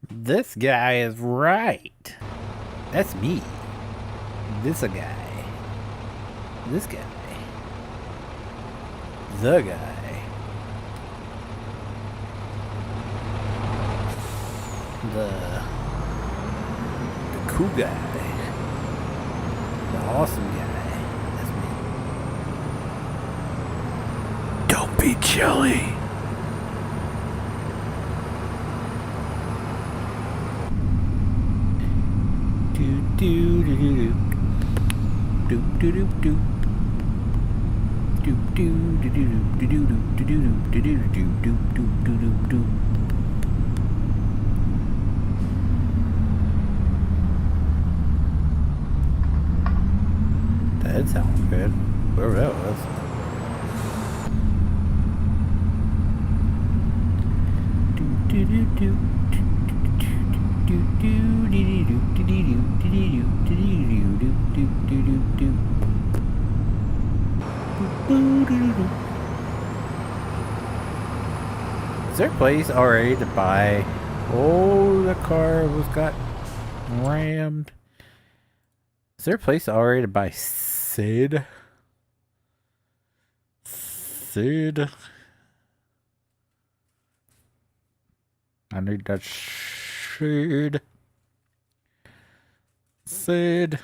This guy is right. That's me. This a guy. This guy. The guy. The cool guy. The awesome guy. That's me. Don't be chilly. Do do do do do do do do. Do do do do do do do do do do do do do do do. That sounds good. Wherever that was. Do do do do. Is there a place already to buy? Oh, the car got rammed. Is there a place already to buy Sid? Sid. I need that Sid. Sid.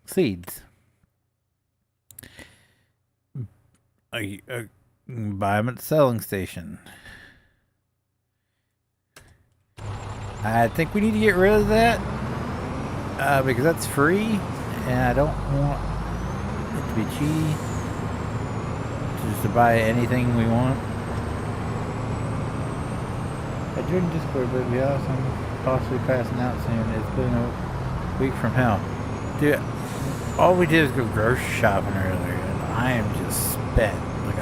Seeds. Buy them at the selling station. I think we need to get rid of that. Because that's free. And I don't want it to be cheap. Just to buy anything we want. I joined Discord, but it'd be awesome. Possibly passing out soon. It's been a week from hell. Dude, all we did was go grocery shopping earlier. And I am just spent. Like,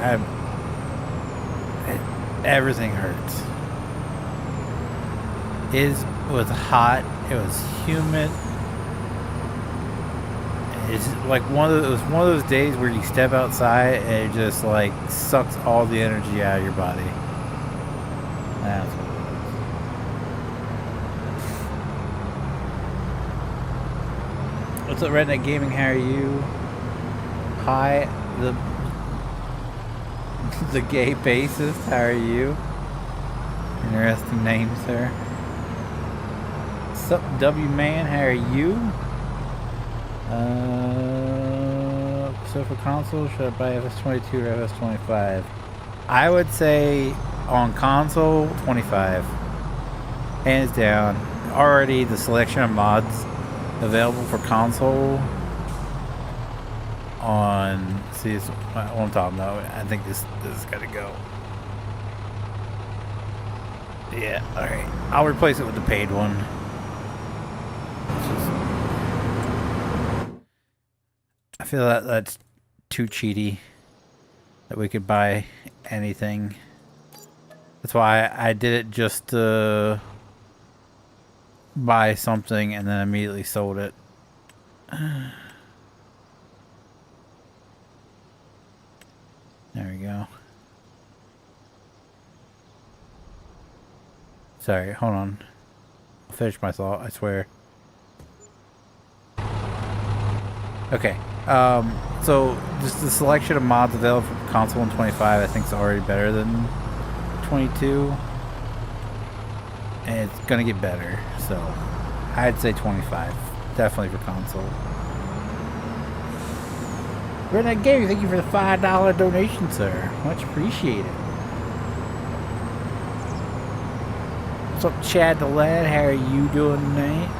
everything hurts. It was hot. It was humid. It's like it was one of those days where you step outside and it just like sucks all the energy out of your body. That's what it is. What's up, Redneck Gaming? How are you? Hi, the gay bassist. How are you? Interesting name, sir. What's up, W Man? How are you? So for console, should I buy FS22 or FS25? I would say on console, 25. Hands down. Already the selection of mods available for console on... See, this is what I'm talking about. I think this has got to go. Yeah, alright. I'll replace it with the paid one. I feel that that's too cheaty that we could buy anything. That's why I did it just to buy something and then immediately sold it. There we go. Sorry, hold on. I'll finish my thought, I swear. Okay. So just the selection of mods available for console and 25 I think is already better than 22. And it's gonna get better, so I'd say 25. Definitely for console. Redneck Gaming, thank you for the $5 donation, sir. Much appreciated. What's up, Chad the Lad? How are you doing tonight?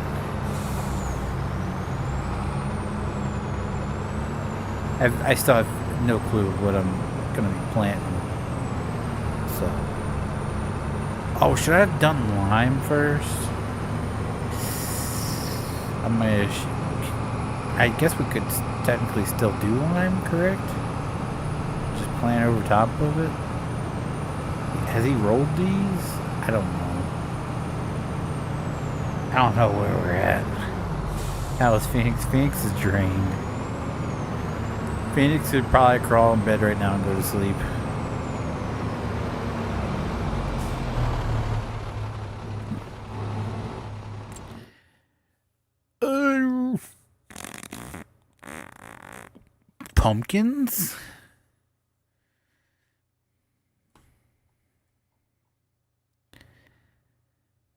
I still have no clue what I'm gonna be planting. So, oh, should I have done lime first? I guess we could technically still do lime, correct? Just plant over top of it. Has he rolled these? I don't know. I don't know where we're at. How is Phoenix? Phoenix is drained. Phoenix would probably crawl in bed right now and go to sleep. pumpkins?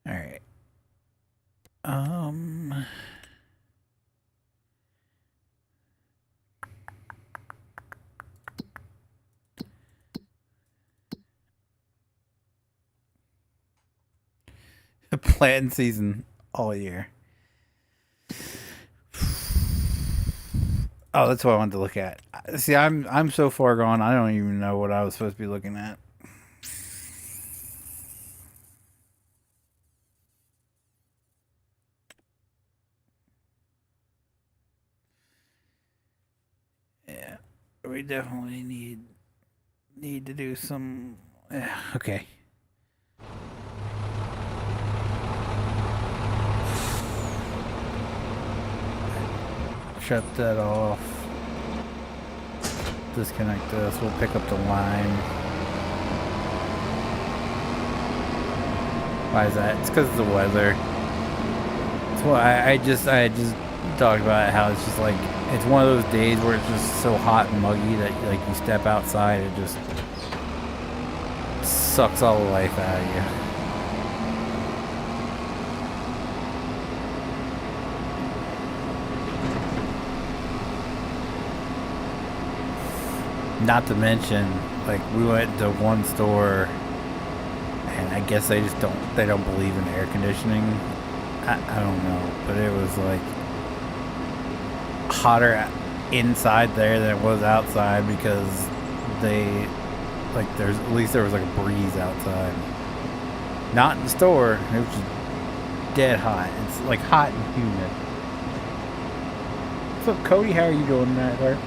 All right. Planting season all year. Oh, that's what I wanted to look at. See, I'm so far gone. I don't even know what I was supposed to be looking at. Yeah, we definitely need to do some. Okay. Shut that off. Disconnect this. We'll pick up the line. Why is that? It's because of the weather. It's why I just talked about how it's just like it's one of those days where it's just so hot and muggy that like you step outside, it just sucks all the life out of you. Not to mention, like we went to one store, and I guess they don't believe in air conditioning. I don't know, but it was like hotter inside there than it was outside because at least there was like a breeze outside. Not in the store. It was just dead hot. It's like hot and humid. What's up, Cody? How are you doing tonight, there?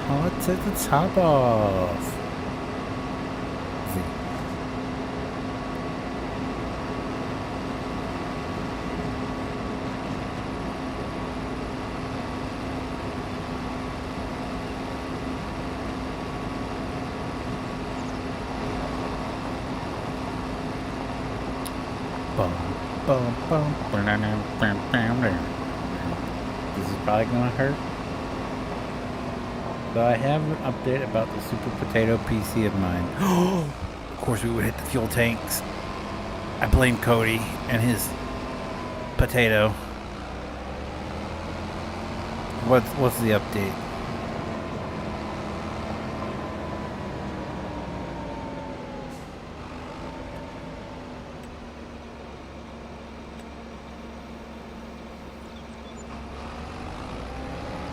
Let's take the top off. This is probably gonna hurt. So I have an update about the Super Potato PC of mine. Of course we would hit the fuel tanks. I blame Cody and his potato. What's the update?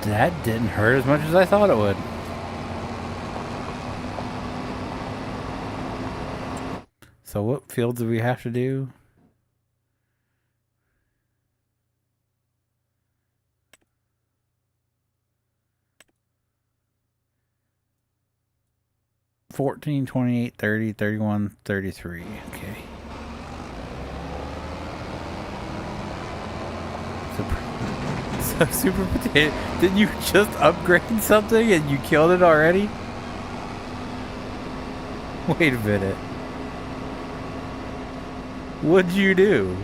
That didn't hurt as much as I thought it would. So what fields do we have to do? $14, $28, $30, $31, $33. Okay. So Super Potato, did you just upgrade something and you killed it already? Wait a minute. What'd you do?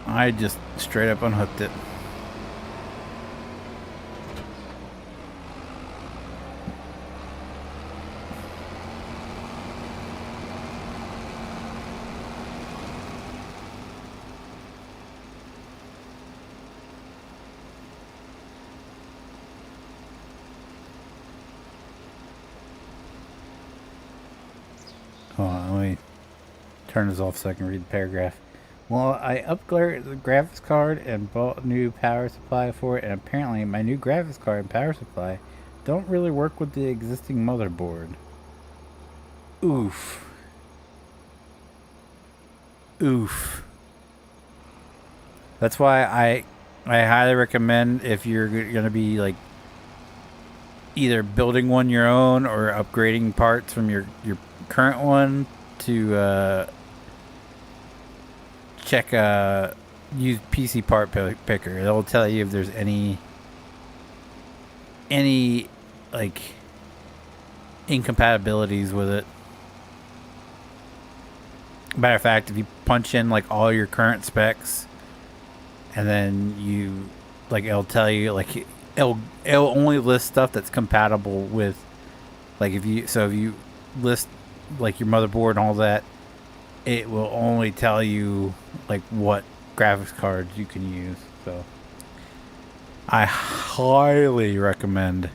I just straight up unhooked it. Hold on, let me turn this off so I can read the paragraph. Well, I upgraded the graphics card and bought a new power supply for it, and apparently my new graphics card and power supply don't really work with the existing motherboard. Oof. Oof. That's why I highly recommend, if you're gonna be like either building one your own or upgrading parts from your current one, to check use PC part picker. It'll tell you if there's any like incompatibilities with it. Matter of fact, if you punch in like all your current specs, and then you like, it'll tell you like it'll only list stuff that's compatible with, like, if you list like your motherboard and all that, it will only tell you like what graphics cards you can use. So I highly recommend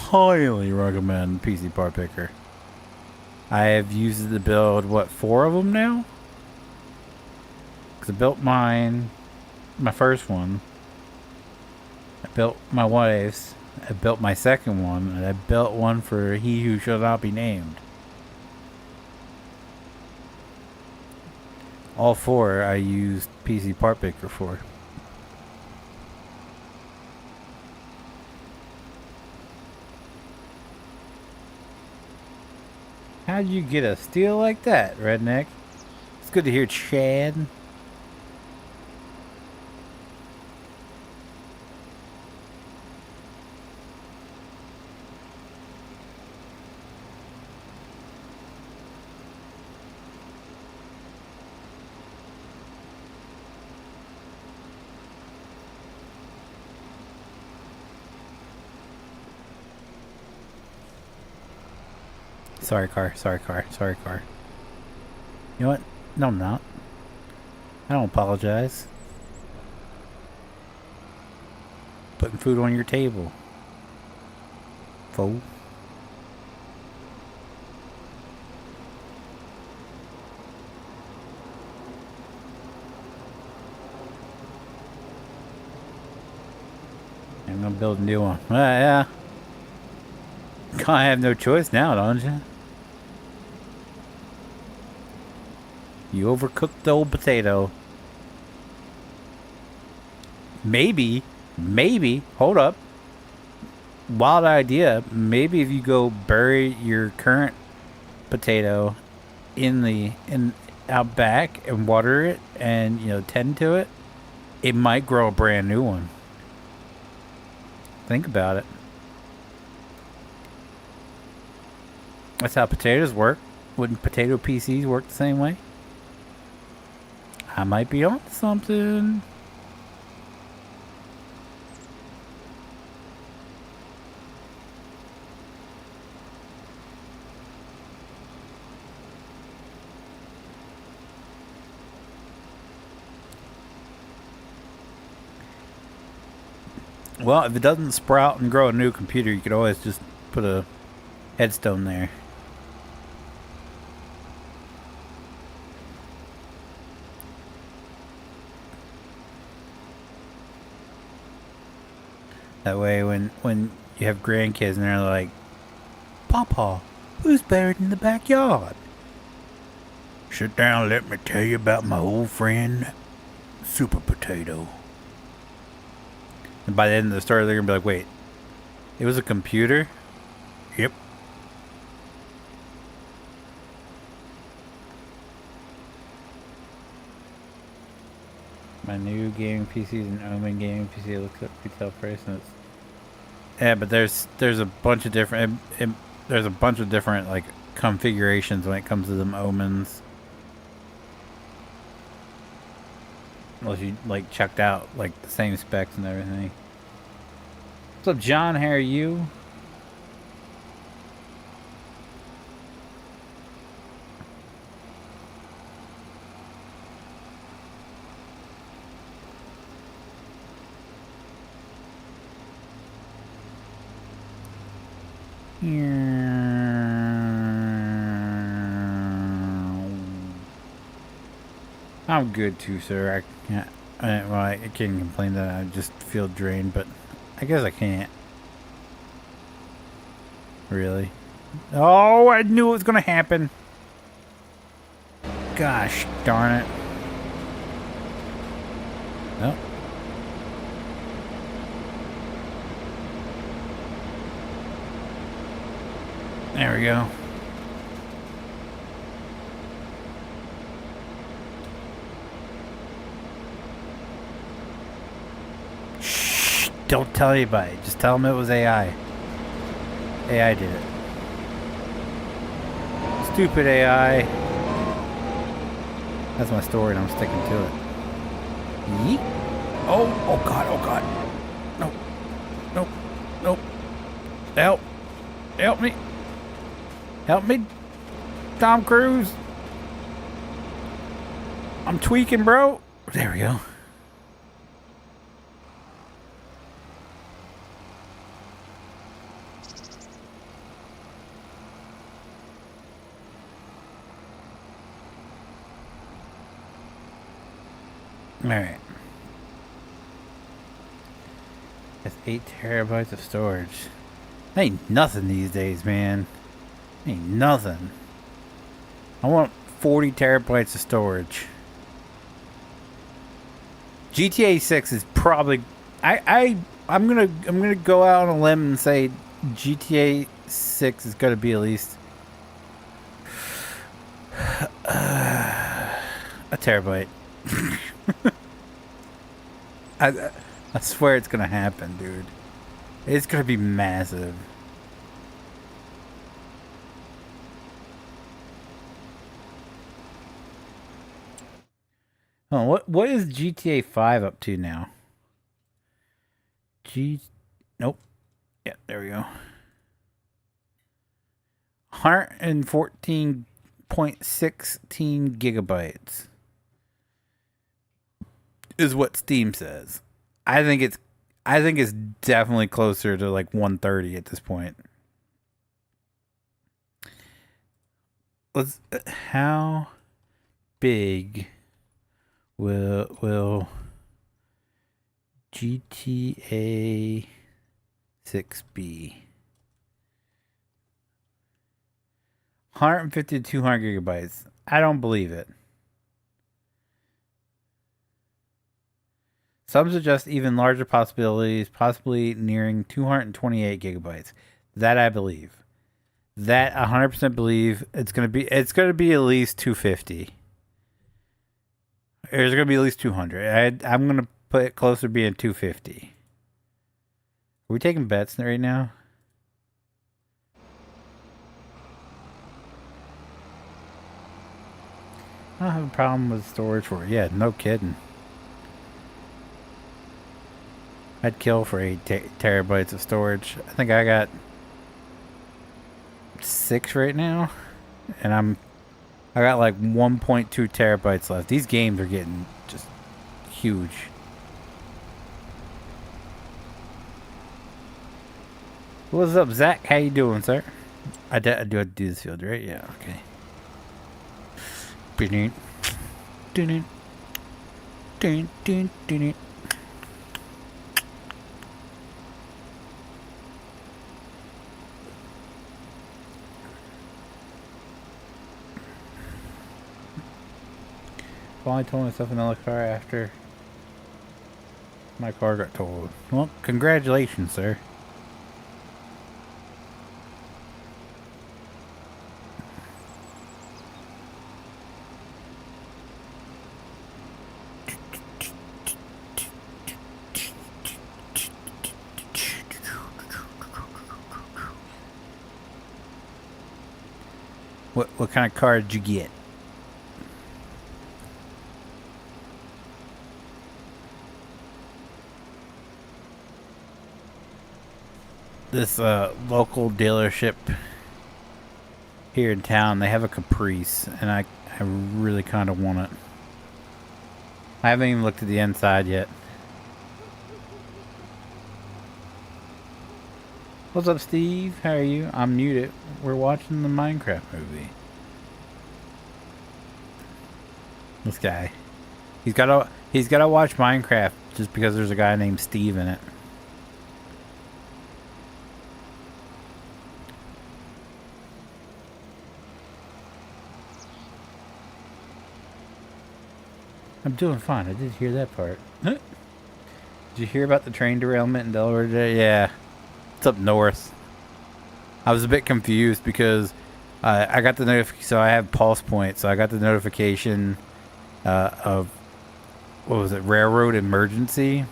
PC part picker. I have used it to build, what, 4 of them now? Because I built mine, my first one. I built my wife's. I built my second one. And I built one for He Who Shall Not Be Named. All 4 I used PC part picker for. How'd you get a steal like that, redneck? It's good to hear, Chad. Sorry, car. You know what? No, I'm not. I don't apologize. Putting food on your table. Fool. I'm gonna build a new one. Yeah. I have no choice now, don't you? You overcooked the old potato. Maybe, hold up. Wild idea. Maybe if you go bury your current potato in out back and water it and, you know, tend to it, it might grow a brand new one. Think about it. That's how potatoes work. Wouldn't potato PCs work the same way? I might be on something. Well, if it doesn't sprout and grow a new computer, you could always just put a headstone there. That way, when you have grandkids and they're like, "Papa, who's buried in the backyard?" Sit down and let me tell you about my old friend, Super Potato. And by the end of the story, they're going to be like, wait, it was a computer? Yep. My new gaming PC is an Omen gaming PC. I looked up retail price and it's... Yeah, but there's a bunch of different... there's a bunch of different, like, configurations when it comes to them Omens. Unless you, like, checked out, like, the same specs and everything. What's up, John? How are you? I'm good too, sir. I can't complain that I just feel drained, but I guess I can't. Really? Oh, I knew it was gonna happen. Gosh darn it. No. There we go. Shh, don't tell anybody. Just tell them it was AI. AI did it. Stupid AI. That's my story and I'm sticking to it. Yeet. Oh God, oh God. Nope. Nope. Nope. Help. Help me. Help me, Tom Cruise. I'm tweaking, bro. There we go. All right. That's 8 terabytes of storage. Ain't nothing these days, man. Ain't nothing. I want 40 terabytes of storage. GTA 6 is probably I'm gonna go out on a limb and say GTA 6 is gonna be at least a terabyte. I swear it's gonna happen, dude. It's gonna be massive. Oh, what is GTA 5 up to now? Nope. Yeah, there we go. 114.16 gigabytes is what Steam says. I think it's definitely closer to like 130 at this point. How big will GTA 6 be? 150 to 200 gigabytes. I don't believe it. Some suggest even larger possibilities, possibly nearing 228 gigabytes. That I believe. That 100% believe it's gonna be at least 250. There's gonna be at least 200. I'm gonna put it closer to being 250. Are we taking bets right now? I don't have a problem with storage for it. Yeah, no kidding. I'd kill for 8 terabytes of storage. I think I got 6 right now, and I got like 1.2 terabytes left. These games are getting just huge. What's up, Zach? How you doing, sir? I do have to do this field, right? Yeah, okay. Finally told myself another car after my car got totaled. Well, congratulations, sir. What kind of car did you get? This local dealership here in town, they have a Caprice, and I really kind of want it. I haven't even looked at the inside yet. What's up, Steve? How are you? I'm muted. We're watching the Minecraft movie. This guy, he's gotta watch Minecraft just because there's a guy named Steve in it. I'm doing fine. I did hear that part. Huh? Did you hear about the train derailment in Delaware today? Yeah, it's up north. I was a bit confused because I got the notification. So I have Pulse Point. So I got the notification of what was it, railroad emergency,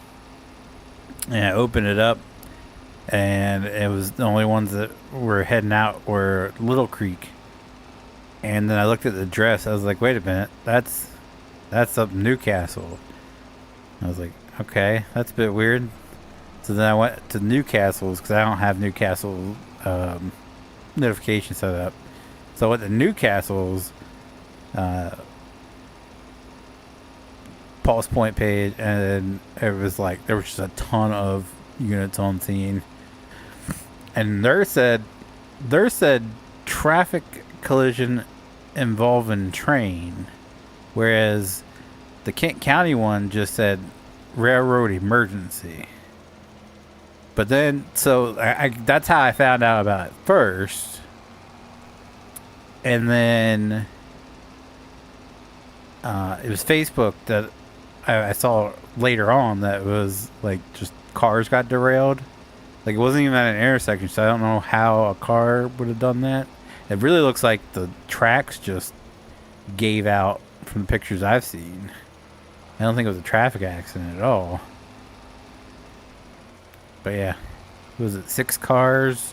and I opened it up, and it was the only ones that were heading out were Little Creek. And then I looked at the address. I was like, wait a minute, that's up Newcastle. I was like, okay, that's a bit weird. So then I went to Newcastle's because I don't have Newcastle notification set up. So I went to Newcastle's Pulse Point page, and it was like there was just a ton of units on scene. And there said traffic collision involving train, whereas the Kent County one just said railroad emergency. But then, so I that's how I found out about it first. And then it was Facebook that I saw later on that it was like just cars got derailed. Like it wasn't even at an intersection, so I don't know how a car would have done that. It really looks like the tracks just gave out from the pictures I've seen. I don't think it was a traffic accident at all. But yeah, was it 6 cars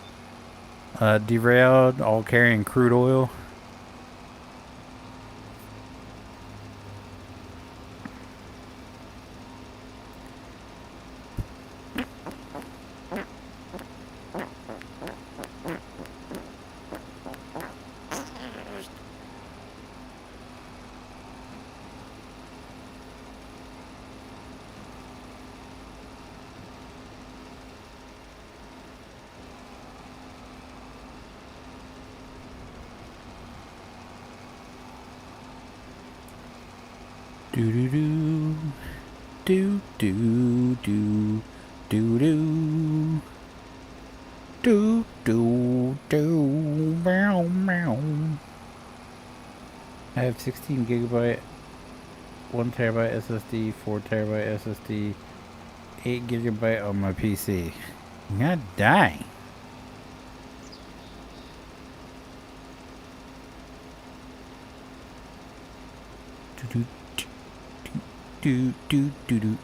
derailed, all carrying crude oil? Do do do do do do do do do do meow meow. I have 16 gigabyte, 1 terabyte SSD, 4 terabyte SSD, 8 gigabyte on my PC. God dang. Do do do do do.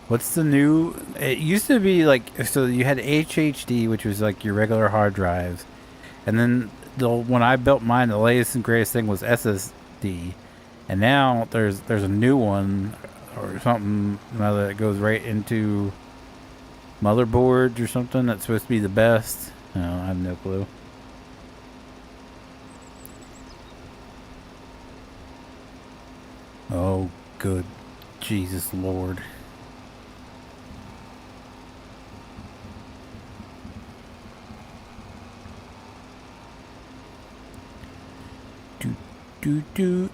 What's the new? It used to be like, so you had HHD, which was like your regular hard drives, and then when I built mine, the latest and greatest thing was SSD, and now there's a new one or something that goes right into motherboards or something that's supposed to be the best. I have no clue. Oh, good Jesus Lord. Do do do.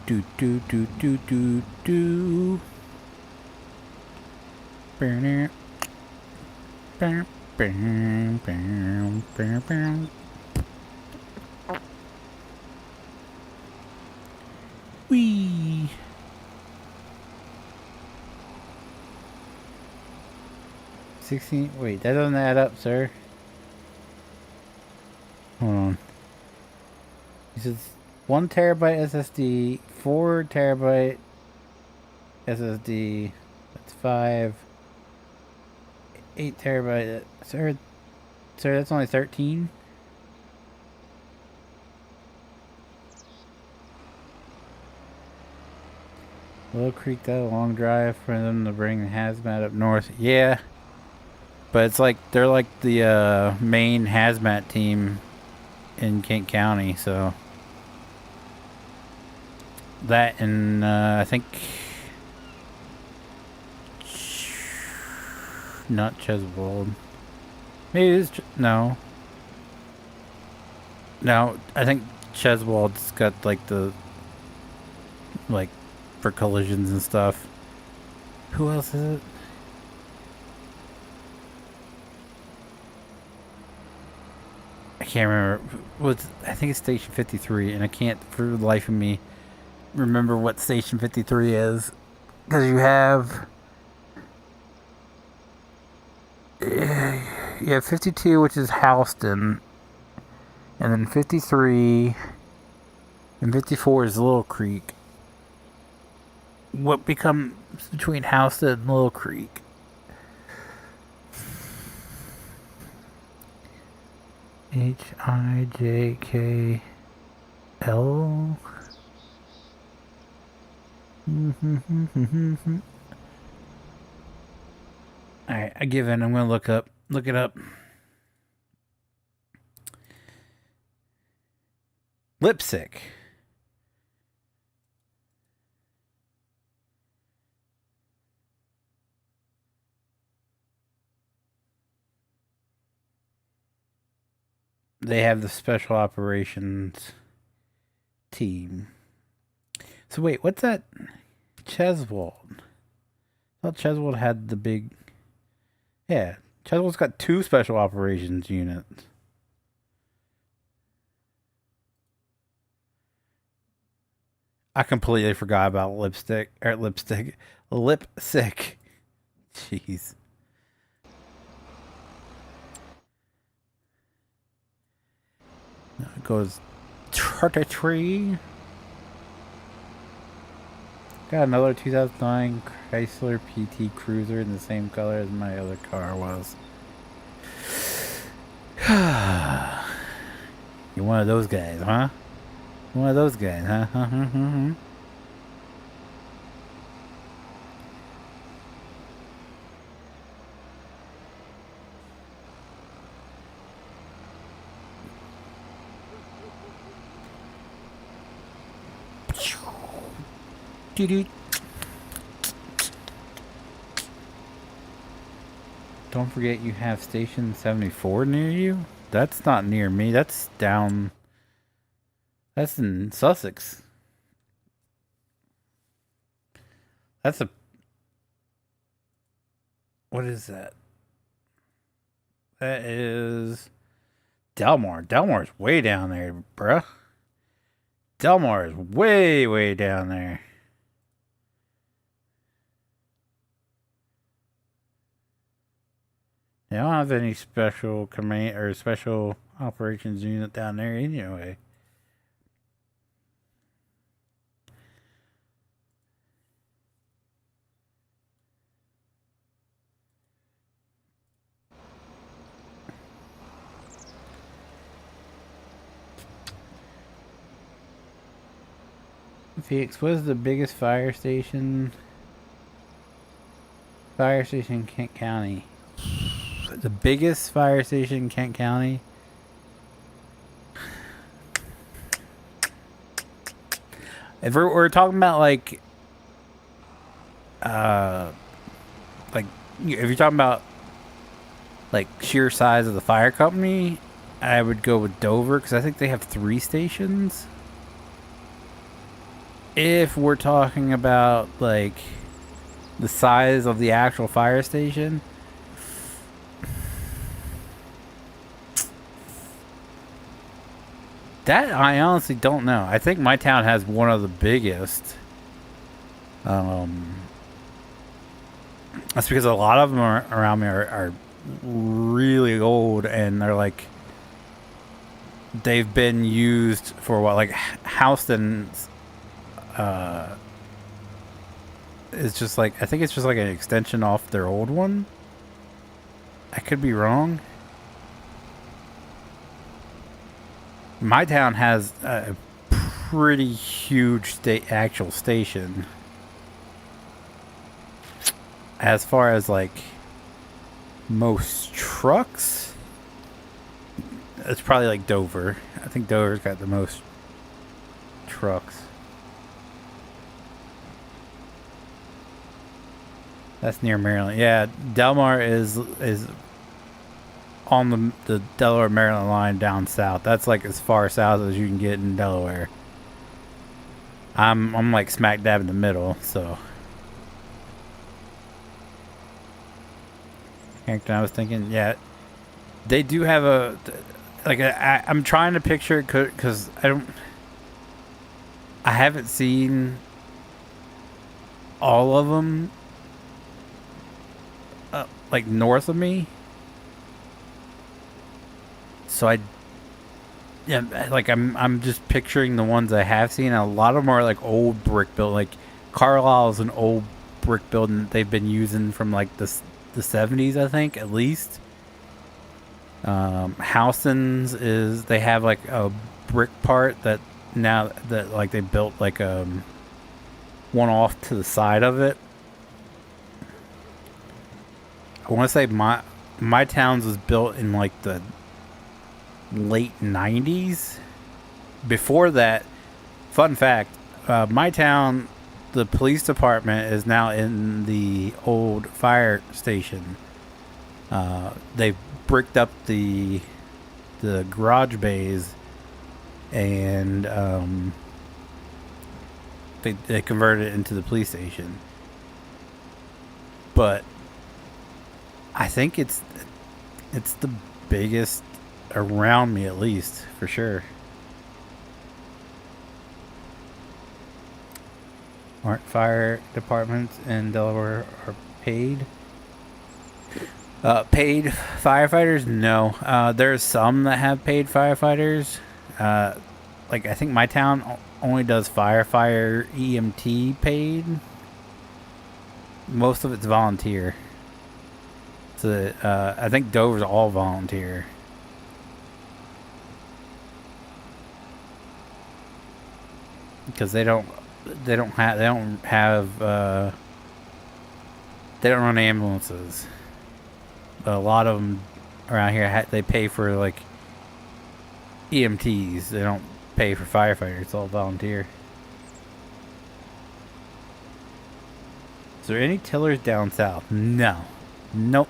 Do do do do do do. Bam bam bam bam bam bam. Wee. Wait, that doesn't add up, sir. Hold on. He says 1 terabyte SSD, 4 terabyte SSD. That's 5. 8 terabyte. Sir, that's only 13. Little Creek, that a long drive for them to bring the hazmat up north. Yeah, but it's like they're like the main hazmat team in Kent County, so that and I think not Cheswold. Maybe it is no. I think Cheswold's got like the for collisions and stuff. Who else is it? I can't remember. I think it's Station 53, and I can't for the life of me remember what Station 53 is. Because you have 52, which is Houston, and then 53 and 54 is Little Creek. What becomes between Houston and Little Creek? HIJKL. Alright, I give in. I'm gonna look it up. Lipstick. They have the special operations team. So wait, what's that? Cheswold. I thought Cheswold had the big... Yeah, Cheswold's got 2 special operations units. I completely forgot about lipstick. Jeez. Now it goes Tree. Got another 2009 Chrysler PT Cruiser in the same color as my other car was. You're one of those guys, huh? One of those guys, huh? Don't forget you have Station 74 near you? That's not near me. That's down... That's in Sussex. That's a... What is that? That is... Delmar. Delmar's way down there, bruh. Delmar is way, way down there. They don't have any special command or special operations unit down there anyway. Phoenix, what is the biggest fire station? Fire station in Kent County. The biggest fire station in Kent County? If we're talking about like if you're talking about like sheer size of the fire company, I would go with Dover because I think they have 3 stations. If we're talking about like the size of the actual fire station, that I honestly don't know. I think my town has one of the biggest. That's because a lot of them around me are really old, and they're like they've been used for what, like Houston's is just like, I think it's just like an extension off their old one. I could be wrong. My town has a pretty huge actual station. As far as like most trucks, it's probably like Dover. I think Dover's got the most trucks. That's near Maryland. Yeah, Delmar is on the Delaware Maryland line down south. That's like as far south as you can get in Delaware. I'm like smack dab in the middle, so. I was thinking, yeah, they do have like I'm trying to picture it because I haven't seen all of them like north of me, so yeah, like I'm just picturing the ones I have seen. A lot of them are like old brick build. Like Carlisle's an old brick building they've been using from like the 70s, I think, at least. Houston's is they have like a brick part that now that like they built like one off to the side of it. I want to say my town's was built in like the late 90s. Before that, fun fact, my town, the police department is now in the old fire station. They bricked up the garage bays, and they converted it into the police station. But I think it's the biggest around me, at least, for sure. Aren't fire departments in Delaware are paid? Paid firefighters? No. There's some that have paid firefighters. Like, I think my town only does firefighter EMT paid. Most of it's volunteer. So, I think Dover's all volunteer. Because they don't run ambulances. But a lot of them around here, they pay for like EMTs. They don't pay for firefighters. It's all volunteer. Is there any tillers down south? No. Nope.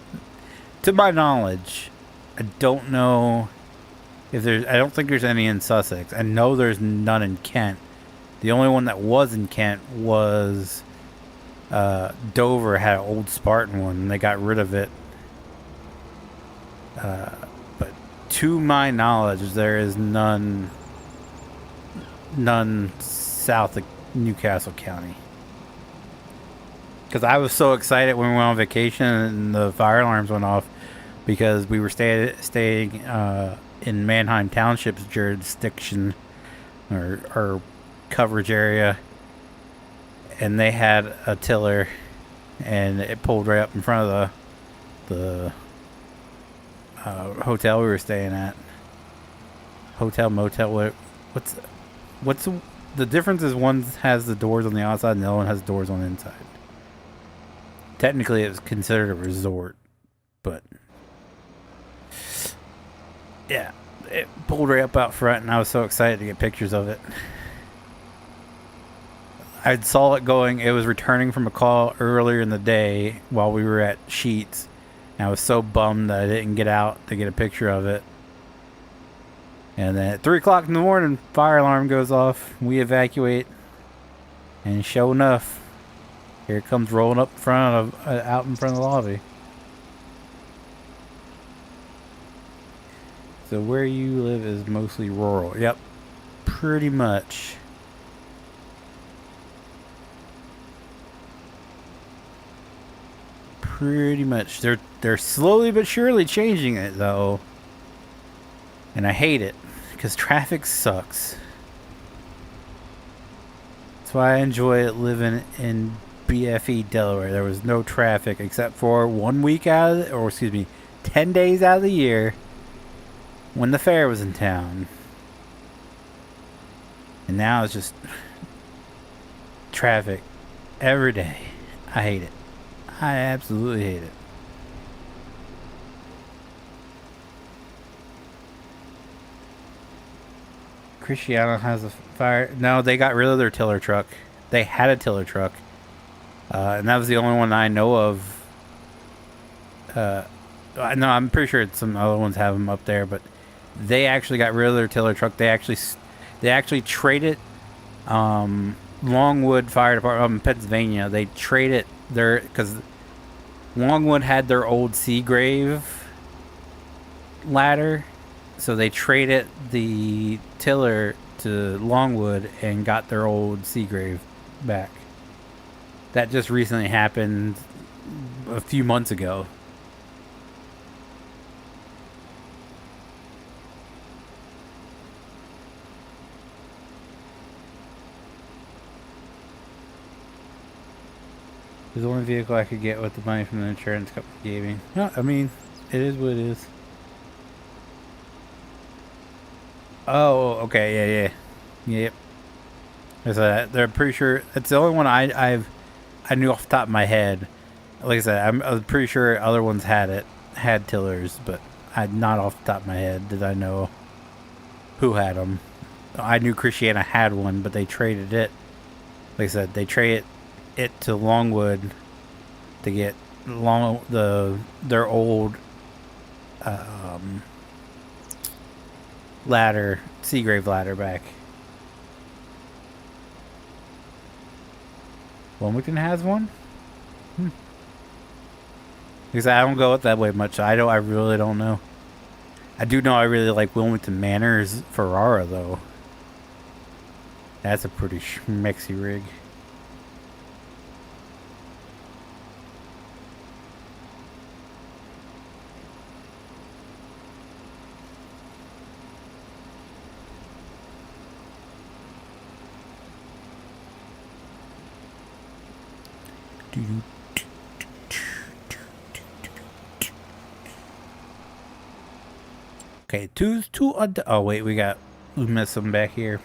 To my knowledge, I don't know if there's. I don't think there's any in Sussex. I know there's none in Kent. The only one that was in Kent was Dover had an old Spartan one, and they got rid of it. But to my knowledge, there is none south of Newcastle County. Because I was so excited when we went on vacation and the fire alarms went off, because we were staying in Manheim Township's jurisdiction or coverage area, and they had a tiller, and it pulled right up in front of the hotel we were staying at. Hotel, motel, what's the difference is one has the doors on the outside and the other one has doors on the inside. Technically it was considered a resort, but yeah, it pulled right up out front, and I was so excited to get pictures of it. I saw it going. It was returning from a call earlier in the day while we were at Sheets. And I was so bummed that I didn't get out to get a picture of it. And then at 3 o'clock in the morning, fire alarm goes off. We evacuate. And sure enough, here it comes rolling up in front of, out in front of the lobby. So where you live is mostly rural. Yep, pretty much. Pretty much. They're slowly but surely changing it, though. And I hate it, because traffic sucks. That's why I enjoy living in BFE, Delaware. There was no traffic except for 1 week out of, or excuse me, 10 days out of the year when the fair was in town. And now it's just traffic every day. I hate it. I absolutely hate it. Cristiano has a fire. No, they got rid of their tiller truck. They had a tiller truck. And that was the only one I know of. No, I'm pretty sure some other ones have them up there, but they actually got rid of their tiller truck. They actually traded Longwood Fire Department in Pennsylvania. They traded because Longwood had their old Seagrave ladder, So they traded the tiller to Longwood and got their old Seagrave back. That just recently happened a few months ago. It was the only vehicle I could get with the money from the insurance company gave me. No, I mean, it is what it is. Oh, okay, yeah. Yep. They're pretty sure it's the only one I knew off the top of my head. Like I said, I was pretty sure other ones had tillers, but not off the top of my head did I know who had them. I knew Christiana had one, but they traded it. Like I said, they traded it to Longwood to get their old ladder, Seagrave ladder back. Wilmington has one? Because I don't go that way much. I really don't know. I do know I really like Wilmington Manor's Ferrara though. That's a pretty schmexy rig. Okay, oh wait, we missed some back here.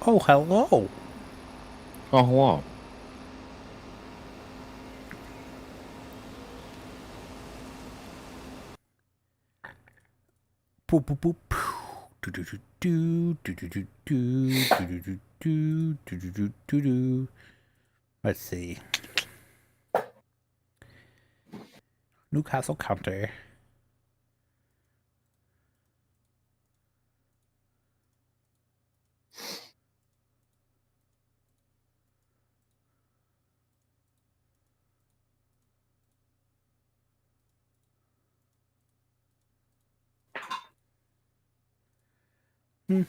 Oh, hello. Oh, hello. Boop, boop, boop. Let's see. Newcastle County. Oh,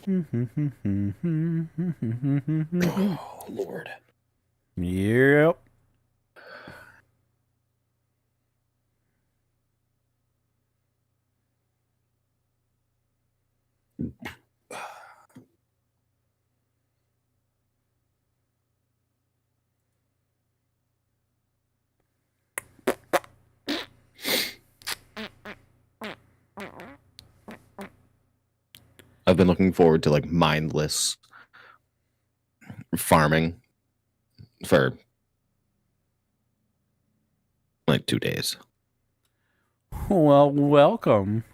Lord. Yep. I've been looking forward to like mindless farming for like 2 days. Well, welcome.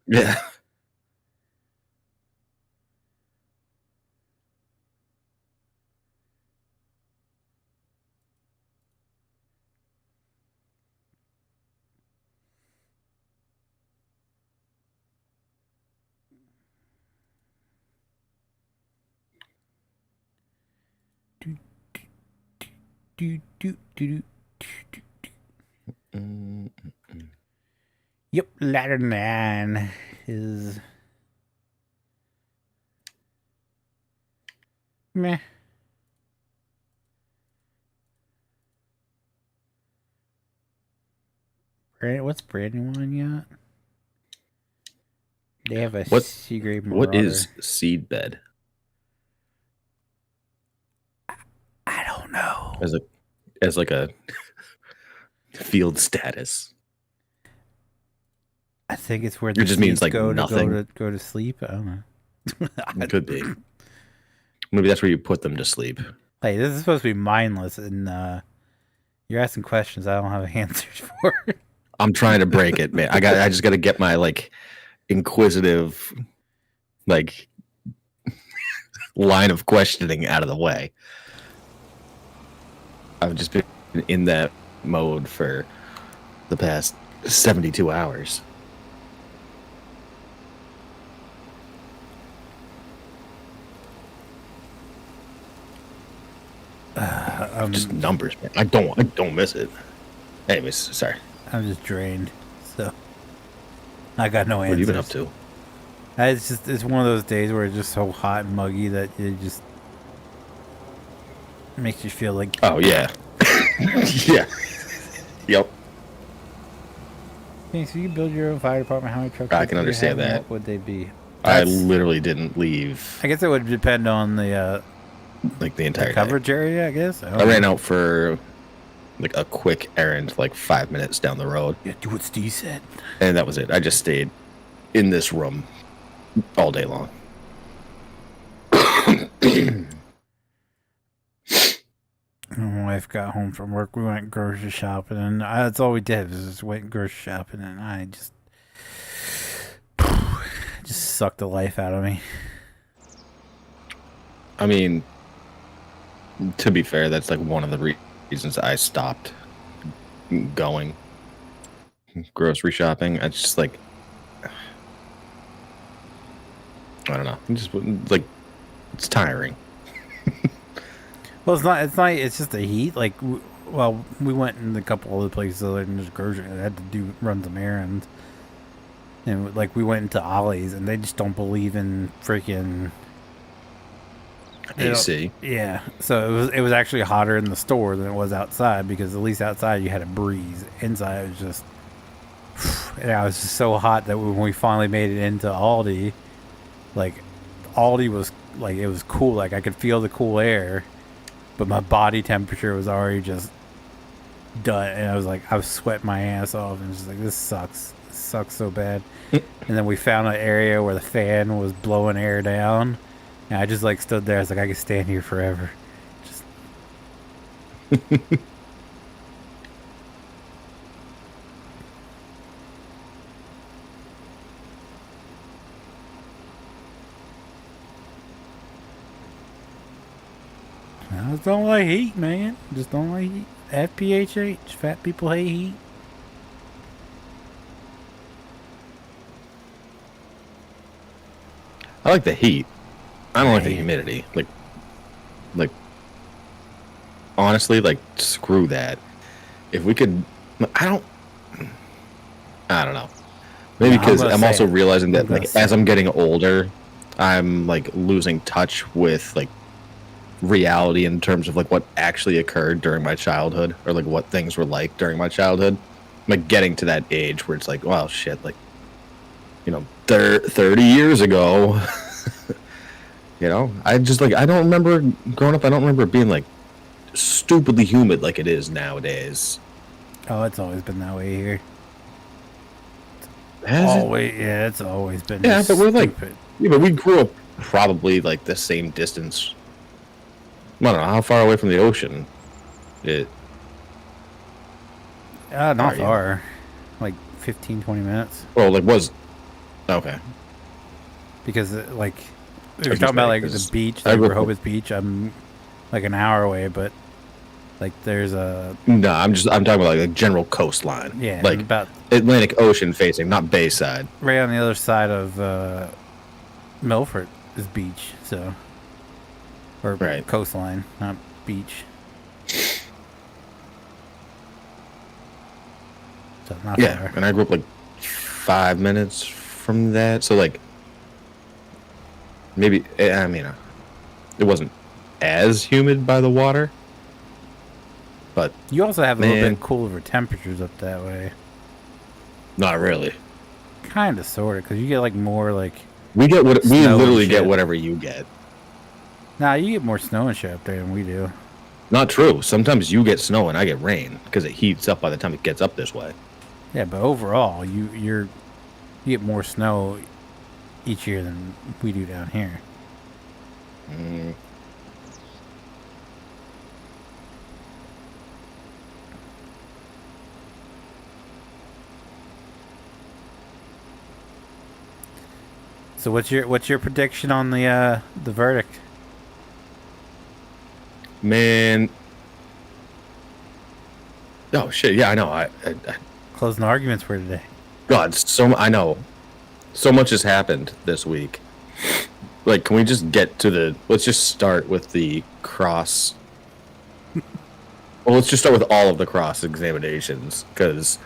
Yeah. Yep, ladder 9 is meh. What's Brandywine yet? They have a Seagrave Marauder. What is seedbed? I don't know. As like a field status. I think it's where the just means like go nothing. to go to sleep. I don't know. It could be. Maybe that's where you put them to sleep. Hey, this is supposed to be mindless, and you're asking questions I don't have answers for. I'm trying to break it, man. I just got to get my like inquisitive like line of questioning out of the way. I've just been in that mode for the past 72 hours. Just numbers, man. I don't miss it. Anyways, sorry. I'm just drained, so I got no answers. What have you been up to? It's one of those days where it's just so hot and muggy that it just makes you feel like. Oh yeah, yeah, yep. Okay, so you build your own fire department. How many trucks? I can understand that. What would they be? I literally didn't leave. I guess it would depend on the like the entire coverage day. area. I guess I ran out for like a quick errand, like 5 minutes down the road. Yeah, do what Steve said. And that was it. I just stayed in this room all day long. When my wife got home from work, we went grocery shopping, and that's all we did was just went grocery shopping, and I just sucked the life out of me. I mean, to be fair, that's like one of the reasons I stopped going grocery shopping. I just like, I don't know, just like, it's tiring. Well, it's not. It's just the heat. Like, well, we went in a couple other places other than just grocery. I had to run some errands, and like we went into Ollie's, and they just don't believe in freaking AC. Yeah, so it was actually hotter in the store than it was outside, because at least outside you had a breeze. Inside it was just, yeah, it was just so hot that when we finally made it into Aldi, like Aldi was like, it was cool. Like I could feel the cool air, but my body temperature was already just done, and I was sweating my ass off, and just like, this sucks. This sucks so bad. And then we found an area where the fan was blowing air down, and I just like stood there. I was like, I could stand here forever. Just I just don't like heat, man. Just don't like heat. FPHH. Fat people hate heat. I like the heat. I don't like the humidity. Like, honestly, like, screw that. If we could, I don't know. Maybe because I'm also realizing that, like, as I'm getting older, I'm like losing touch with like reality in terms of like what actually occurred during my childhood, or like what things were like during my childhood. I'm like getting to that age where it's like, well, shit, like, you know, 30 years ago, you know, I just like, I don't remember growing up. I don't remember it being like stupidly humid like it is nowadays. Oh, it's always been that way here. Yeah, it's always been. Yeah, but we're like, stupid. Yeah, but we grew up probably like the same distance. I don't know how far away from the ocean. Not far. Like 15, 20 minutes. Well, like was okay. Because like, if you're talking about like the beach, like Rehoboth Beach, I'm like an hour away, but like there's a. No, I'm talking about like a general coastline. Yeah, like about Atlantic Ocean facing, not Bayside. Right on the other side of Milford is beach, so. Or right. Coastline, not beach. So not far. And I grew up like 5 minutes from that, so like maybe, I mean, it wasn't as humid by the water, but you also have a little bit cooler temperatures up that way. Not really. Kind of, sort of, because you get like more like. We literally get whatever you get. Nah, you get more snow and shit up there than we do. Not true. Sometimes you get snow and I get rain because it heats up by the time it gets up this way. Yeah, but overall, you get more snow each year than we do down here. Mm. So what's your prediction on the verdict? Man. Oh shit! Yeah, I know. I closing arguments for today. God, I know. So much has happened this week. Like, can we just get to let's just start with the cross Well, let's just start with all of the cross examinations because,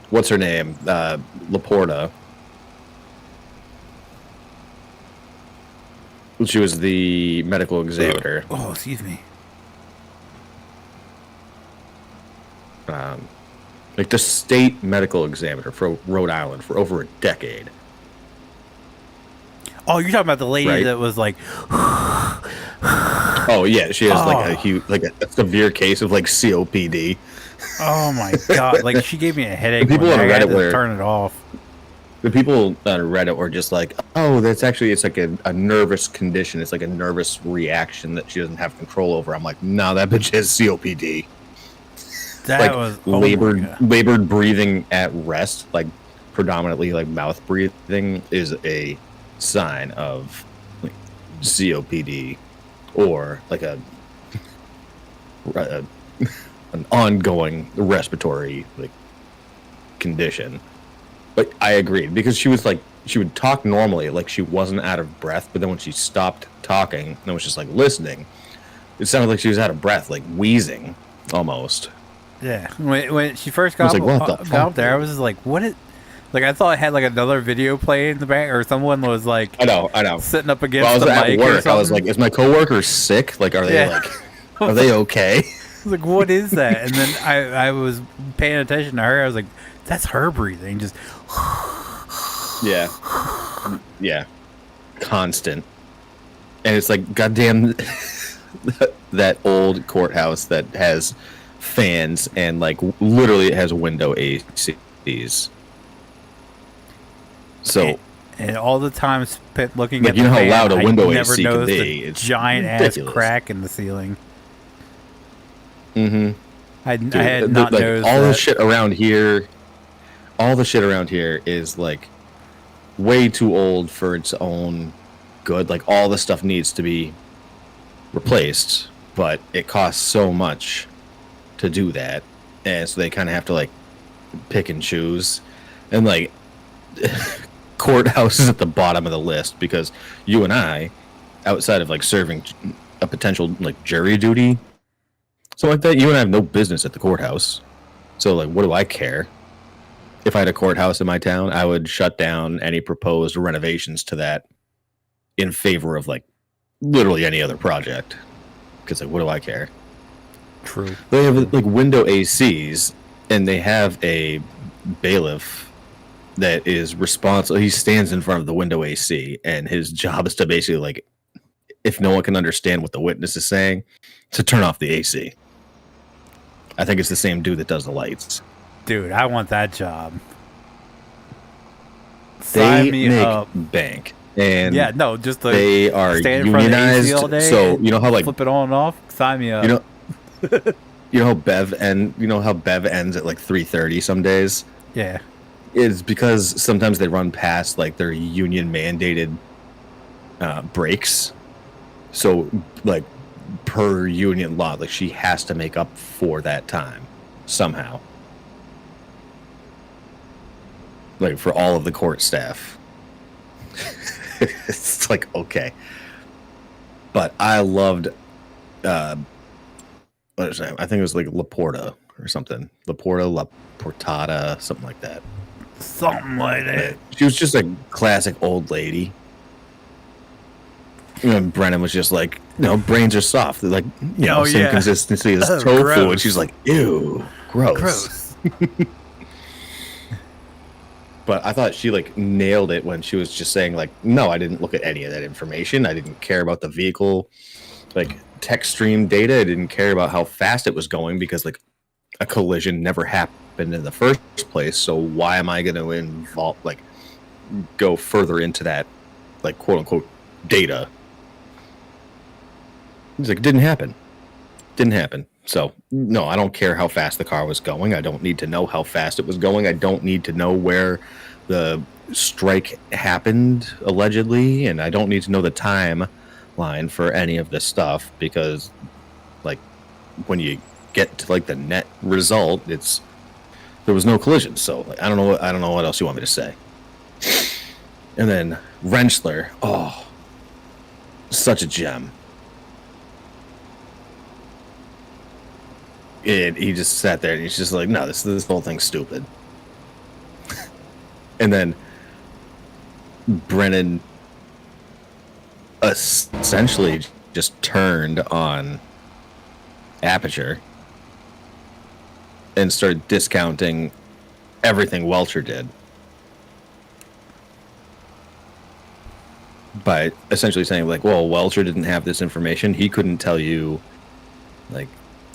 what's her name? Laporta. She was the medical examiner. Oh, excuse me. Like the state medical examiner for Rhode Island for over a decade. Oh, you're talking about the lady Right? that was like, Oh yeah, she has like a huge, like a severe case of like COPD. oh my god, like she gave me a headache. The people when on I had Reddit to were turn it off. the people on Reddit were just like, oh, it's like a nervous condition. It's like a nervous reaction that she doesn't have control over. I'm like, no, that bitch has COPD. That Like was labored breathing at rest, like predominantly like mouth breathing, is a sign of like COPD or like an ongoing respiratory like condition. But I agreed because she was like she would talk normally, like she wasn't out of breath, but then when she stopped talking and was just like listening, it sounded like she was out of breath, like wheezing almost. Yeah, when she first got, like, what the got fuck, up there, I was just like, what is... Like, I thought I had, like, another video playing in the back, or someone was, like... I know. Sitting up against I was the at mic work. or I was like, is my coworker sick? Like, are they, are they okay? I was like, what is that? And then I was paying attention to her. I was like, that's her breathing. Just... Yeah. Yeah. Constant. And it's like, goddamn, that old courthouse that has fans and, like, literally it has window ACs. So, and all the time spent looking like, at you the know how fan, loud a window I never AC can noticed be. the It's giant ridiculous. ass crack in the ceiling. Mm-hmm. I had not like, noticed all that. the shit around here. All the shit around here is like way too old for its own good. Like all the stuff needs to be replaced, but it costs so much to do that, and so they kind of have to like pick and choose. And like courthouse is at the bottom of the list because you and I, outside of like serving a potential like jury duty, something like that, you and I have no business at the courthouse. So like, what do I care? If I had a courthouse in my town, I would shut down any proposed renovations to that in favor of like literally any other project. Because like, what do I care? True. They have like window ACs, and they have a bailiff that is responsible. He stands in front of the window AC, and his job is to basically like, if no one can understand what the witness is saying, to turn off the AC. I think it's the same dude that does the lights. Dude, I want that job. They Sign me make up. bank, and Yeah, no, just like they are stand in front of the AC unionized. all day So you know how like flip it on and off. Sign me up. you know how Bev ends at like 3:30 some days. Yeah. It's because sometimes they run past like their union mandated breaks. So like per union law, like she has to make up for that time somehow. Like for all of the court staff. It's like, okay. But I loved what is her name? I think it was like Laporta or something. Laporta, La Portada, something like that. Something like that. She was just a classic old lady. And Brennan was just like, brains are soft. They're like, same consistency as tofu. Gross. And she's like, ew, gross. But I thought she like nailed it when she was just saying like, no, I didn't look at any of that information. I didn't care about the vehicle, like tech stream data. I didn't care about how fast it was going because like a collision never happened in the first place. So why am I going to go further into that, like quote unquote data? He's like, didn't happen. So no, I don't care how fast the car was going. I don't need to know how fast it was going. I don't need to know where the strike happened allegedly, and I don't need to know the timeline for any of this stuff because, like, when you get to like the net result, there was no collision. So like, I don't know what else you want me to say. And then Rentschler, oh, such a gem. he just sat there and he's just like, no, this whole thing's stupid. And then Brennan essentially just turned on Aperture and started discounting everything Welcher did by essentially saying, like, well, Welcher didn't have this information. He couldn't tell you, like,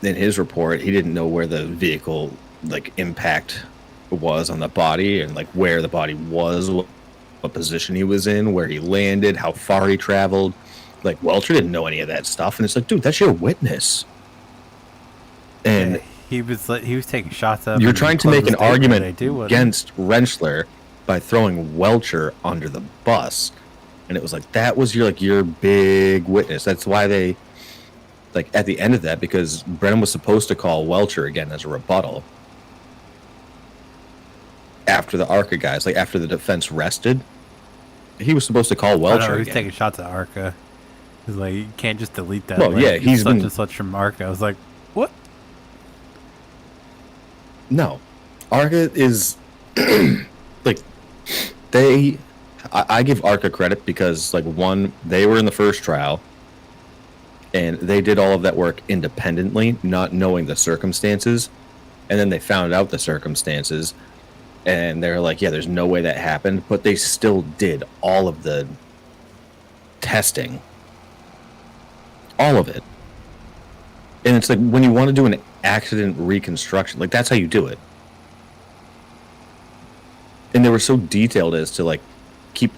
in his report, he didn't know where the vehicle, like, impact was on the body and, like, where the body was, what position he was in, where he landed, how far he traveled. Like, Welcher didn't know any of that stuff. And it's like, dude, that's your witness. And yeah, he was taking shots at him. You're trying to make an argument against Rentschler by throwing Welcher under the bus. And it was like, that was your big witness. That's why they, like, at the end of that, because Brennan was supposed to call Welcher again as a rebuttal after the ARCA guys, like after the defense rested, he was supposed to call Welcher he was again. taking shots at ARCA. He's like, you can't just delete that. Well, like, yeah, he's such been and such from ARCA. I was like, what? No, ARCA is like I give ARCA credit because, like, one, they were in the first trial and they did all of that work independently, not knowing the circumstances, and then they found out the circumstances and they're like, yeah, there's no way that happened, but they still did all of the testing, all of it. And it's like, when you want to do an accident reconstruction, like, that's how you do it. And they were so detailed as to, like, keep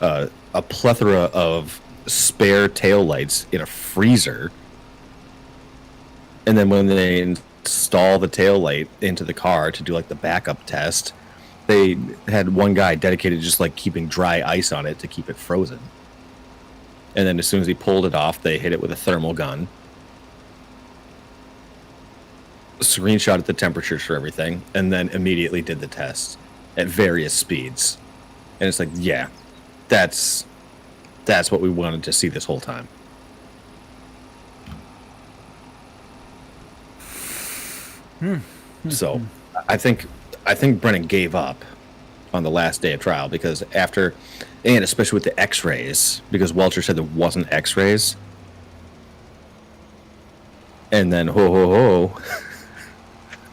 a plethora of spare taillights in a freezer. And then when they install the taillight into the car to do, like, the backup test, they had one guy dedicated just, like, keeping dry ice on it to keep it frozen. And then as soon as he pulled it off, they hit it with a thermal gun. Screenshotted the temperatures for everything, and then immediately did the test at various speeds. And it's like, yeah, that's what we wanted to see this whole time. So I think Brennan gave up on the last day of trial because after, and especially with the x-rays, because Welcher said there wasn't x-rays. And then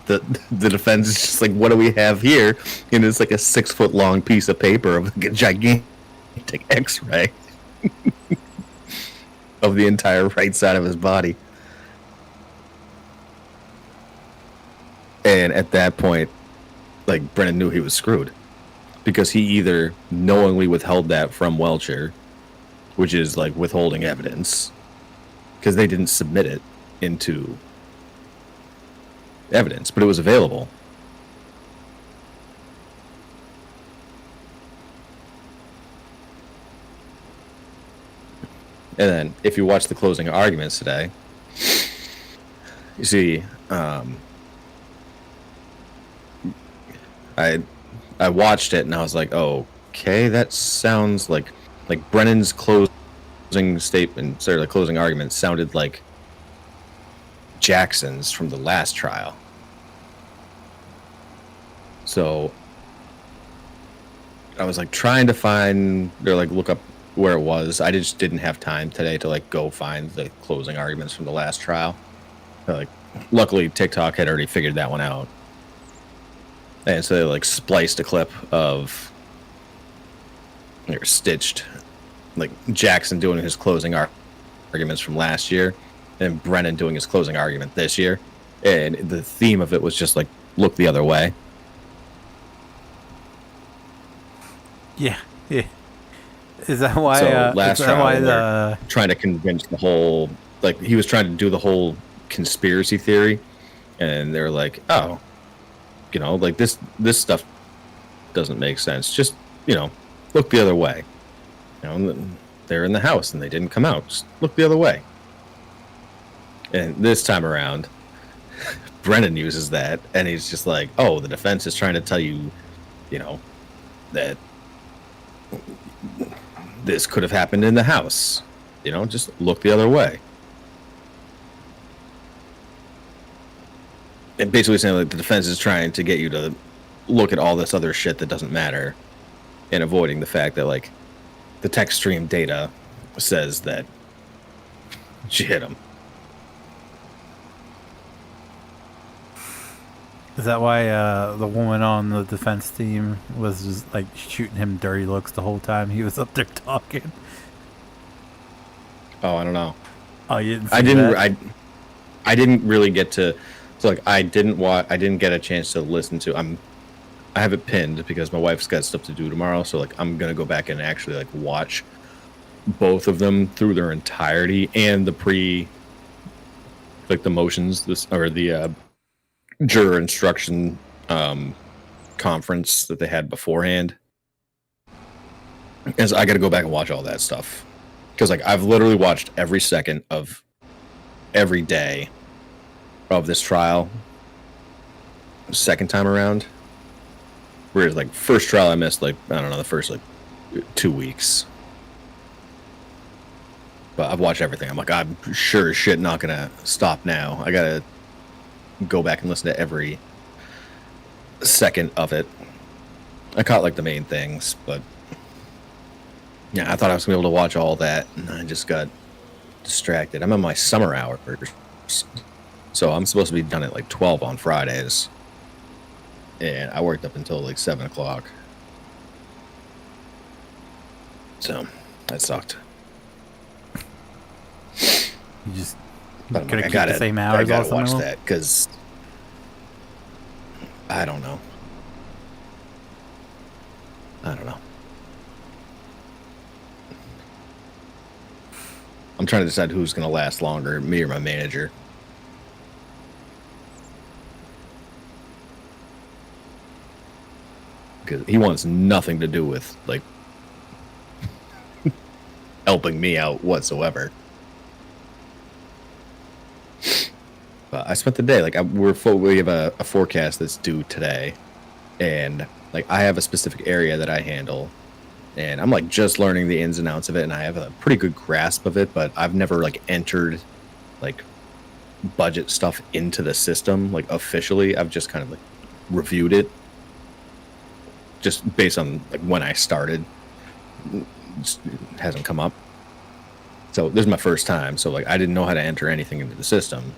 the defense is just like, what do we have here? And it's like a 6-foot long piece of paper of, like, a gigantic x-ray of the entire right side of his body. And at that point, like, Brennan knew he was screwed because he either knowingly withheld that from Welcher, which is like withholding evidence, because they didn't submit it into evidence, but it was available. And then if you watch the closing arguments today, you see, I watched it and I was like, oh, okay, that sounds like Brennan's closing statement, or the closing argument sounded like Jackson's from the last trial. So I was like trying to find, or like look up where it was. I just didn't have time today to like go find the closing arguments from the last trial. Like, luckily TikTok had already figured that one out. And so they like spliced a clip of, or stitched, like Jackson doing his closing arguments from last year and Brennan doing his closing argument this year. And the theme of it was just like, look the other way. Yeah. Is that why? So last trial, trying to convince the whole, like, he was trying to do the whole conspiracy theory, and they're like, oh, you know, like this stuff doesn't make sense. Just, you know, look the other way. You know, they're in the house and they didn't come out. Just look the other way. And this time around, Brennan uses that, and he's just like, oh, the defense is trying to tell you, you know, that this could have happened in the house. You know, just look the other way. And basically saying like the defense is trying to get you to look at all this other shit that doesn't matter, and avoiding the fact that like the tech stream data says that she hit him. Is that why the woman on the defense team was just like shooting him dirty looks the whole time he was up there talking? Oh, I don't know. Oh, you didn't. I didn't really get to. So like I didn't get a chance to listen to. I have it pinned because my wife's got stuff to do tomorrow. So like I'm gonna go back and actually like watch both of them through their entirety and the motions the juror instruction conference that they had beforehand. As I got to go back and watch all that stuff because like I've literally watched every second of every day of this trial. Second time around, whereas like first trial I missed like I don't know the first like 2 weeks. But I've watched everything. I'm like, I'm sure as shit not gonna stop now. I gotta go back and listen to every second of it. I caught like the main things, but yeah, I thought I was gonna be able to watch all that, and I just got distracted. I'm on my summer hours, so I'm supposed to be done at like 12 on Fridays, and I worked up until like 7 o'clock. So that sucked. You just but gonna keep the same hours. I gotta watch that because I don't know. I'm trying to decide who's gonna last longer, me or my manager. Because he wants nothing to do with like helping me out whatsoever. But I spent the day like we have a forecast that's due today, and like I have a specific area that I handle, and I'm like just learning the ins and outs of it, and I have a pretty good grasp of it, but I've never like entered like budget stuff into the system like officially. I've just kind of like reviewed it just based on like when I started. It hasn't come up. So this is my first time, so like I didn't know how to enter anything into the system.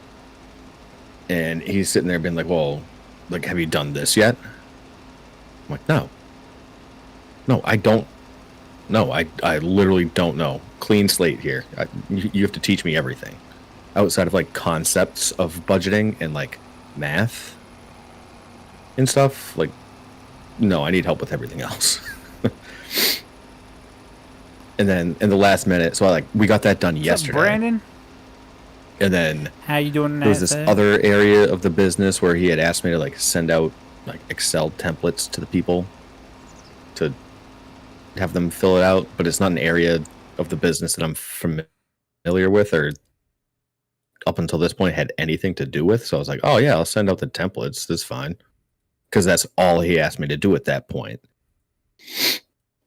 And he's sitting there being like, well, like, have you done this yet? I'm like, no, I don't. No, I literally don't know. Clean slate here. You have to teach me everything outside of like concepts of budgeting and like math and stuff. Like, no, I need help with everything else. And then in the last minute, so we got that done yesterday. What's up, Brandon? And then how you doing? There was this other area of the business where he had asked me to like send out like Excel templates to the people to have them fill it out, but it's not an area of the business that I'm familiar with or up until this point had anything to do with. So I was like, oh yeah, I'll send out the templates. That's fine. Because that's all he asked me to do at that point.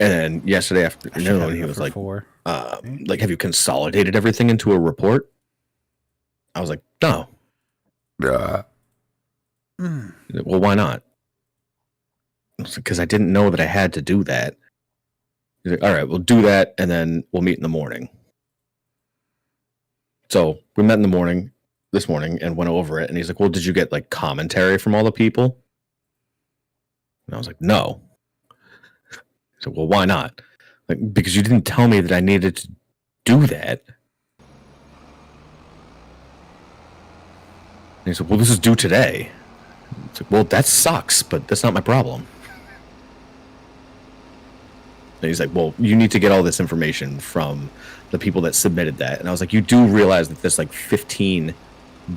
And then yesterday afternoon, he was like, have you consolidated everything into a report? I was like, no. Well, why not? Because I didn't know that I had to do that. He's like, all right, we'll do that, and then we'll meet in the morning. So we met in the morning, this morning, and went over it. And he's like, well, did you get like commentary from all the people? And I was like, no. So, well, why not? Like, because you didn't tell me that I needed to do that. And he said, well, this is due today. It's like, well, that sucks, but that's not my problem. And he's like, well, you need to get all this information from the people that submitted that. And I was like, you do realize that there's like 15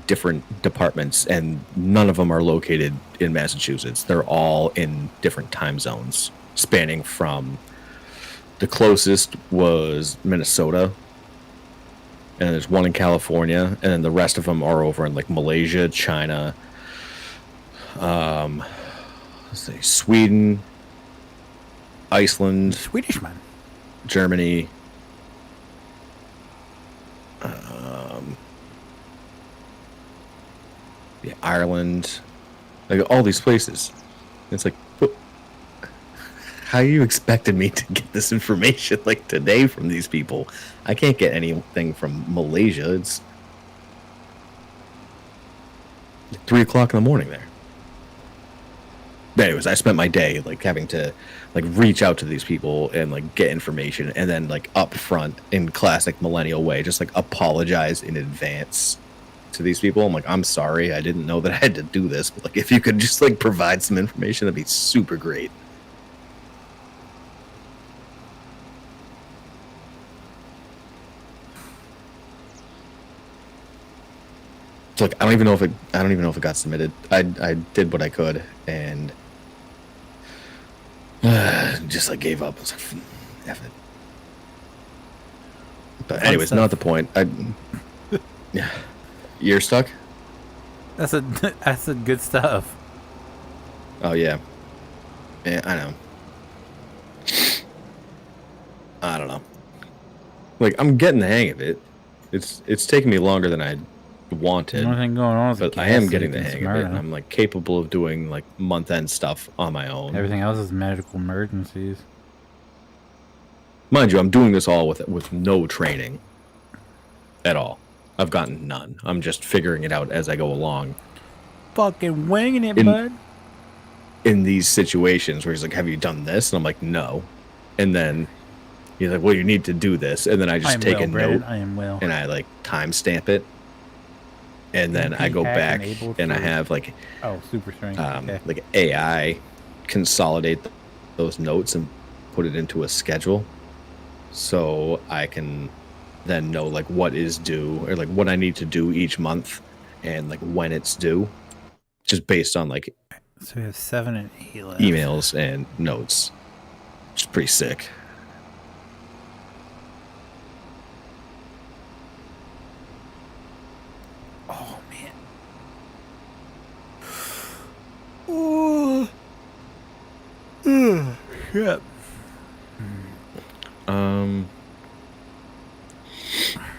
different departments and none of them are located in Massachusetts. They're all in different time zones, spanning from the closest was Minnesota, and there's one in California, and then the rest of them are over in like Malaysia, China, let's see, Sweden, Iceland, Swedish man, Germany, yeah, Ireland, like all these places. It's like, how you expected me to get this information like today from these people? I can't get anything from Malaysia. It's 3 o'clock in the morning there. But anyways, I spent my day like having to like reach out to these people and like get information, and then like up front in classic millennial way, just like apologize in advance to these people. I'm like, I'm sorry, I didn't know that I had to do this, but like if you could just like provide some information, that'd be super great. So like I don't even know if it got submitted. I did what I could and just like gave up. I was like, F it. But anyways, not the point. Yeah, you're stuck. That's a good stuff. Oh yeah, yeah, I know. I don't know. Like I'm getting the hang of it. It's taking me longer than I wanted. Nothing going on, but I am getting the hang of it. And I'm like capable of doing like month-end stuff on my own. Everything else is medical emergencies. Mind you, I'm doing this all with no training at all. I've gotten none. I'm just figuring it out as I go along. Fucking winging it, bud. In these situations where he's like, "Have you done this?" And I'm like, "No." And then he's like, "Well, you need to do this." And then I just take a note. I am well. And I like timestamp it. And then I go back and I have like super strength. Like AI consolidate those notes and put it into a schedule, so I can then know like what is due or like what I need to do each month and like when it's due, just based on like so we have 7 and 8 left. Emails and notes, which is pretty sick. Oh man. Oh. Shit.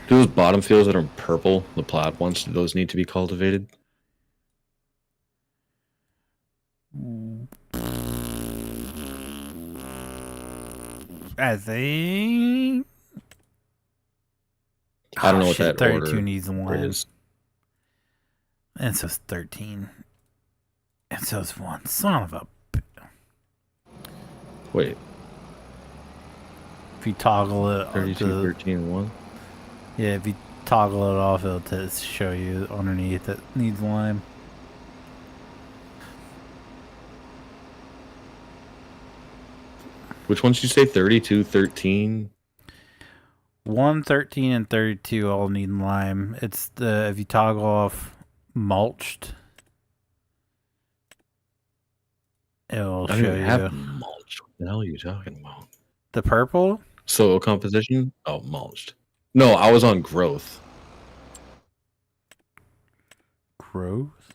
Do those bottom fields that are purple, the plowed ones, do those need to be cultivated? I think. I don't know what that 32 order needs one. is. And so it's 13. And so it's 1. Son of a. Wait. If you toggle it. 32, 13, and 1? Yeah, if you toggle it off, it'll just show you underneath that needs lime. Which ones did you say? 32, 13? 1, 13, and 32 all need lime. It's the if you toggle off mulched, it'll show you. I don't have mulch. What the hell are you talking about? The purple? Soil composition? Oh, mulched. No, I was on growth. Growth?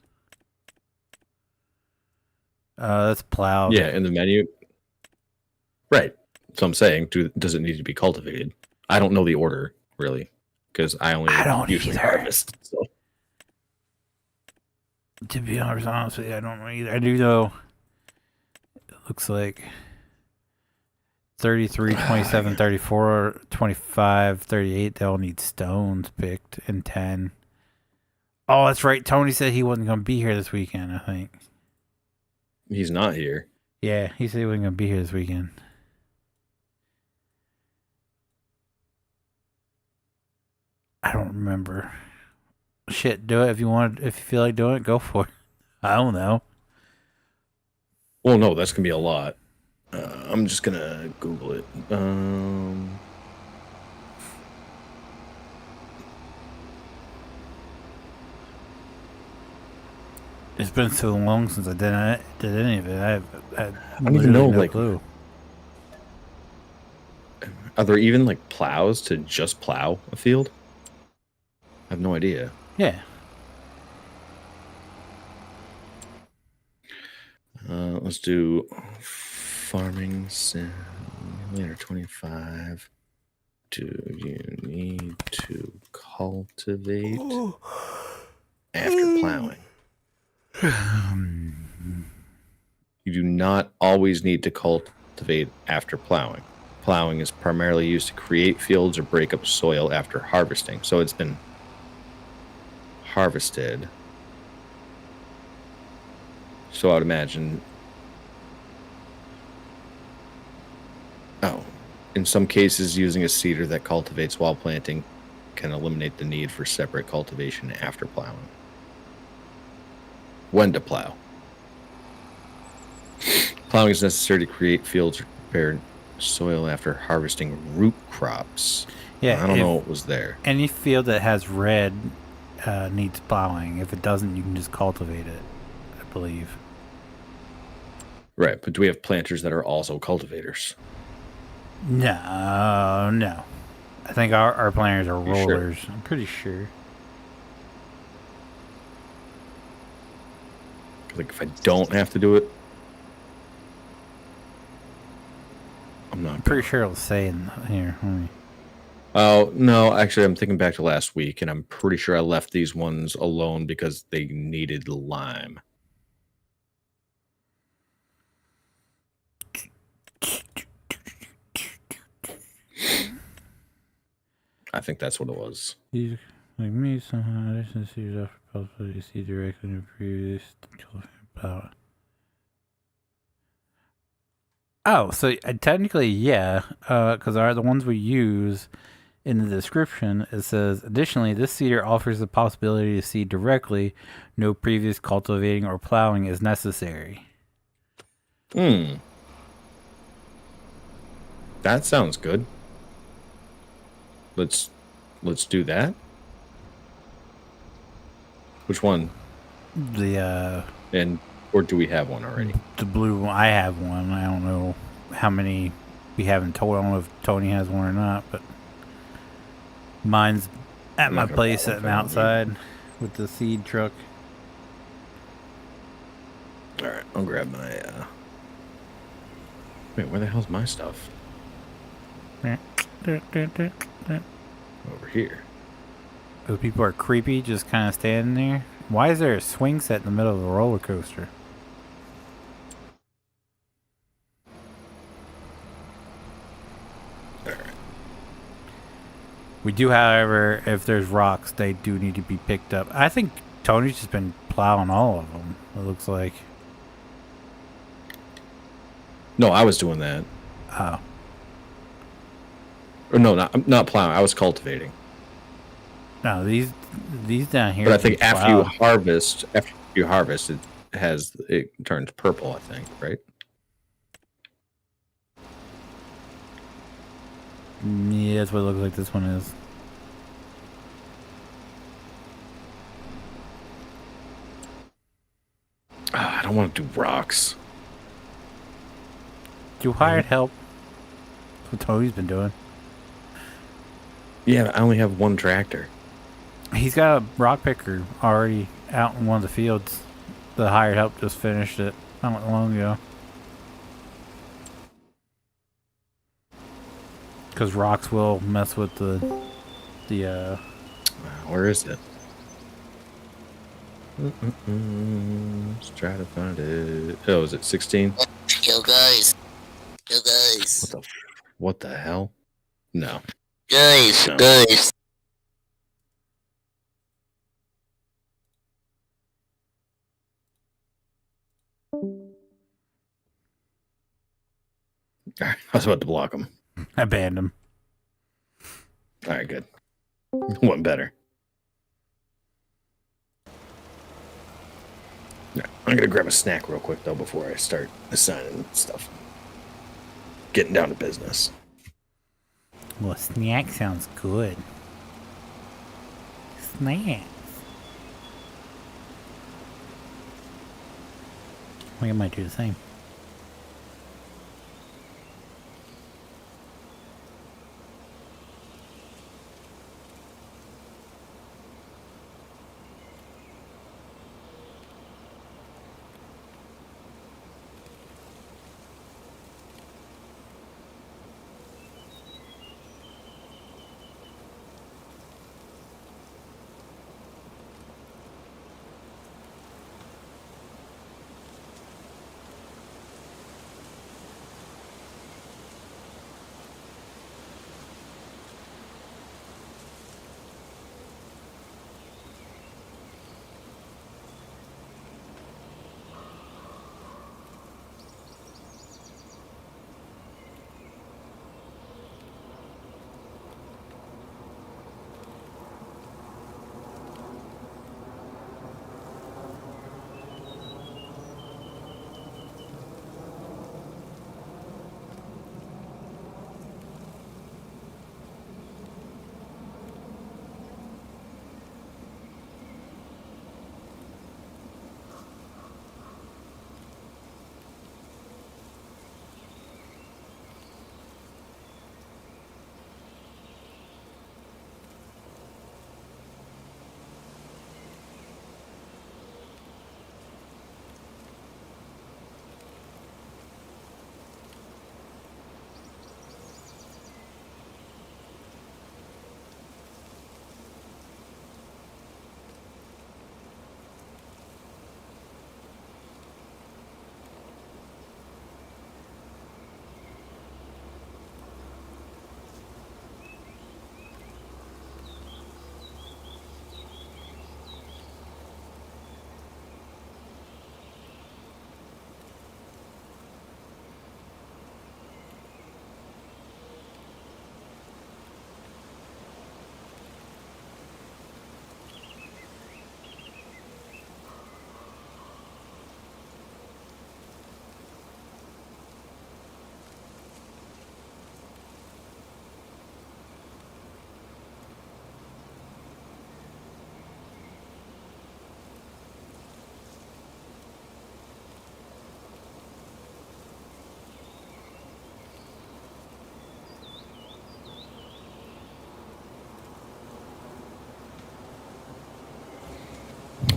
That's plowed. Yeah, in the menu. Right. So I'm saying, does it need to be cultivated? I don't know the order, really, because I don't usually harvest. So. To be honest with you, I don't know either. I do know it looks like 33, 27, 34, 25, 38, they all need stones picked, and 10. Oh, that's right. Tony said he wasn't going to be here this weekend, I think. He's not here. Yeah, he said he wasn't going to be here this weekend. I don't remember. Shit, do it if you want. If you feel like doing it, go for it. I don't know. Well, no, that's going to be a lot. I'm just going to Google it. It's been so long since I did any of it. I don't even know, no clue. Are there even like plows to just plow a field? I have no idea. Yeah. Let's do farming simulator 25. Do you need to cultivate after plowing? You do not always need to cultivate after plowing. Plowing is primarily used to create fields or break up soil after harvesting. So it's been harvested. So I would imagine. Oh, in some cases, using a seeder that cultivates while planting can eliminate the need for separate cultivation after plowing. When to plow. Plowing is necessary to create fields or prepare soil after harvesting root crops. Yeah, I don't know what was there. Any field that has red needs plowing. If it doesn't, you can just cultivate it, I believe. Right, but do we have planters that are also cultivators? No. I think our planters are rollers. Sure? I'm pretty sure. Like, if I don't have to do it, I'm pretty sure it'll say in here. Oh, no, actually, I'm thinking back to last week, and I'm pretty sure I left these ones alone because they needed lime. I think that's what it was. These, like me, somehow addition to seeds after possibility you see directly in the previous power. Oh, so technically, yeah, because the ones we use in the description, it says, additionally, this seeder offers the possibility to seed directly. No previous cultivating or plowing is necessary. That sounds good. Let's do that. Which one? Or do we have one already? The blue one. I have one. I don't know how many we have in total. I don't know if Tony has one or not, but mine's at my place sitting outside with the seed truck. All right, I'll grab my. Wait, where the hell's my stuff? Over here. Those people are creepy, just kind of standing there. Why is there a swing set in the middle of the roller coaster? All right. We do, however, if there's rocks, they do need to be picked up. I think Tony's just been plowing all of them, it looks like. No, I was doing that. Oh. Or no, not plowing. I was cultivating. No, these down here. But I think after you harvest, it turns purple, I think, right? Yeah, that's what it looks like this one is. I don't want to do rocks. You hired help. That's what Tony's been doing. Yeah, I only have one tractor. He's got a rock picker already out in one of the fields. The hired help just finished it not long ago. Because rocks will mess with the Where is it? Let's try to find it. Oh, is it 16? Yo guys. What the hell? No. Guys. I was about to block him. I banned him. All right, good. One better. Yeah, I'm gonna grab a snack real quick though before I start assigning stuff. Getting down to business. Well, snack sounds good. Snacks. I think I might do the same.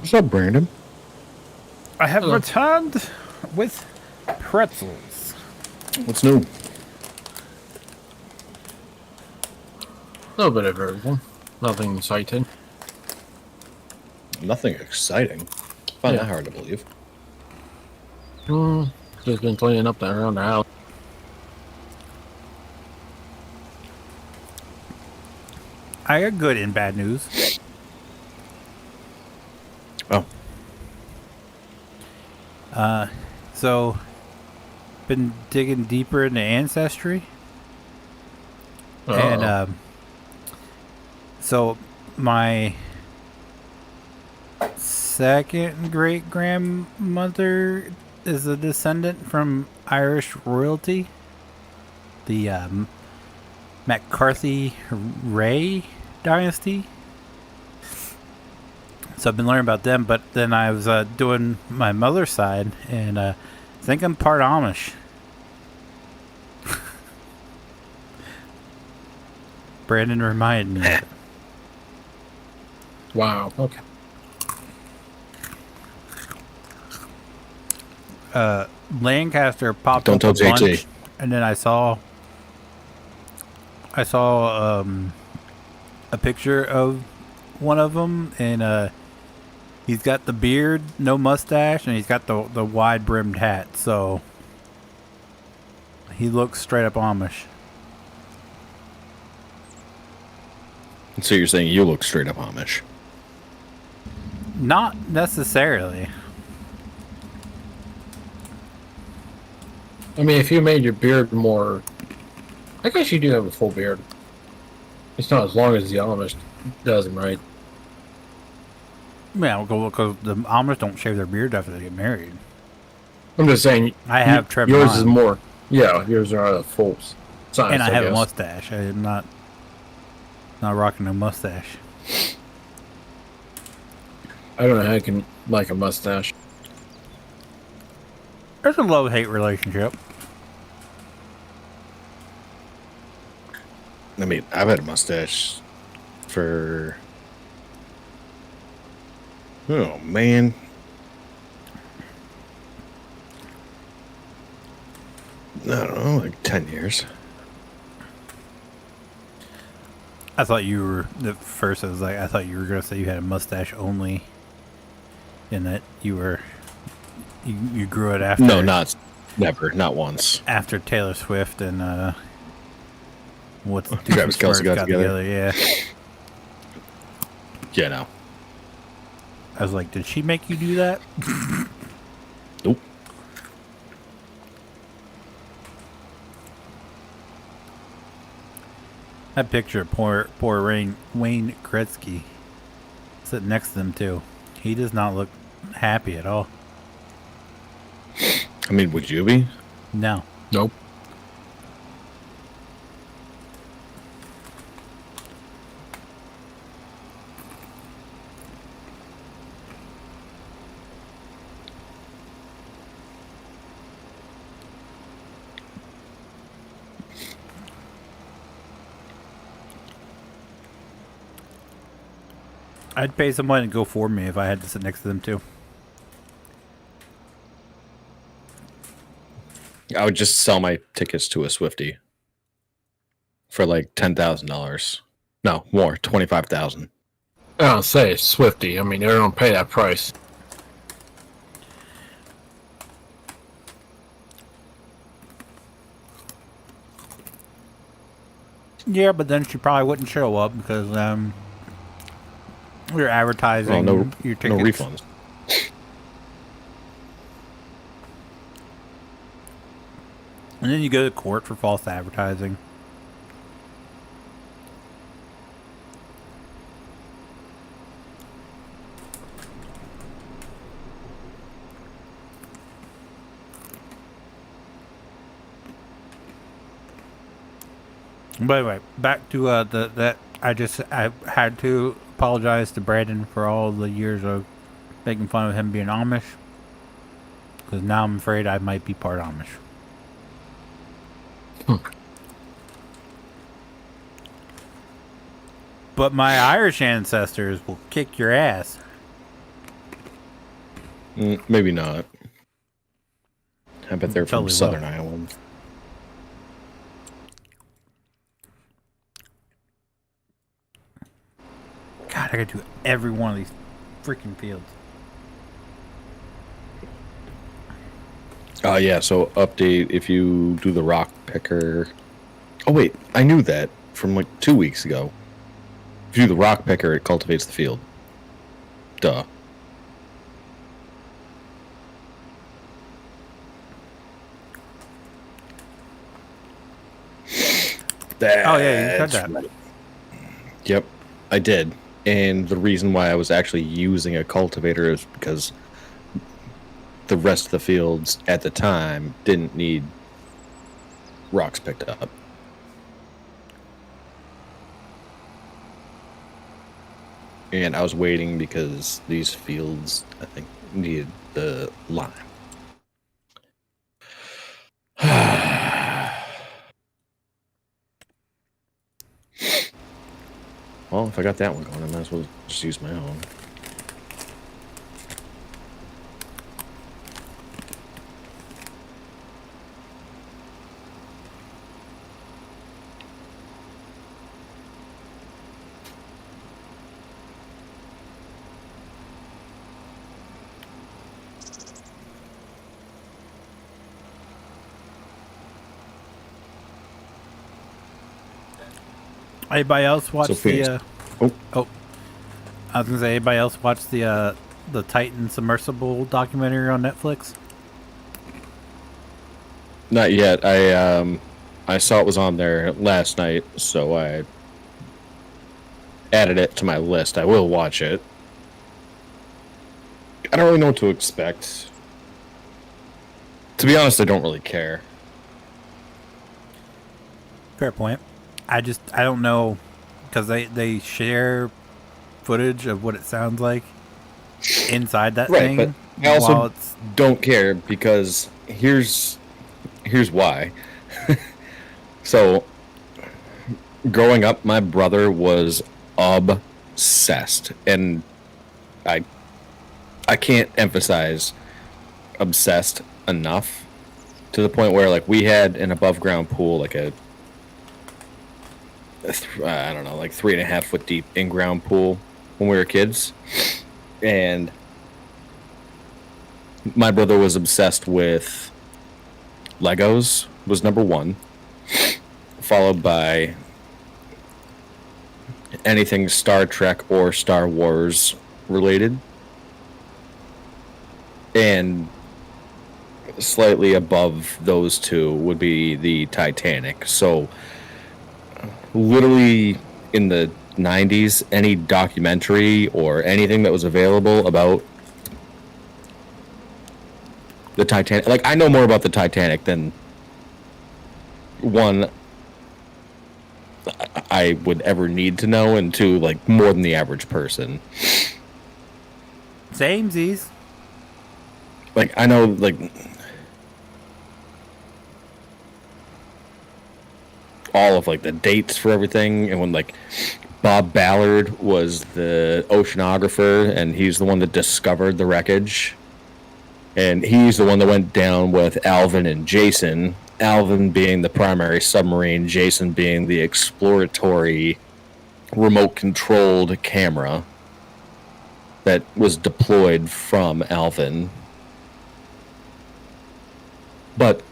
What's up, Brandon? I have returned with pretzels. What's new? A little bit of everything. Nothing exciting. Nothing exciting. Find that hard to believe. Just been cleaning up around the house. I got good and bad news. Oh. So, been digging deeper into Ancestry. And, so my second great grandmother is a descendant from Irish royalty. The McCarthy Ray dynasty. So I've been learning about them, but then I was doing my mother's side, and I think I'm part Amish. Brandon reminded me of it. Wow. Okay. Lancaster popped Don't up tell a bunch, JT. and then I saw a picture of one of them, and he's got the beard, no mustache, and he's got the wide brimmed hat. So he looks straight up Amish. So you're saying you look straight up Amish? Not necessarily. I mean, if you made your beard more... I guess you do have a full beard. It's not as long as the Amish does them, right? Yeah, because the Amish don't shave their beard after they get married. I'm just saying... I have trimmed yours mine. is more... Yeah, yours are a full size, And I have a guess. mustache. I am not rocking a mustache. I don't know how you can like a mustache. There's a love-hate relationship. I mean, I've had a mustache for... Oh, man. I don't know, like 10 years. I thought you were the first. I thought you were gonna say you had a mustache only, and that you grew it after. No, never, not once. After Taylor Swift and what's Travis Kelce got together. Yeah, Yeah, no. I was like, did she make you do that? Nope. That picture of poor Wayne Gretzky sitting next to them too. He does not look happy at all. I mean, would you be? No. Nope. I'd pay someone to go for me if I had to sit next to them too. I would just sell my tickets to a Swiftie for like $10,000. No, more, 25,000. I don't say it's Swifty. I mean, they don't pay that price. Yeah, but then she probably wouldn't show up because you're advertising Well, your no tickets. refunds. And then you go to court for false advertising. But anyway, back to that I had to apologize to Brandon for all the years of making fun of him being Amish. Because now I'm afraid I might be part Amish. But my Irish ancestors will kick your ass. Maybe not. I bet they're from Totally Southern will. Ireland. God, I gotta do every one of these freaking fields. Oh yeah, so update if you do the rock picker. Oh wait, I knew that from like 2 weeks ago. If you do the rock picker, it cultivates the field. Duh. Oh yeah, you said that. Right. Yep, I did. And the reason why I was actually using a cultivator is because the rest of the fields at the time didn't need rocks picked up. And I was waiting because these fields, I think, needed the lime. Well, if I got that one going, I might as well just use my own. Anybody else watch Phoenix. the? Oh, I was gonna say, anybody else watch the Titan submersible documentary on Netflix? not yet. I saw it was on there last night, so I added it to my list. I will watch it. I don't really know what to expect. To be honest, I don't really care. Fair point. I don't know, because they share footage of what it sounds like inside that thing. But I also while it's don't care because here's why. So, growing up, my brother was obsessed, and I can't emphasize obsessed enough, to the point where like we had an above ground pool, like I don't know, like 3.5 foot deep in ground pool when we were kids, and my brother was obsessed with Legos. Was number one, followed by anything Star Trek or Star Wars related, and slightly above those two would be the Titanic. So literally in the 90s, any documentary or anything that was available about the Titanic, like I know more about the Titanic than one, I would ever need to know, and two, like more than the average person. samesies. Like I know like all of like the dates for everything, and when like Bob Ballard was the oceanographer and he's the one that discovered the wreckage, and he's the one that went down with Alvin and Jason, Alvin being the primary submarine, Jason being the exploratory remote controlled camera that was deployed from Alvin. But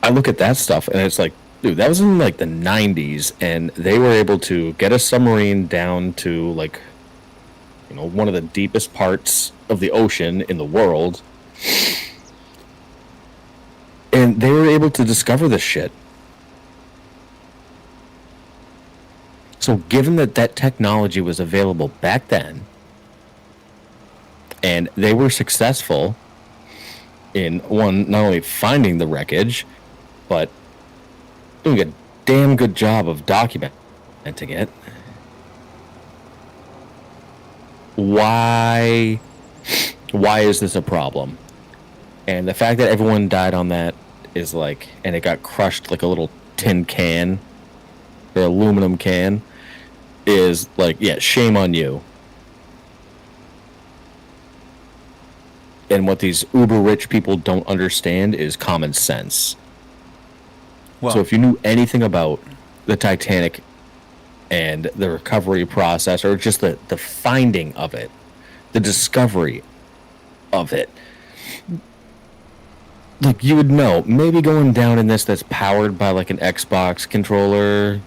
I look at that stuff and it's like, dude, that was in like the 90s, and they were able to get a submarine down to like, you know, one of the deepest parts of the ocean in the world, and they were able to discover this shit. So given that that technology was available back then, and they were successful in, one, not only finding the wreckage, but doing a damn good job of documenting it, why is this a problem? And the fact that everyone died on that is like, and it got crushed like a little tin can or aluminum can, is like, yeah, shame on you. And what these uber rich people don't understand is common sense. Well, so if you knew anything about the Titanic and the recovery process, or just the finding of it, the discovery of it, like you would know, maybe going down in this that's powered by like an Xbox controller,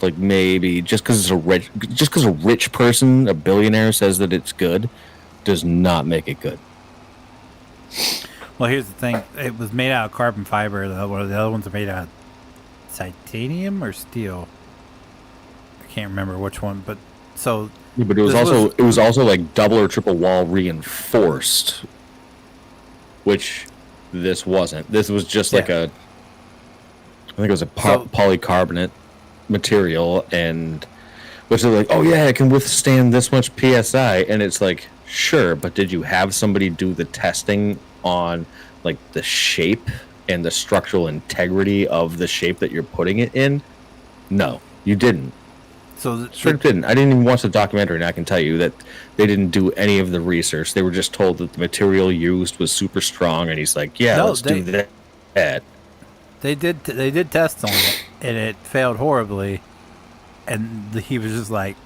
like maybe just because a rich person, a billionaire, says that it's good, does not make it good. Well, here's the thing: it was made out of carbon fiber. The other ones are made out of titanium or steel. I can't remember which one, but so. Yeah, but it was also like double or triple wall reinforced, which this wasn't. This was just like I think it was a polycarbonate material, and which is like, oh yeah, it can withstand this much psi, and it's like, sure, but did you have somebody do the testing on like the shape and the structural integrity of the shape that you're putting it in? No, you didn't. So didn't. I didn't even watch the documentary, and I can tell you that they didn't do any of the research. They were just told that the material used was super strong, and he's like, "Yeah, let's do that." They did tests on it, and it failed horribly. And he was just like,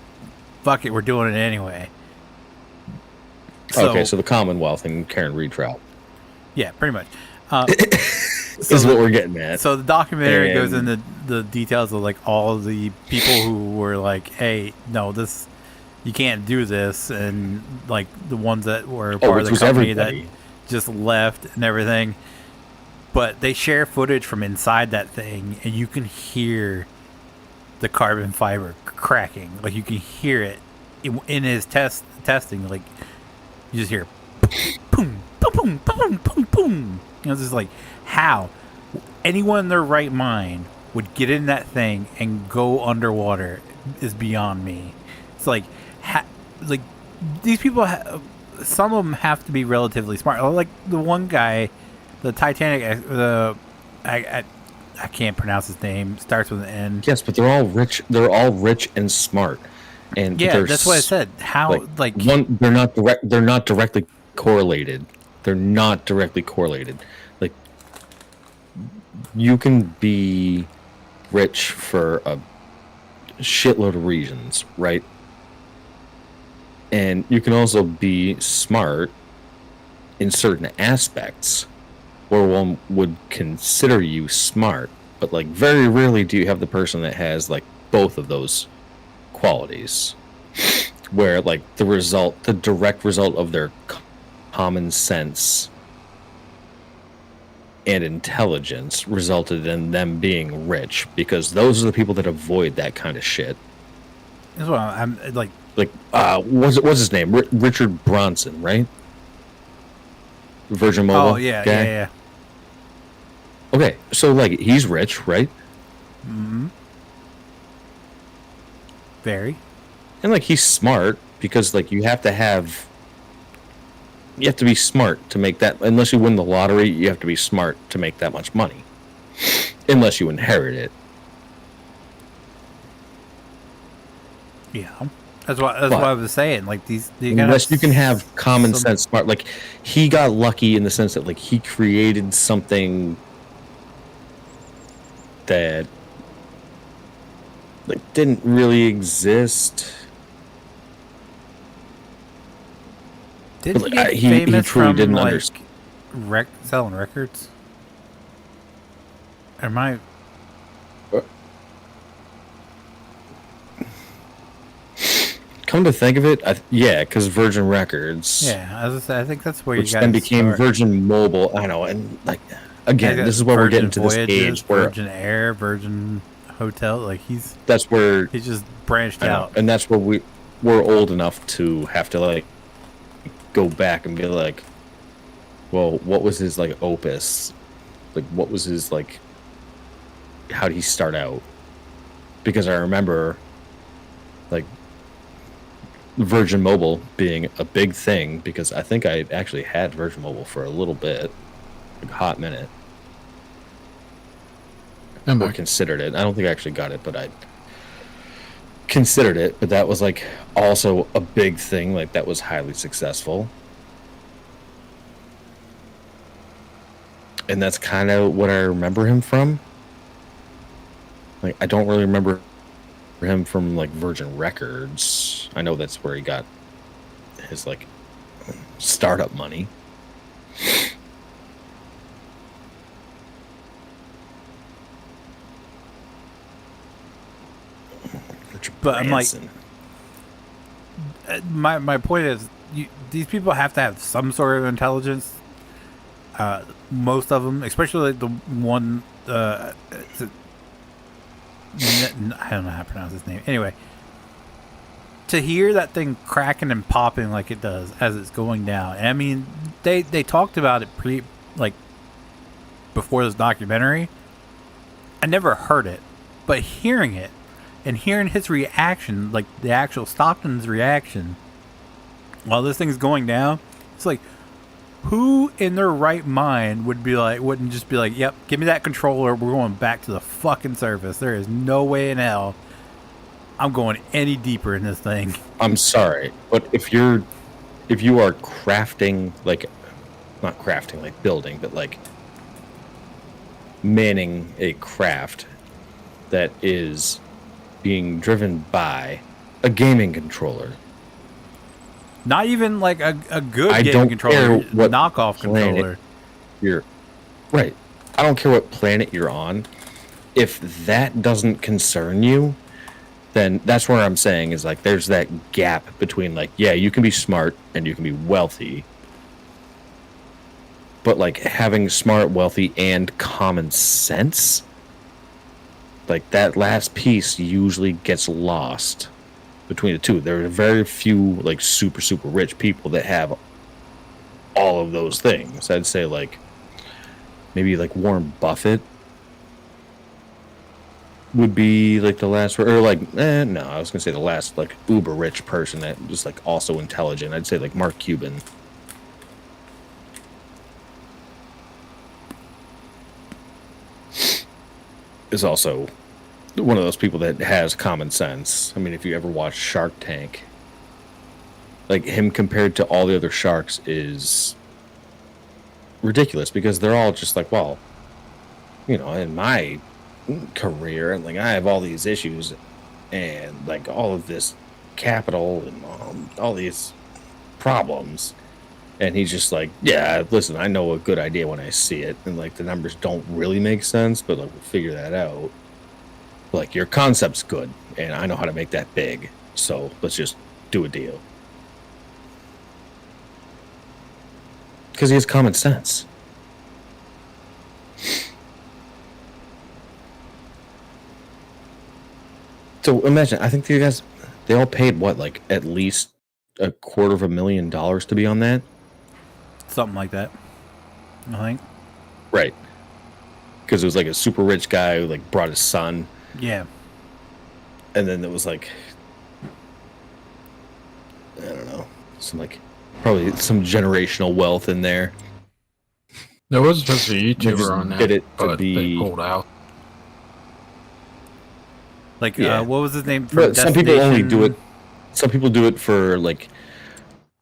"Fuck it, we're doing it anyway." Okay, so the Commonwealth and Karen Reed trial. Yeah, pretty much. Is what we're getting at. So the documentary goes into the details of like all of the people who were like, "Hey, no, this, you can't do this," and like the ones that were part of the company that just left and everything. But they share footage from inside that thing, and you can hear the carbon fiber cracking. Like you can hear it in his testing. Like you just hear boom, boom, boom, boom, boom, boom. You know, it's just like, how anyone in their right mind would get in that thing and go underwater is beyond me. It's like, like these people, some of them have to be relatively smart. Like the one guy, the Titanic, I can't pronounce his name. Starts with an N. Yes, but they're all rich. They're all rich and smart. And yeah, that's what I said. How they're not direct. They're not directly correlated. They're not directly correlated. Like, you can be rich for a shitload of reasons, right? And you can also be smart in certain aspects where one would consider you smart. But, like, very rarely do you have the person that has, like, both of those qualities. Where, like, the direct result of their common sense and intelligence resulted in them being rich, because those are the people that avoid that kind of shit. That's what I'm like. What's his name? Richard Branson, right? Virgin Mobile. Oh yeah, guy? yeah. Okay, so like he's rich, right? Mm-hmm. Very. And like he's smart, because like you have to be smart to make that. Unless you win the lottery, you have to be smart to make that much money. Unless you inherit it. Yeah, that's what I was saying. Like unless you can have common sense, smart. Like he got lucky in the sense that like he created something that like didn't really exist. Didn't he get famous truly from didn't like understand. Selling records? Am I? Come to think of it, yeah, because Virgin Records. Yeah, as I said, I think that's where which you guys then became start. Virgin Mobile. I know, and like again, this is where we're getting to Voyages, this age where Virgin Air, Virgin Hotel, like that's where he's just branched out, and that's where we're old enough to have to like go back and be like, well, what was his like opus? Like, what was his like? How did he start out? Because I remember, like, Virgin Mobile being a big thing, because I think I actually had Virgin Mobile for a little bit, like a hot minute. Or considered it. I don't think I actually got it, but I considered it. But that was like also a big thing. Like that was highly successful. And that's kind of what I remember him from. Like, I don't really remember him from like Virgin Records. I know that's where he got his like startup money. But I'm like, my point is, these people have to have some sort of intelligence. Most of them, especially like the one, I don't know how to pronounce his name. Anyway, to hear that thing cracking and popping like it does as it's going down. And I mean, they talked about it before this documentary. I never heard it, but hearing it and hearing his reaction, like the actual Stockton's reaction while this thing's going down, it's like, who in their right mind wouldn't just be like, yep, give me that controller, we're going back to the fucking surface. There is no way in hell I'm going any deeper in this thing. I'm sorry, but if you are crafting, like, not crafting like building, but like manning a craft that is being driven by a gaming controller. Not even like a good gaming controller, what knockoff controller. You're right. I don't care what planet you're on. If that doesn't concern you, then that's where I'm saying is like there's that gap between like, yeah, you can be smart and you can be wealthy. But like having smart, wealthy, and common sense, like that last piece usually gets lost between the two. There are very few like super rich people that have all of those things. I'd say like maybe like Warren Buffett would be like the last, or like no, I was gonna say the last like uber rich person that was like also intelligent. I'd say like Mark Cuban. Is also one of those people that has common sense. I mean, if you ever watch Shark Tank, like him compared to all the other sharks is ridiculous because they're all just like, well, you know, in my career, like I have all these issues and like all of this capital and all these problems. And he's just like, yeah, listen, I know a good idea when I see it. And like the numbers don't really make sense, but like we'll figure that out. Like your concept's good and I know how to make that big. So let's just do a deal. Because he has common sense. So imagine, I think these guys, they all paid what, like at least $250,000 to be on that? Something like that, I think. Right. Because it was like a super rich guy who like brought his son. Yeah. And then it was like, I don't know, some like probably some generational wealth in there. There was supposed to be a YouTuber on that, did it to but be they pulled out. Like, Yeah. What was his name? But some people only do it. Some people do it for like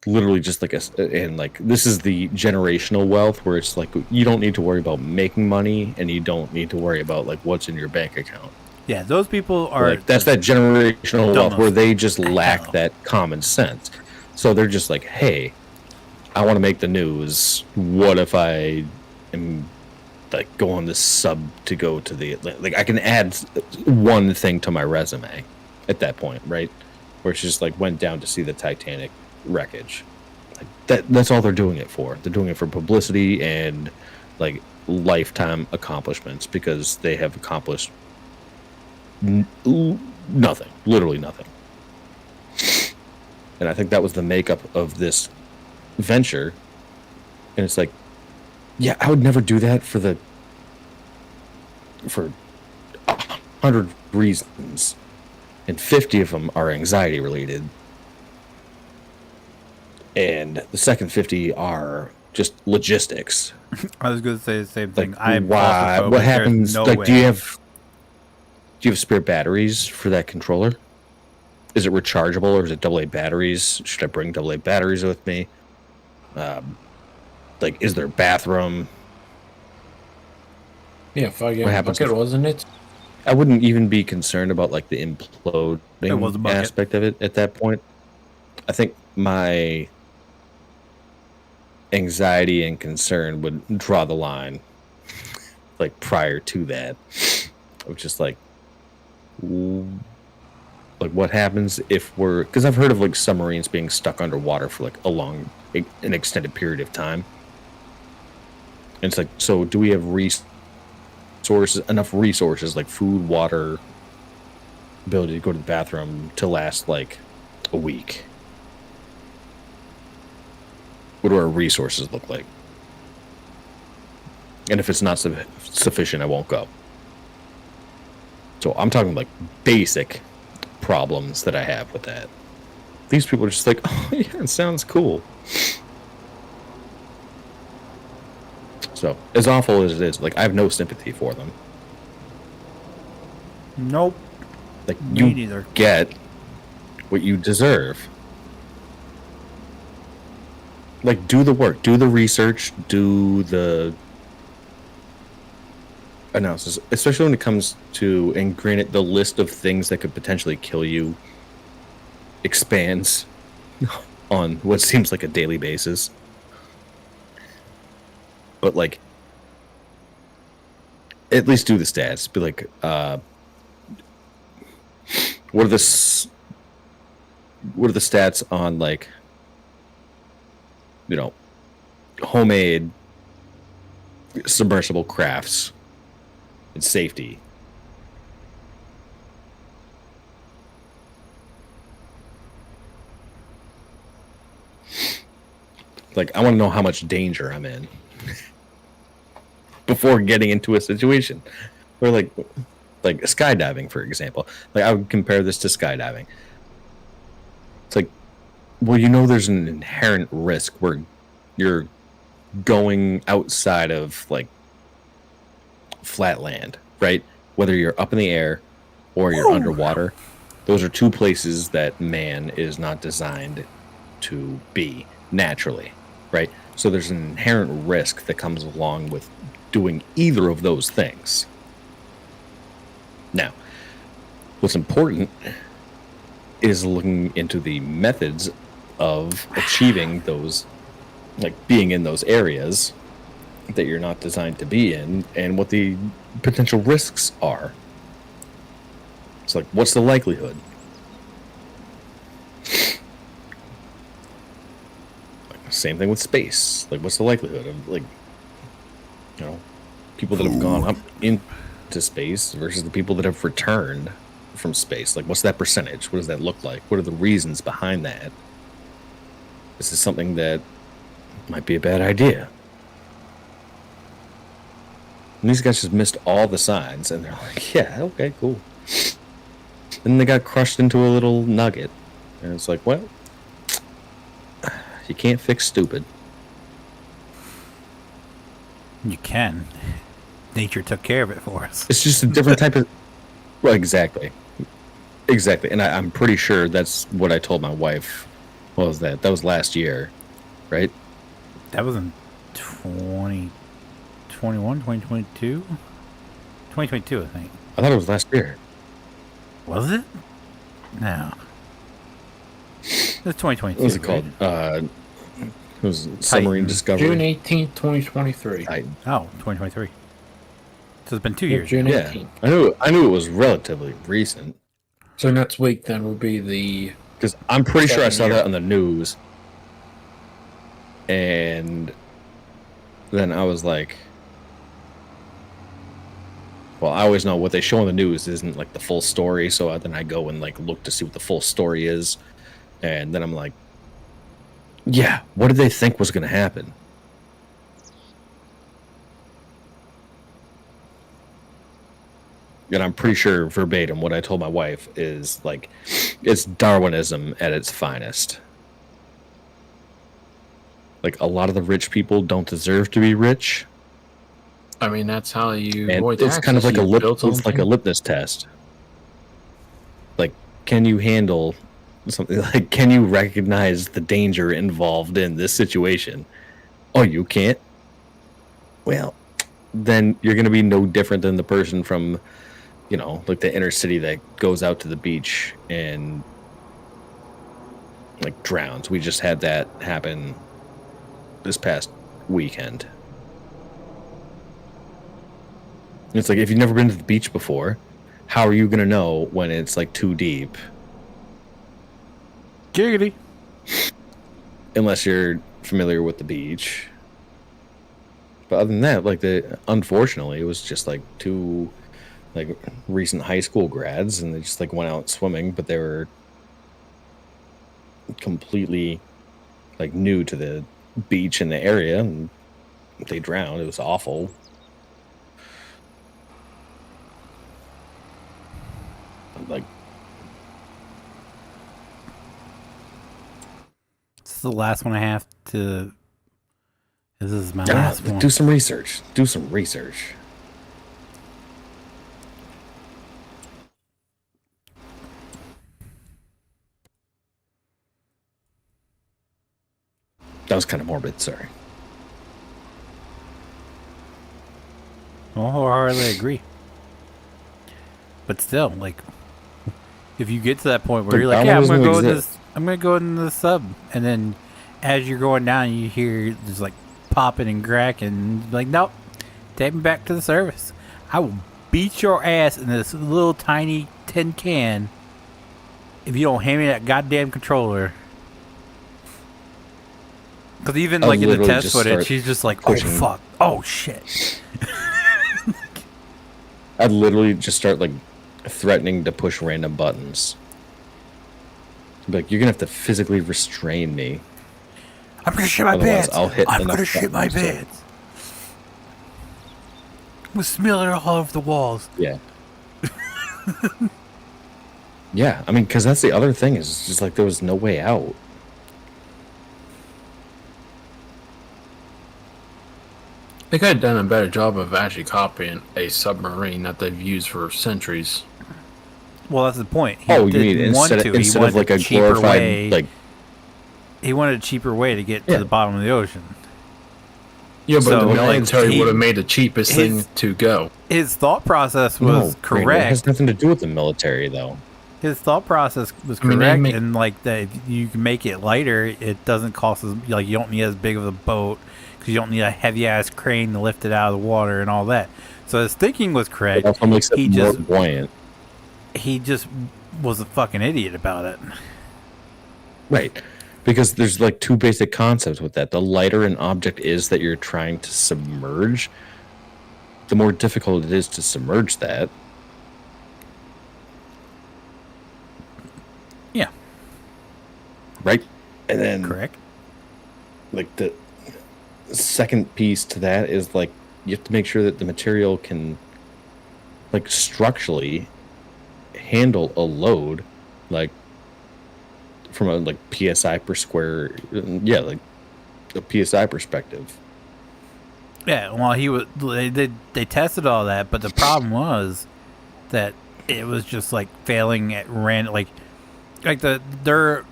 literally just like and like this is the generational wealth where it's like you don't need to worry about making money and you don't need to worry about like what's in your bank account. Yeah, those people are like that's that generational wealth where they just lack hell. that common sense. So they're just like, hey, I want to make the news. What if I am like go on this sub to go to the Atlantic? Like I can add one thing to my resume at that point, right? Where it's just like went down to see the Titanic wreckage. Like that's all they're doing it for. They're doing it for publicity and like lifetime accomplishments because they have accomplished nothing, literally nothing. And I think that was the makeup of this venture. And it's like, yeah, I would never do that for 100 reasons, and 50 of them are anxiety related. And the second 50 are just logistics. I was going to say the same thing. Like, why? What happens? No like, way. do you have spare batteries for that controller? Is it rechargeable or is it AA batteries? Should I bring AA batteries with me? Like, is there a bathroom? Yeah, 5-gallon happens bucket, if- wasn't it? I wouldn't even be concerned about like the imploding was a bucket. aspect of it at that point. I think my anxiety and concern would draw the line like prior to that, of just like what happens if we're, because I've heard of like submarines being stuck underwater for like an extended period of time. And it's like, so do we have enough resources like food, water, ability to go to the bathroom to last like a week? What do our resources look like? And if it's not sufficient, I won't go. So I'm talking like basic problems that I have with that. These people are just like, oh yeah, it sounds cool. So as awful as it is, like I have no sympathy for them. Nope. Like Me you neither. get what you deserve. Like do the work, do the research, do the analysis, especially when it comes to, and granted, the list of things that could potentially kill you expands on what seems like a daily basis. But like, at least do the stats. Be like, what are the stats on like, you know, homemade submersible crafts and safety? Like, I want to know how much danger I'm in before getting into a situation. Or like skydiving, for example. Like, I would compare this to skydiving. It's like, well, you know, there's an inherent risk where you're going outside of like flat land, right? Whether you're up in the air or you're underwater, those are two places that man is not designed to be naturally, right? So there's an inherent risk that comes along with doing either of those things. Now, what's important is looking into the methods of achieving those, like being in those areas that you're not designed to be in, and what the potential risks are. It's like, what's the likelihood? Same thing with space. Like, what's the likelihood of, like, you know, people that have gone up into space versus the people that have returned from space? Like, what's that percentage? What does that look like? What are the reasons behind that? This is something that might be a bad idea. And these guys just missed all the signs, and they're like, yeah, okay, cool. And they got crushed into a little nugget. And it's like, well, you can't fix stupid. You can. Nature took care of it for us. It's just a different type of... Well, exactly. Exactly. And I'm pretty sure that's what I told my wife. What was that? That was last year, right? That was in 2021, 2022? 2022, I think. I thought it was last year. Was it? No. It's 2022. What was it called? Right? It was Submarine Discovery. June 18th, 2023. Titan. Oh, 2023. So it's been 2 years. June Yeah, 18th. I knew it was relatively recent. So next week then will be the... Because I'm pretty sure I saw 7 year. that on the news. And then I was like, well, I always know what they show on the news isn't like the full story. So then I go and like look to see what the full story is. And then I'm like, yeah, what did they think was going to happen? And I'm pretty sure verbatim what I told my wife is like, it's Darwinism at its finest. Like, a lot of the rich people don't deserve to be rich. I mean, that's how you And avoid it's kind of like taxes. it's like a litmus test. Like, can you handle something? Like, can you recognize the danger involved in this situation? Oh, you can't? Well, then you're going to be no different than the person from, you know, like the inner city that goes out to the beach and like drowns. We just had that happen this past weekend. It's like, if you've never been to the beach before, how are you going to know when it's like too deep? Giggity. Unless you're familiar with the beach. But other than that, like, unfortunately, it was just like two like recent high school grads, and they just like went out swimming, but they were completely like new to the beach in the area, and they drowned. It was awful. Like, this is the last one I have to. This is my last one. Do some research. Do some research. That was kind of morbid, sorry. Well, I wholeheartedly agree. But still, like, if you get to that point where you're like, yeah, I'm gonna go in the sub, and then as you're going down, you hear just like popping and cracking, like, nope, take me back to the service. I will beat your ass in this little tiny tin can if you don't hand me that goddamn controller. Because even like in the test footage, she's just like, pushing. Oh fuck, oh shit. I'd literally just start like threatening to push random buttons. Like, you're gonna have to physically restrain me. I'm gonna shit my pants. I'm gonna shit my pants. I'm gonna smell it all over the walls. Yeah. Yeah, I mean, because that's the other thing, is just like there was no way out. They could have done a better job of actually copying a submarine that they've used for centuries. Well, that's the point. You mean instead of like a glorified way, like, he wanted a cheaper way to get to the bottom of the ocean. Yeah, but so, the military would have made the cheapest thing to go. His thought process was correct. It has nothing to do with the military, though. His thought process was correct, and like that, if you can make it lighter, it doesn't cost as, like, you don't need as big of a boat because you don't need a heavy ass crane to lift it out of the water and all that. So his thinking was correct. It also makes it more buoyant. He just was a fucking idiot about it. Right. Because there's like two basic concepts with that. The lighter an object is that you're trying to submerge, the more difficult it is to submerge that. Yeah. Right? And then correct. Like the second piece to that is like you have to make sure that the material can like structurally handle a load, like from a like PSI per square, like a PSI perspective. Yeah, well, they tested all that, but the problem was that it was just like failing at random, like their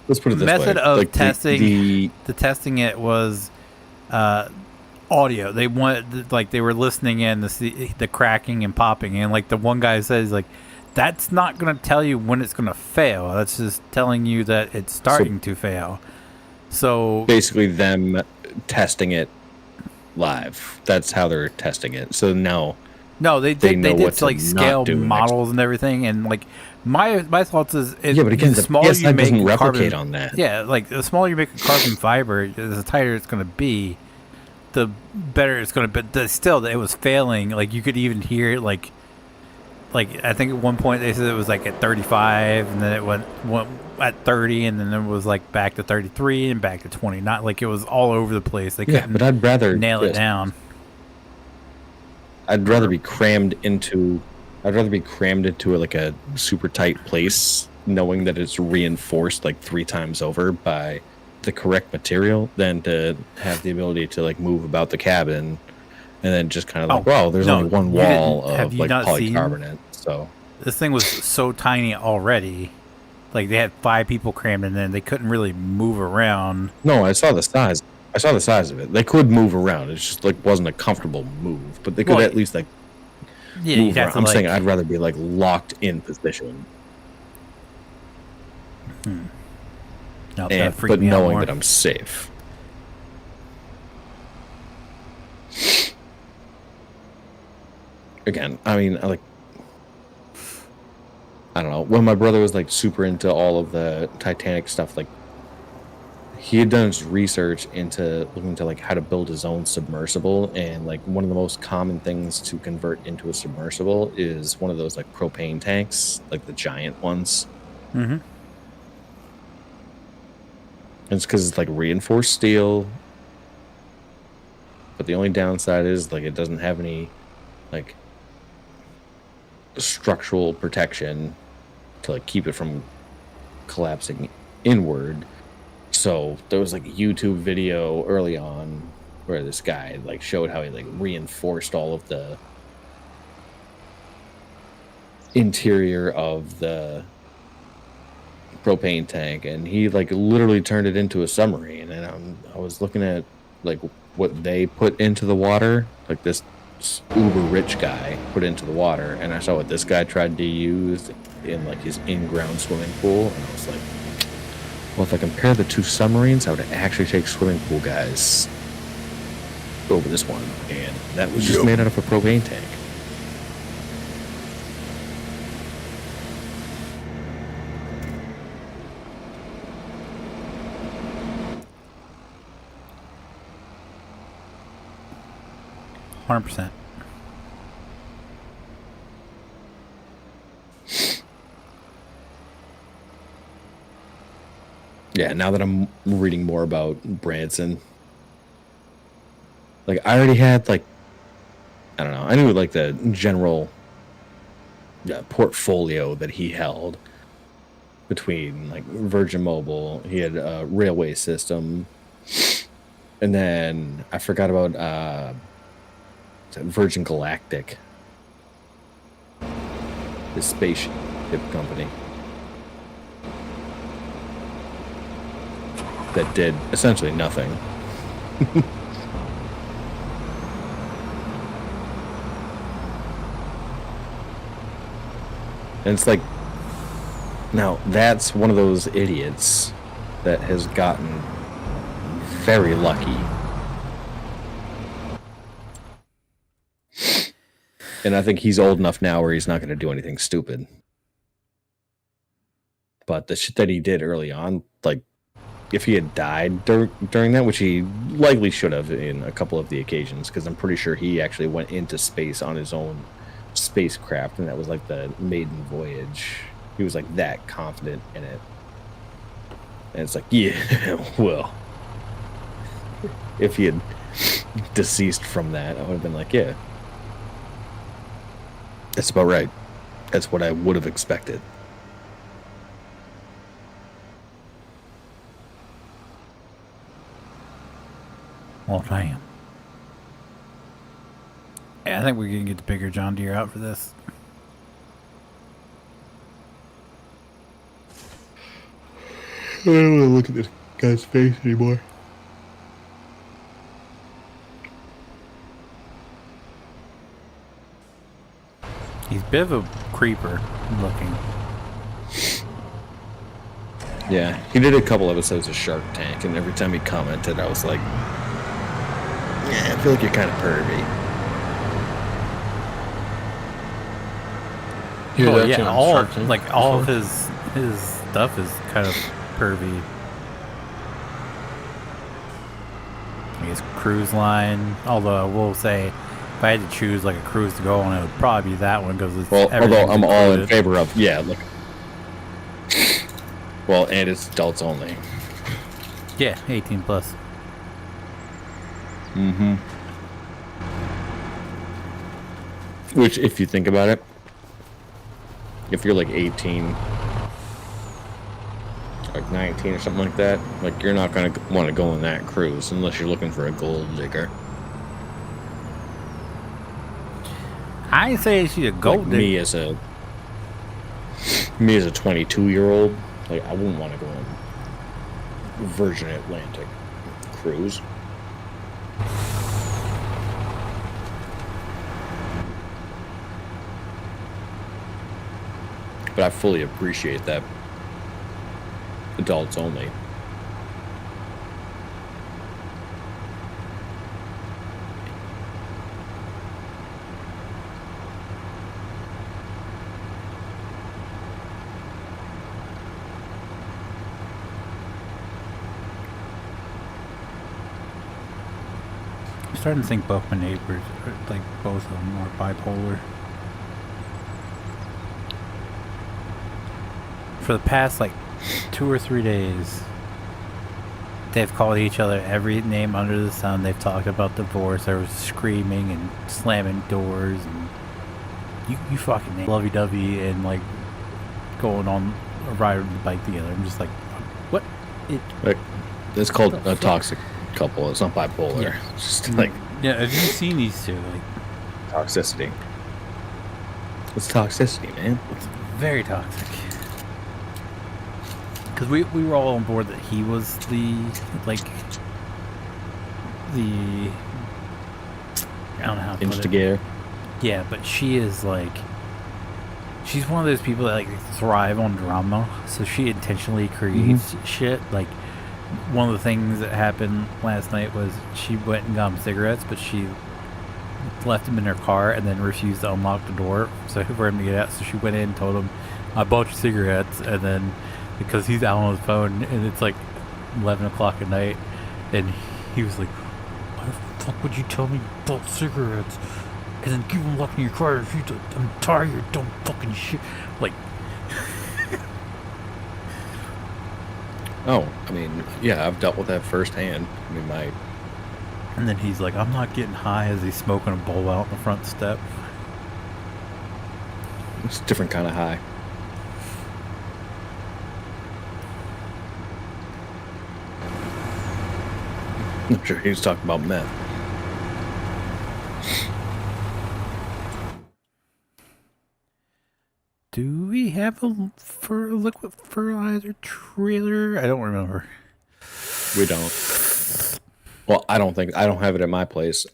let's put it this method way. Of like testing the testing it was audio. They wanted, like, they were listening in to see the cracking and popping, and like the one guy says, like, that's not going to tell you when it's going to fail. That's just telling you that it's starting to fail. So basically them testing it live. That's how they're testing it. So no, they did like scale models and everything, and like my thoughts is but again, the smaller PSI you make doesn't replicate on that. Yeah, like the smaller you make a carbon fiber, the tighter it's going to be, the better it's going to be. But still, it was failing. Like, you could even hear it, like I think at one point they said it was like at 35, and then it went at 30, and then it was like back to 33 and back to 29. Like, it was all over the place. They couldn't but I'd rather nail it down. I'd rather be crammed into like a super tight place, knowing that it's reinforced like 3 times over by the correct material, than to have the ability to like move about the cabin and then just kind of like, there's only one wall of like polycarbonate. So this thing was so tiny already. Like, they had 5 people crammed in, and they couldn't really move around. No, I saw the size. I saw the size of it. They could move around. It's just like wasn't a comfortable move, but they could at least like yeah, move you'd have around. to, I'm like, saying I'd rather be like locked in position, no, that and freaked but me out knowing more. that I'm safe. Again, I mean, I don't know. When my brother was like super into all of the Titanic stuff, like he had done his research into looking into like how to build his own submersible, and like one of the most common things to convert into a submersible is one of those like propane tanks, like the giant ones. Mm-hmm. It's because it's like reinforced steel, but the only downside is like it doesn't have any like structural protection to like keep it from collapsing inward. So there was like a YouTube video early on where this guy like showed how he like reinforced all of the interior of the propane tank, and he like literally turned it into a submarine. And I was looking at like what they put into the water, like this uber rich guy put into the water, and I saw what this guy tried to use in like his in-ground swimming pool, and I was like, well, if I compare the two submarines, I would actually take swimming pool guys over this one, and that was just made out of a propane tank. %. Yeah, now that I'm reading more about Branson, like I already had like, I don't know, I knew like the general portfolio that he held between like Virgin Mobile. He had a railway system, and then I forgot about Virgin Galactic, his spaceship company that did essentially nothing. And it's like, now that's one of those idiots that has gotten very lucky. And I think he's old enough now where he's not going to do anything stupid. But the shit that he did early on, like, if he had died during that, which he likely should have in a couple of the occasions, because I'm pretty sure he actually went into space on his own spacecraft, and that was like the maiden voyage. He was like that confident in it. And it's like, yeah, well, if he had deceased from that, I would have been like, yeah, that's about right. That's what I would have expected. Well, damn. Yeah, I think we're gonna get the bigger John Deere out for this. I don't want to look at this guy's face anymore. He's a bit of a creeper looking. Yeah, he did a couple episodes of Shark Tank, and every time he commented, I was like, yeah, I feel like you're kind of pervy. Oh yeah, all of his stuff is kind of pervy. I guess cruise line. Although I will say, if I had to choose like a cruise to go on, it would probably be that one because it's although I'm all in included. favor of look. Well, and it's adults only. Yeah, 18 plus. Mm-hmm. Which, if you think about it, if you're like 18, like 19 or something like that, like you're not gonna want to go on that cruise unless you're looking for a gold digger. I ain't saying she's a gold Like digger. me as a 22-year-old, like I wouldn't want to go on Virgin Atlantic cruise. But I fully appreciate that adults only. I'm starting to think both my neighbors, like both of them, are bipolar. For the past like 2 or 3 days, they've called each other every name under the sun. They've talked about divorce. There was screaming and slamming doors and you fucking lovey-dovey and like going on a ride on the bike together. I'm just like, what? It's called a toxic couple. It's not bipolar. Yeah. It's just like yeah. Have you seen these two? Like toxicity. It's toxicity, man. it's very toxic. Because we were all on board that he was the I don't know how to put it. Instigator. Yeah, but she is like, she's one of those people that like thrive on drama. So she intentionally creates shit. Like one of the things that happened last night was she went and got him cigarettes, but she left him in her car and then refused to unlock the door so for him to get out. So she went in and told him, "I bought you cigarettes," and then because he's out on his phone and it's like 11 o'clock at night, and he was like, "Why the fuck would you tell me you bought cigarettes and then keep them locked in your car? I'm tired of your dumb fucking shit." Like, Oh, I mean, yeah, I've dealt with that firsthand. I mean, and then he's like, "I'm not getting high," as he's smoking a bowl out on the front step. it's a different kind of high. I'm sure he was talking about meth. Do we have a liquid fertilizer trailer? I don't remember. We don't. Well, I don't have it at my place.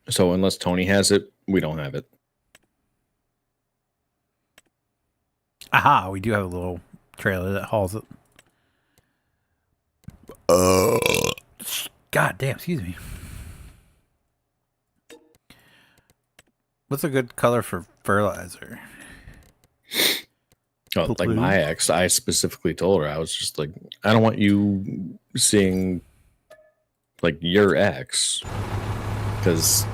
So unless Tony has it, we don't have it. Aha, we do have a little trailer that hauls it. God damn, excuse me. What's a good color for fertilizer? Oh, like my ex, I specifically told her, I was just like, I don't want you seeing like your ex, because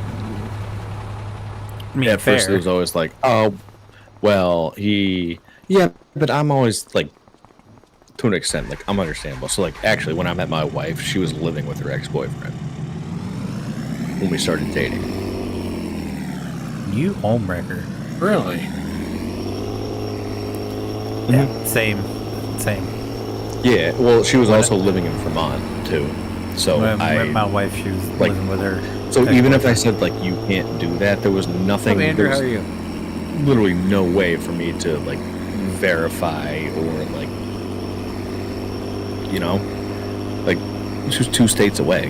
at first it was always like, oh, well, yeah, but I'm always like, to an extent, like I'm understandable. So like, actually, when I met my wife, she was living with her ex-boyfriend when we started dating. You homewrecker. Really? Yeah, same. Yeah, well, she was also living in Vermont too. So when I met my wife, she was like, living with her. So even if I said like you can't do that, there was nothing. Andrew, there was how are you? literally no way for me to like verify or like, you know, like she was 2 states away,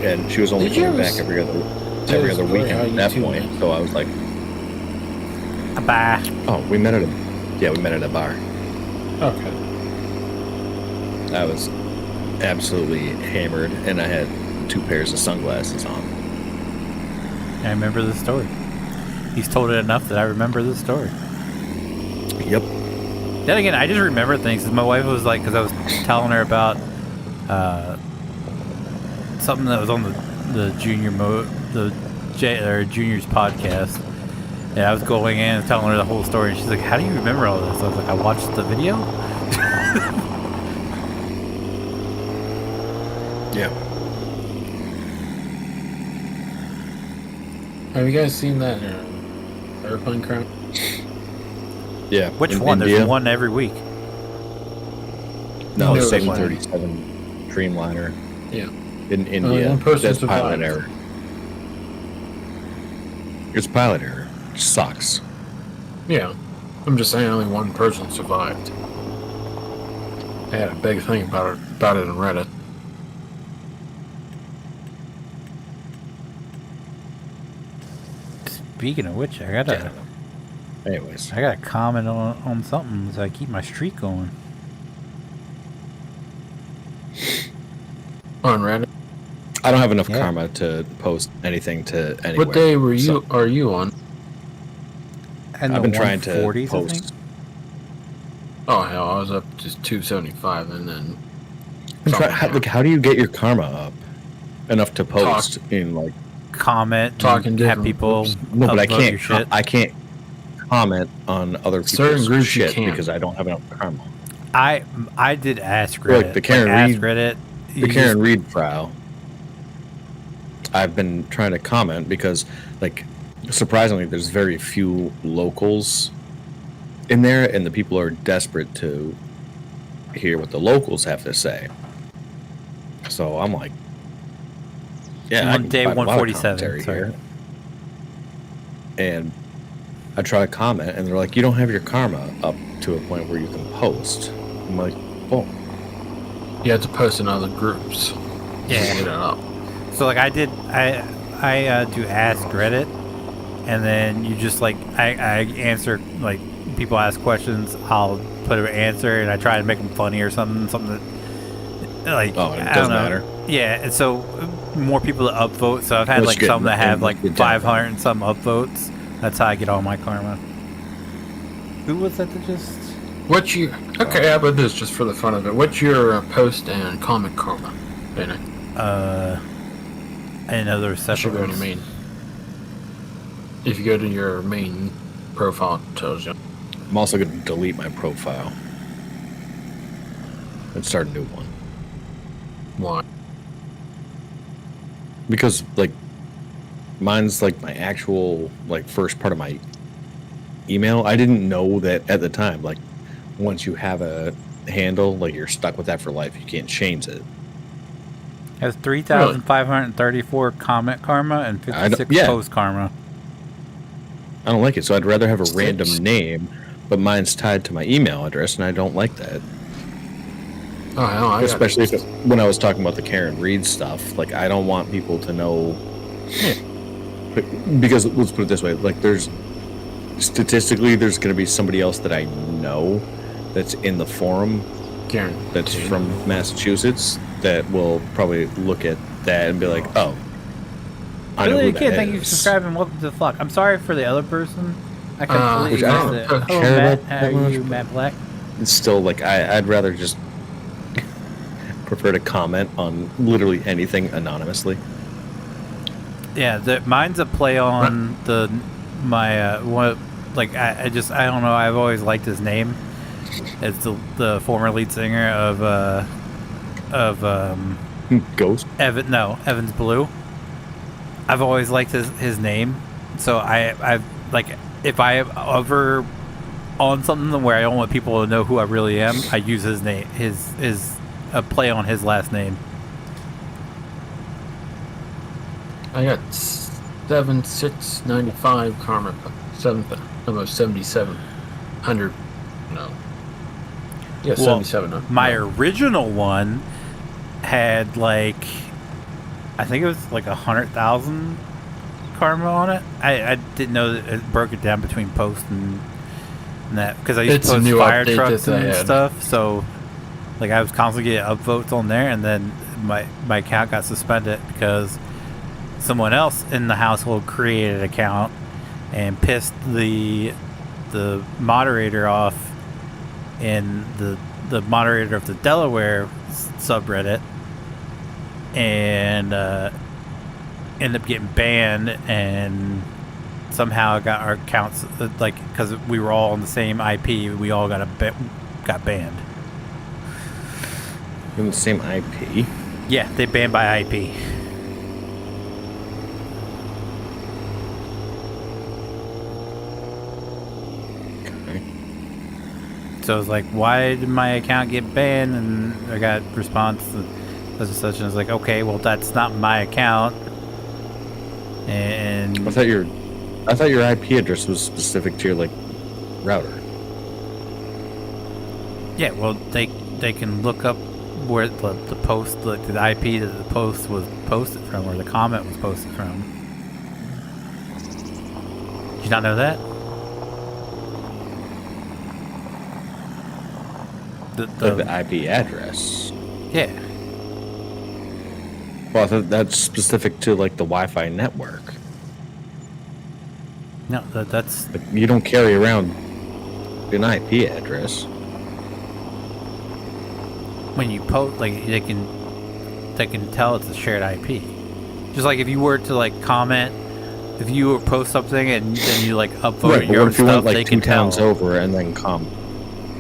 and she was only coming back every other weekend at that point. So I was like, bye. oh, we met at a bar. Okay. I was absolutely hammered, and I had 2 pairs of sunglasses on. I remember the story. He's told it enough that I remember the story. Yep. Then again, I just remember things. Cause my wife was like, because I was telling her about something that was on the juniors podcast, and I was going in and telling her the whole story, and she's like, "How do you remember all this?" I was like, "I watched the video." Yeah. Have you guys seen that airplane crash? Yeah. Which one? India? There's one every week. No, No, 737 Dreamliner. Yeah. In India. one person That's survived. pilot error. It's pilot error. It sucks. Yeah. I'm just saying only one person survived. I had a big thing about it on Reddit. Speaking of which, I Yeah. Anyways, gotta comment on something so I keep my streak going. On Reddit. I don't have enough Yeah. karma to post anything to anywhere. What day were so are you on? And I've the been trying to 140s, I think. post. Oh hell, I was up to 275 and then. How do you get your karma up enough to post in like? Comment, Talking and different have people groups. No, but I upvote can't. your shit. I can't comment on other Certain people's groups you shit can. because I don't have enough karma. I did ask Reddit. Like the Karen ask Reed- Reddit. The Karen Reed file. I've been trying to comment because, like, surprisingly, there's very few locals in there, and the people are desperate to hear what the locals have to say. So I'm like, yeah, I can Day find a lot of 147. commentary Sorry. here. And I try to comment, and they're like, you don't have your karma up to a point where you can post. I'm like, oh. You have to post in other groups. Yeah. To get it up. So like I do ask Reddit, and then you just like I answer, like people ask questions, I'll put an answer, and I try to make them funny or something that like Oh, and it I doesn't don't know. matter. Yeah, and so more people to upvote. So I've had Let's like get- some that have and like get down 500 and some upvotes. That's how I get all my karma. Who was that just? What's your okay? How about this, just for the fun of it? What's your post and comment karma? Dana? I didn't know there was That should separate go to ones. main. If you go to your main profile, it tells you. I'm also going to delete my profile and start a new one. Why? Because, like, mine's like my actual, like, first part of my email. I didn't know that at the time. Like, once you have a handle, like, you're stuck with that for life. You can't change it. Has 3,534 comment karma and I don't- 56 yeah. post karma. I don't like it, so I'd rather have a Six. random name, but mine's tied to my email address, and I don't like that. Oh hell, I Especially if when I was talking about the Karen Reed stuff, like I don't want people to know. Because let's put it this way: like there's statistically, there's going to be somebody else that I know that's in the forum Karen. that's from Massachusetts that will probably look at that and be like, "Oh, I know Really, who that kid, thank you for is." subscribing. Welcome to the flock. I'm sorry for the other person. I completely Which I missed don't it. Hello, care Matt. about How that are much, you, but- Matt Black? It's still like I'd rather just prefer to comment on literally anything anonymously. Yeah, mine's a play on my one. Like I don't know. I've always liked his name. It's the former lead singer of Ghost. Evans Blue. I've always liked his name, so I've like if I ever on something where I don't want people to know who I really am, I use his name, his a play on his last name. I got 7,695 karma. Almost 7,700. No. Yeah, Well, 7,700. My original one had like, I think it was like 100,000 karma on it. I didn't know that it broke it down between post and that because I used It's to a post new fire update trucks that they and had. stuff. So like I was constantly getting upvotes on there, and then my account got suspended because someone else in the household created an account and pissed the moderator off in the moderator of the Delaware subreddit, and ended up getting banned, and somehow got our accounts like because we were all on the same IP, we all got banned. In the same IP. Yeah, they banned by IP. Okay. So it's like, why did my account get banned? And I got response to such and such, and I was like, okay, well that's not my account. And I thought your IP address was specific to your like router. yeah, well they can look up where the post, the IP that the post was posted from, or the comment was posted from. you not know that? Like the IP address. Yeah. Well, I thought that's specific to like the Wi-Fi network. No, that's Like, you don't carry around an IP address. when you post, like they can tell it's a shared IP. Just like if you were to like comment, if you were post something and then you like upvote Right, but your what own if you stuff, went they like can two towns tell. over and then come?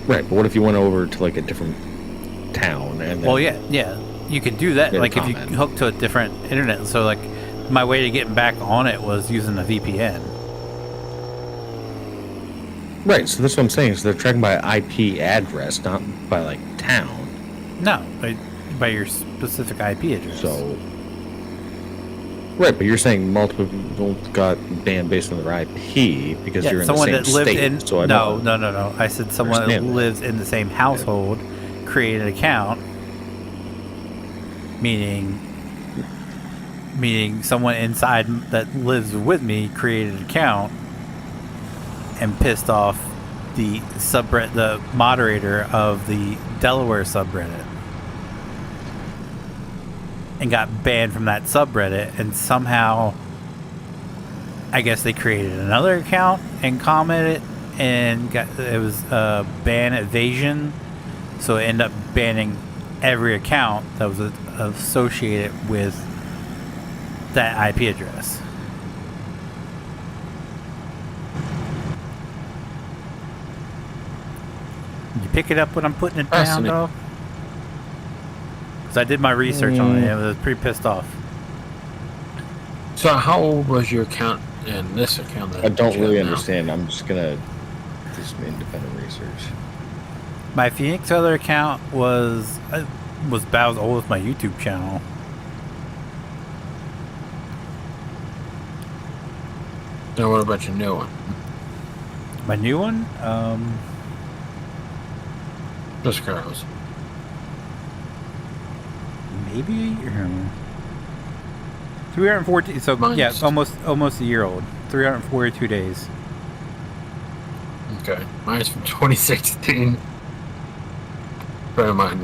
Right, but what if you went over to like a different town and then Well, yeah, you can do that. Get a Like if you comment. hook to a different internet. So like my way to get back on it was using a VPN. Right, so that's what I'm saying. So they're tracking by IP address, not by like town. No, by your specific IP address. So, right, but you're saying multiple people got banned based on their IP because yeah, you're in someone the same that lived state. in So I no. don't I said someone that understand that. lives in the same household created an account, meaning someone inside that lives with me created an account and pissed off the moderator of the Delaware subreddit, and got banned from that subreddit. And somehow, I guess they created another account and commented, and it was ban evasion, so it ended up banning every account that was associated with that IP address. You pick it up when I'm putting it down, Fascinating. though? Because I did my research on it. I was pretty pissed off. So how old was your account and this account? That I don't you really have now? understand. I'm just gonna do some independent research. My Phoenix Feather account was about as old as my YouTube channel. Now what about your new one? My new one, Just curious. maybe a year. 314. So Mine's- yeah, almost a year old. 342 days. Okay. Mine's from 2016. Friend of mine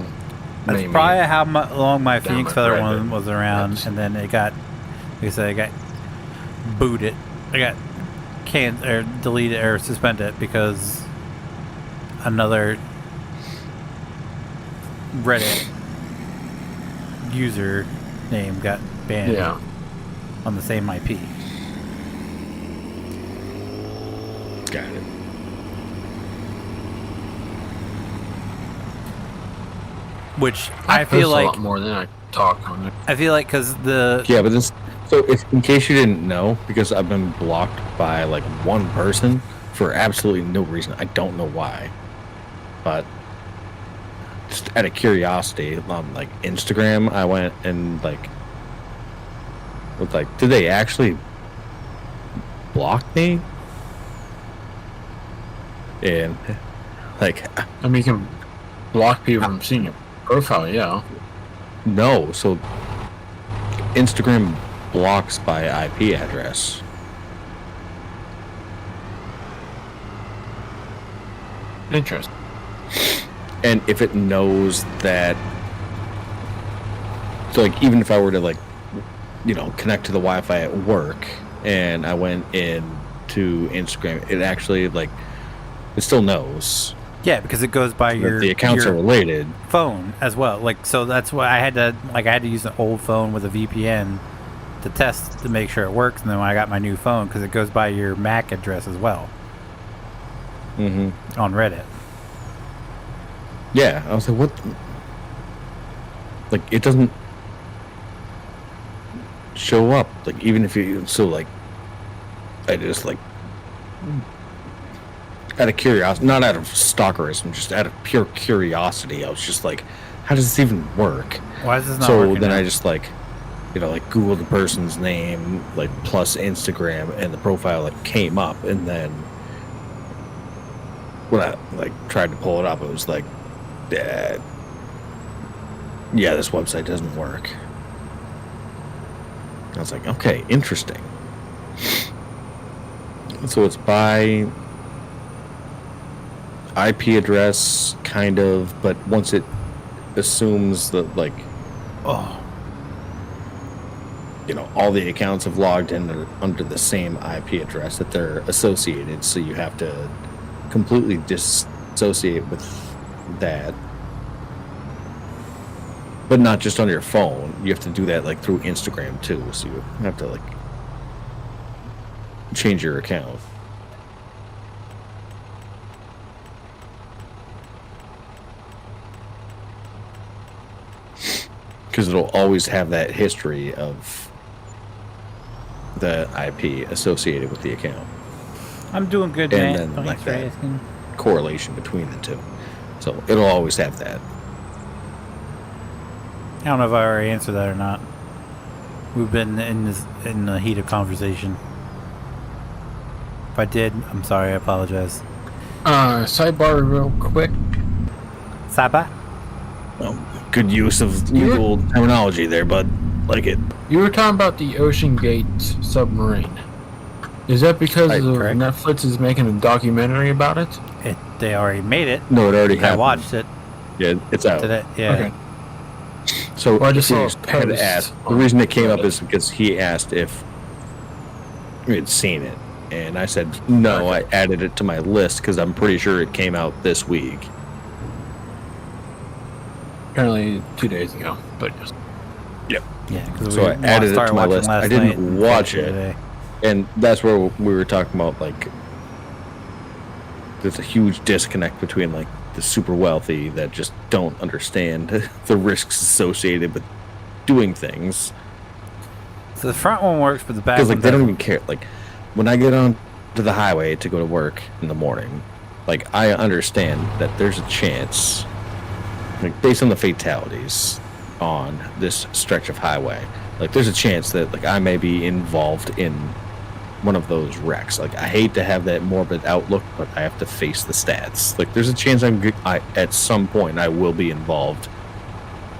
That's made me- probably how long my down Phoenix my Feather thread one was around, rips. and then it got, like I said, it got booted. I got canned or deleted or suspended because another Reddit user name got banned Yeah. on the same IP. Got it. Which I feel post a like lot more than I talk on it. because the Yeah, but this. So, if in case you didn't know, because I've been blocked by like one person for absolutely no reason. I don't know why, but just out of curiosity on like Instagram, I went and like was like, did they actually block me? And like, I mean, you can block people from seeing your profile, yeah. no. So Instagram blocks by IP address. Interesting. And if it knows that, so like even if I were to like, you know, connect to the Wi-Fi at work and I went in to Instagram, it actually like, it still knows yeah, because it goes by that your the accounts your are related. phone as well. Like, so that's why I had to use an old phone with a VPN to test to make sure it works. And then when I got my new phone, because it goes by your MAC address as well Mm-hmm. on Reddit. Yeah, I was like, what? Like, it doesn't show up. Like, even if you, so like, I just like, out of curiosity, not out of stalkerism, just out of pure curiosity, I was just like, how does this even work? Why is this not So working then now? I just like, you know, like Google the person's name, like plus Instagram, and the profile like came up, and then when I like tried to pull it up, it was like, yeah, this website doesn't work. I was like, okay, interesting. So it's by IP address, kind of, but once it assumes that, like, all the accounts have logged in under the same IP address that they're associated, so you have to completely dissociate with that. But not just on your phone. You have to do that, like, through Instagram, too, so you have to, like, change your account. Because it'll always have that history of the IP associated with the account. I'm doing good, and man. Then, Thanks for asking. Correlation between the two. So it'll always have that. I don't know if I already answered that or not. We've been in the heat of conversation. If I did, I'm sorry. I apologize. Sidebar real quick. Saba? Well, good use of legal terminology there, bud. Like it. You were talking about the Ocean Gate submarine. Is that because Correct. Netflix is making a documentary about it? They already made it. No, it already I happened. watched it Yeah, it's out. today. Yeah. Okay. So Well, I just saw a had post asked. The on reason it came up Reddit. is because he asked if we had seen it, and I said no. I added it to my list because I'm pretty sure it came out this week. Apparently 2 days ago, but just Yep. Yeah. Because So I added it to my list. I didn't watch it. Today. And that's where we were talking about, like, there's a huge disconnect between, like, the super wealthy that just don't understand the risks associated with doing things. So the front one works, but the back Because, one like, they don't doesn't. even care. Like, when I get on to the highway to go to work in the morning, like, I understand that there's a chance, like, based on the fatalities on this stretch of highway, like, there's a chance that, like, I may be involved in one of those wrecks. Like, I hate to have that morbid outlook, but I have to face the stats. Like, there's a chance at some point I will be involved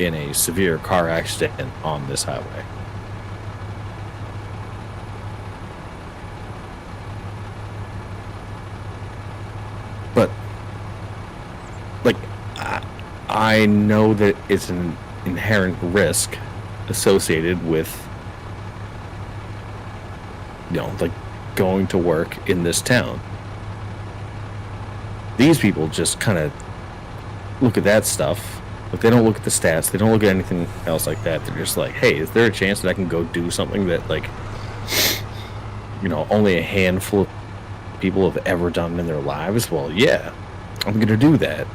in a severe car accident on this highway. But, like, I know that it's an inherent risk associated with, like, going to work in this town. These people just kind of look at that stuff, but they don't look at the stats. They don't look at anything else like that. They're just like, hey, is there a chance that I can go do something that, like, only a handful of people have ever done in their lives? Well, yeah, I'm gonna do that.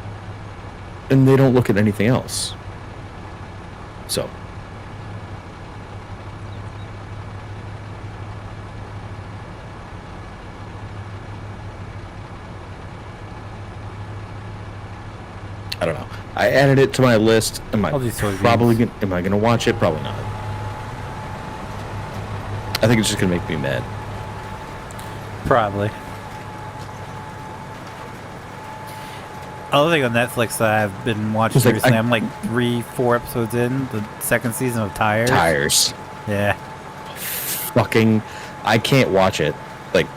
And they don't look at anything else. So I don't know. I added it to my list. Am I All these soybeans. am I gonna watch it? Probably not. I think it's just gonna make me mad. Probably. Other thing on Netflix that I've been watching It's like, recently, I'm like 3-4 episodes in the second season of Tires. Tires. Yeah. Fucking, I can't watch it. Like,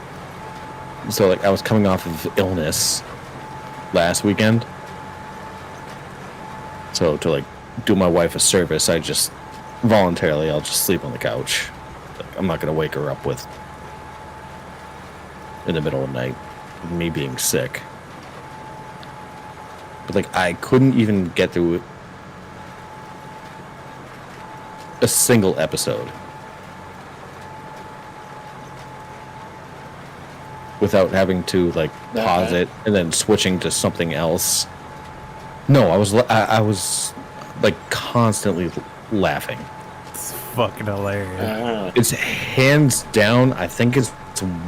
so, like, I was coming off of illness last weekend. So to, like, do my wife a service, I'll just sleep on the couch. Like, I'm not gonna wake her up with in the middle of the night, me being sick. But, like, I couldn't even get through a single episode without having to, like, pause it and then switching to something else. No, I was like constantly laughing. It's fucking hilarious. It's hands down, I think it's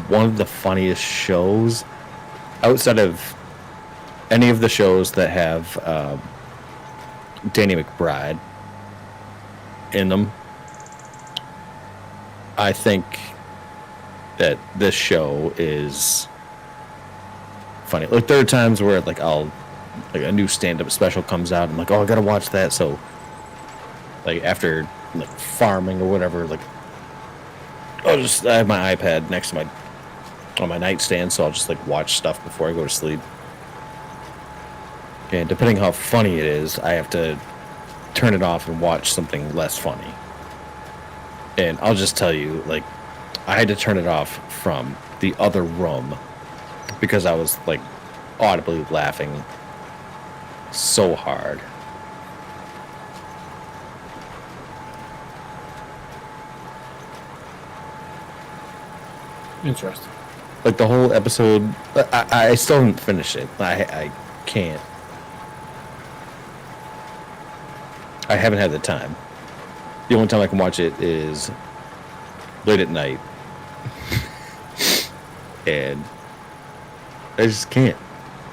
one of the funniest shows outside of any of the shows that have Danny McBride in them. I think that this show is funny. Like, there are times where, like, like, a new stand-up special comes out, and I'm like, oh, I gotta watch that. So, like, after, like, farming or whatever, like, I have my iPad next to my on my nightstand, so I'll just like watch stuff before I go to sleep. And depending how funny it is, I have to turn it off and watch something less funny. And I'll just tell you, like, I had to turn it off from the other room because I was like audibly laughing so hard. Interesting. Like the whole episode, I still didn't finish it. I can't. I haven't had the time. The only time I can watch it is late at night. And I just can't.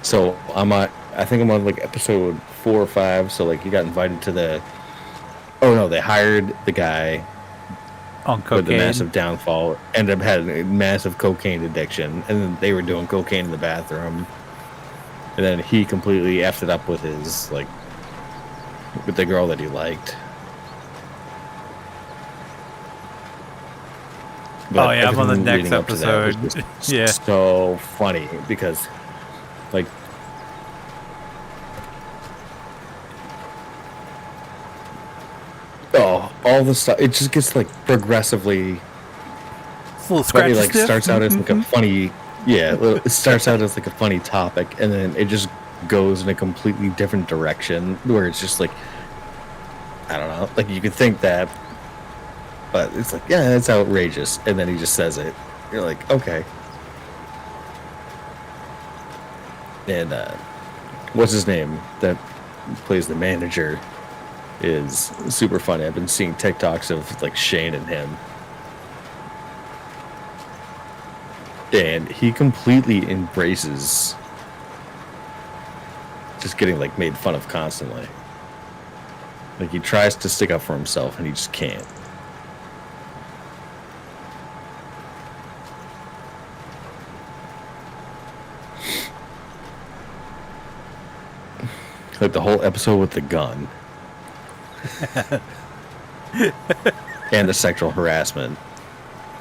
So I think I'm on like episode 4 or 5. So like he got invited to the, oh no, they hired the guy On cocaine. with the massive downfall, ended up having a massive cocaine addiction, and then they were doing cocaine in the bathroom. And then he completely effed it up with his, like, with the girl that he liked. Oh, yeah, I'm on the everything next leading up to that was episode. just Yeah. so funny because, like, oh, all the stuff, it just gets, like, progressively It's a little funny. scratchy Like, stiff. starts out as, like, a funny, yeah, it starts out as, like, a funny topic, and then it just goes in a completely different direction where it's just, like, I don't know, like, you could think that, but it's like, yeah, it's outrageous, and then he just says it. You're like, okay. And what's his name that plays the manager is super funny. I've been seeing TikToks of like Shane and him, and he completely embraces just getting like made fun of constantly. Like he tries to stick up for himself and he just can't. Like the whole episode with the gun. And the sexual harassment.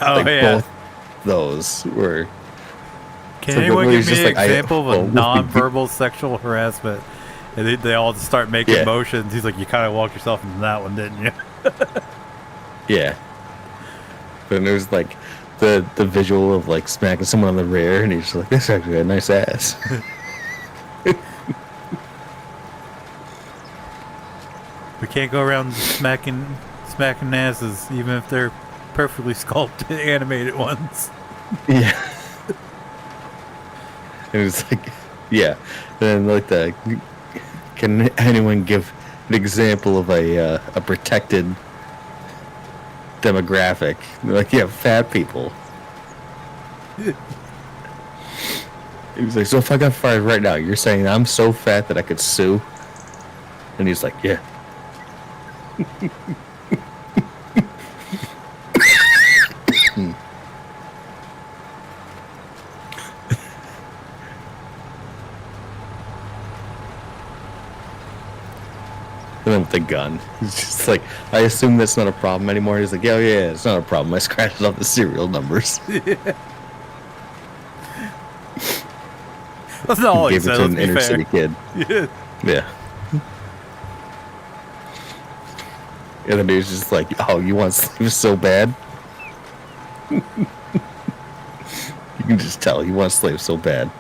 Oh, like yeah. both those were. Can so anyone where give he's me just an like, example of a non-verbal sexual harassment? And they all just start making Yeah. motions. He's like, you kind of walked yourself into that one, didn't you? Yeah. But there's like the visual of like smacking someone on the rear, and he's just like, "That's actually a nice ass." We can't go around smacking asses, even if they're perfectly sculpted, animated ones. Yeah. It was like, yeah. And then like can anyone give an example of a protected demographic? They're like, yeah, fat people. He was like, so if I got fired right now, you're saying I'm so fat that I could sue? And he's like, yeah. And then with the gun, he's just like, I assume that's not a problem anymore. He's like, yeah, it's not a problem. I scratched off the serial numbers. That's not all he Gave it said, to let's an be inner fair. city kid. Yeah. Yeah. And then he was just like, oh, you want slaves so bad? You can just tell you want slaves so bad.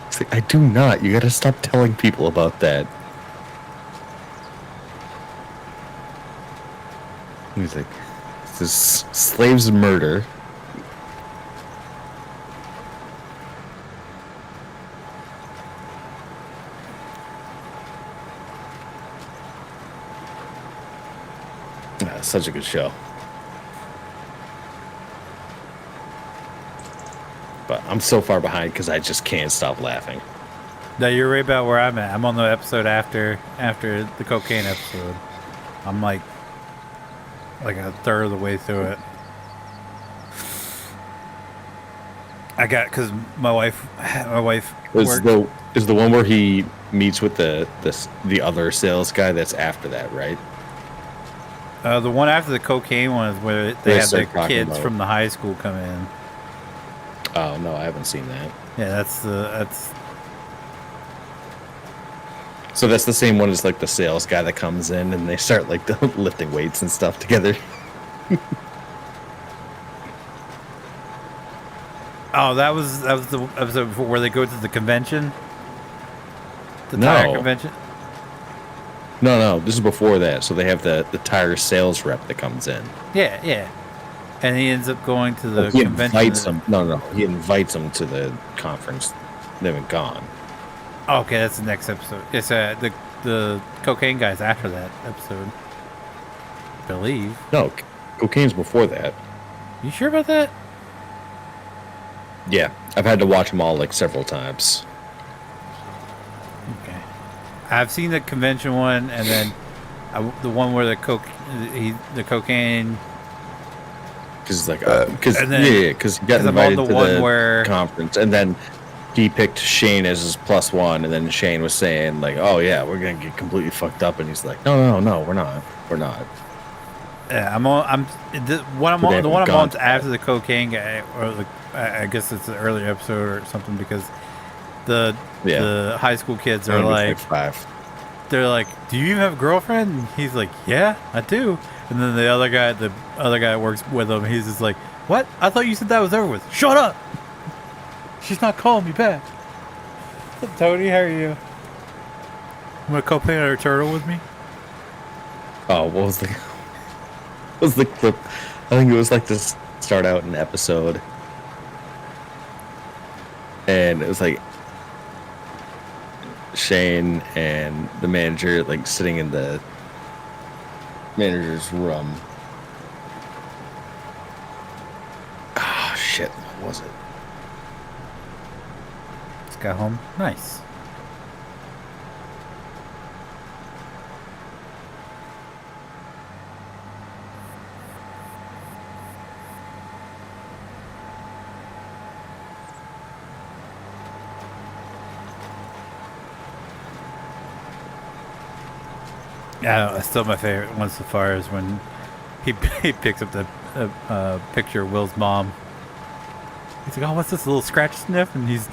It's like, I do not. You gotta stop telling people about that. And he's like, this is slaves murder. Such a good show. But I'm so far behind because I just can't stop laughing. No, you're right about where I'm at. I'm on the episode after the cocaine episode. I'm like a third of the way through it. I got, because my wife worked. Is the one where he meets with the other sales guy that's after that, right? The one after the cocaine one is where they have the kids from the high school come in. Oh no, I haven't seen that. Yeah, that's. So that's the same one as like the sales guy that comes in and they start like lifting weights and stuff together. Oh, that was the episode before where they go to the convention. The tire convention. No, this is before that. So they have the tire sales rep that comes in. Yeah. And he ends up going to the he convention. Invites them. No. He invites them to the conference. They haven't gone. Okay, that's the next episode. It's the cocaine guy's after that episode. I believe. No, cocaine's before that. You sure about that? Yeah, I've had to watch them all like several times. Okay. I've seen the convention one, and then the one where the cocaine. Because like, because he got invited to the conference, and then he picked Shane as his +1, and then Shane was saying like, "Oh yeah, we're gonna get completely fucked up," and he's like, "No, we're not. Yeah, the one I'm on after the cocaine guy, or I guess it's an earlier episode or something, because the high school kids are like 5. They're like, "Do you even have a girlfriend?" And he's like, "Yeah, I do." And then the other guy that works with him, he's just like, "What? I thought you said that was over with." Shut up! She's not calling me back. What's up, Tony? How are you? You want to co-play on a turtle with me? Oh, what was the clip? I think it was like to start out an episode, and it was like Shane and the manager like sitting in the manager's room. Oh shit, what was it? Just got home. Nice. Yeah, that's still my favorite one so far is when he picks up the picture of Will's mom. He's like, "Oh, what's this little scratch sniff?" And he's,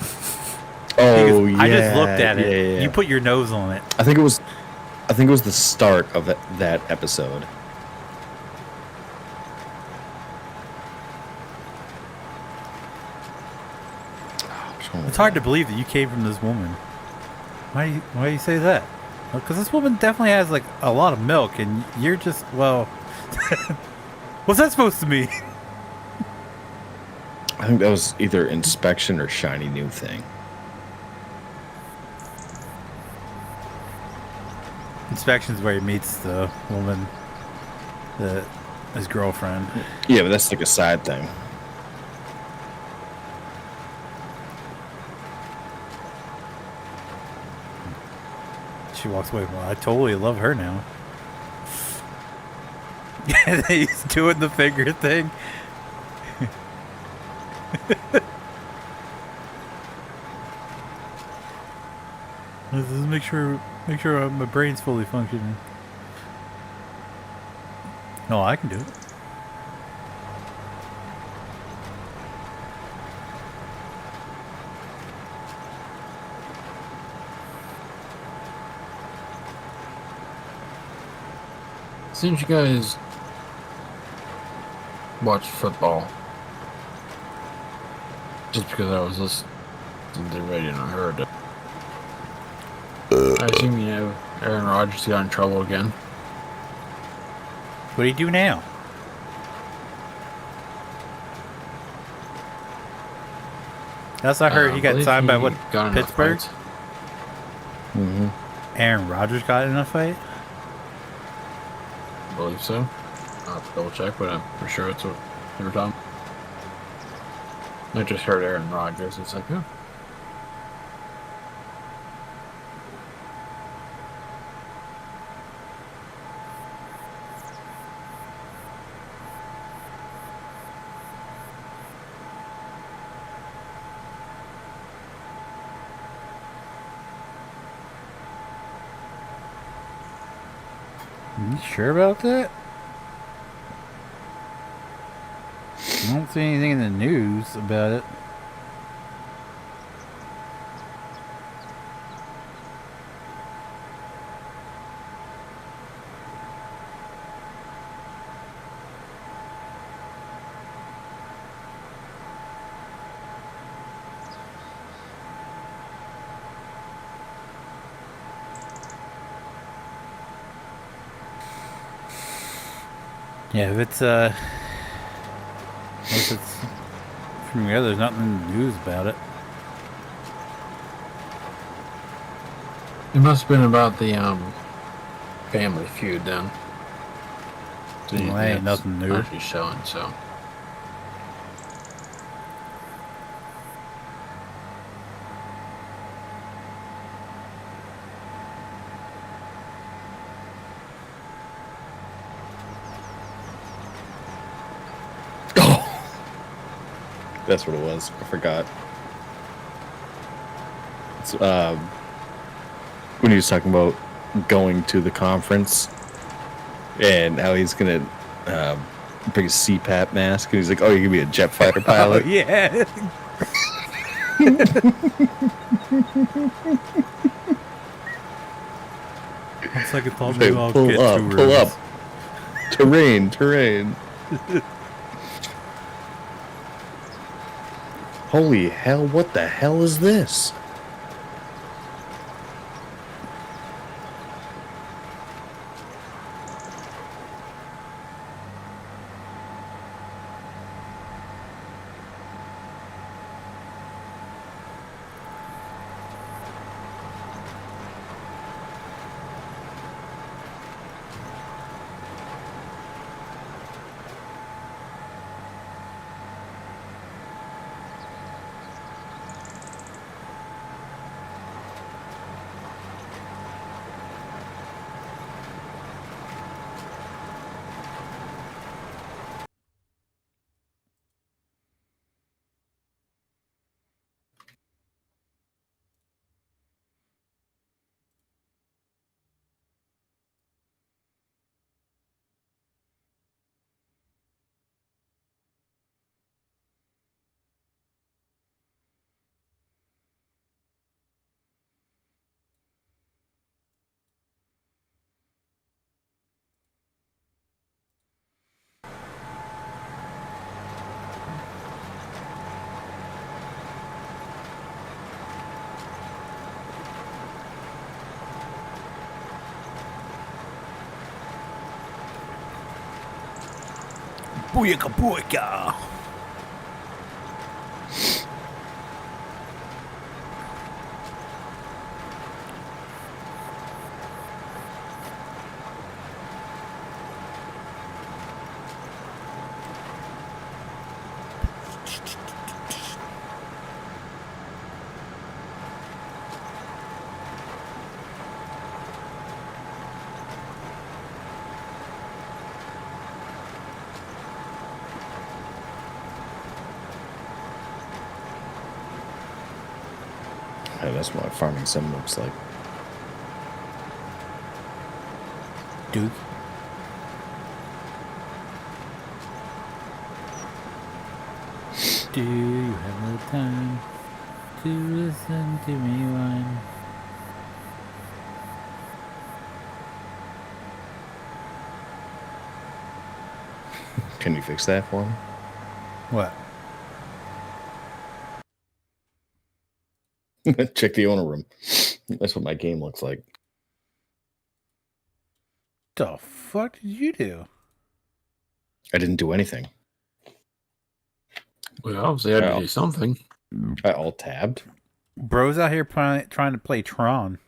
"Oh yeah, I just looked at it. Yeah. You put your nose on it." I think it was the start of that episode. It's hard to believe that you came from this woman. Why do you say that? Because this woman definitely has like a lot of milk, and you're just, well, what's that supposed to mean? I think that was either inspection or shiny new thing. Inspection's where he meets the woman, his girlfriend. Yeah, but that's like a side thing. She walks away. Well, I totally love her now. He's doing the finger thing. Let's just make sure my brain's fully functioning. No, I can do it. Since you guys watch football, just because I was listening to the radio and I heard it, I assume you know Aaron Rodgers got in trouble again. What do you do now? That's I heard he got signed by what? Pittsburgh? Mm-hmm. Aaron Rodgers got in a fight? I believe so. I'll have to double check, but I'm pretty sure that's what they were talking. I just heard Aaron Rodgers. It's like, oh. You sure about that? I don't see anything in the news about it. Yeah, if it's unless it's from here, there's nothing in the news about it. It must have been about the Family Feud then. Well, ain't nothing new. Actually showing, so. That's what it was. I forgot. It's, when he was talking about going to the conference and how he's gonna bring a CPAP mask, and he's like, "Oh, you're gonna be a jet fighter pilot." Oh, yeah. One second thought maybe I'll pull get up, two pull rooms. up. Terrain. Holy hell! What the hell is this? Booyaka booyaka. Hey, that's what a farming sim looks like. Duke. Do you have the time to listen to me whine? Can you fix that for me? What? Check the owner room. That's what my game looks like. The fuck did you do? I didn't do anything. Well, obviously, I had to do something. I alt-tabbed. Bro's out here trying to play Tron.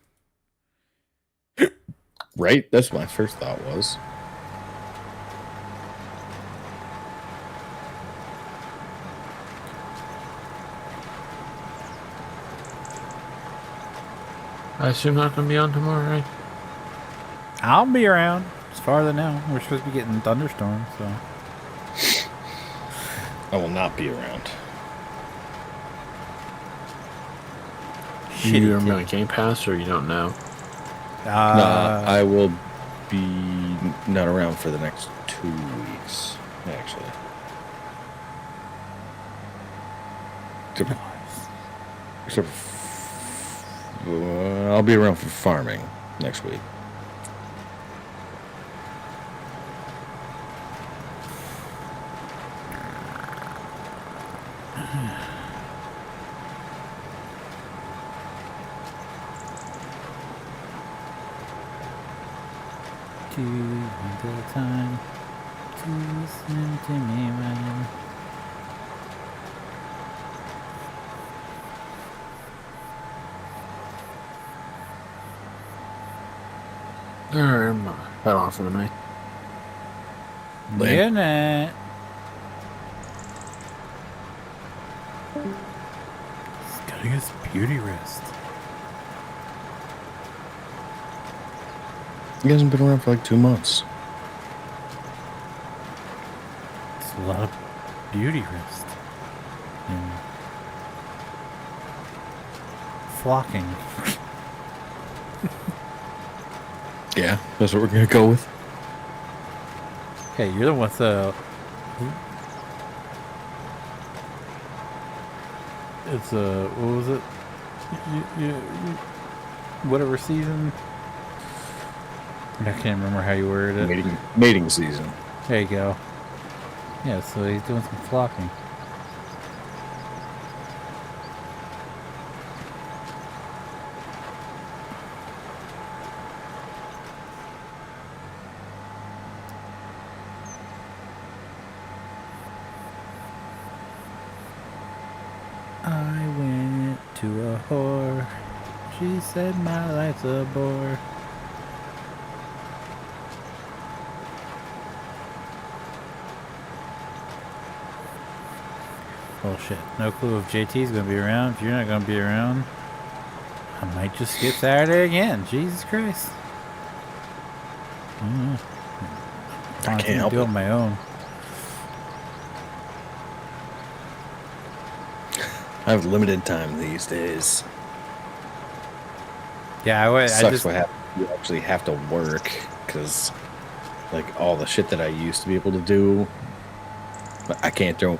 Right? That's what my first thought was. I assume not going to be on tomorrow, right? I'll be around. As far as I know, we're supposed to be getting thunderstorms, so. I will not be around. You are on Game Pass, or you don't know? I will be not around for the next 2 weeks, actually. Except I'll be around for farming next week. The time to listen to me when Alright, I'm head off for the night. Good night. He's getting his beauty rest. He hasn't been around for like 2 months. It's a lot of beauty rest. And flocking. Yeah, that's what we're gonna go with. Hey, you're the one it's what was it? Whatever season. I can't remember how you worded it. Mating season. There you go. Yeah, so he's doing some flocking. I went to a whore. She said my life's a bore. Well, shit. No clue if JT's gonna be around. If you're not gonna be around, I might just skip Saturday again. Jesus Christ. I can't help do it it. on my own. I have limited time these days. Yeah, I Sucks just what happens. You actually have to work because, like, all the shit that I used to be able to do, I can't do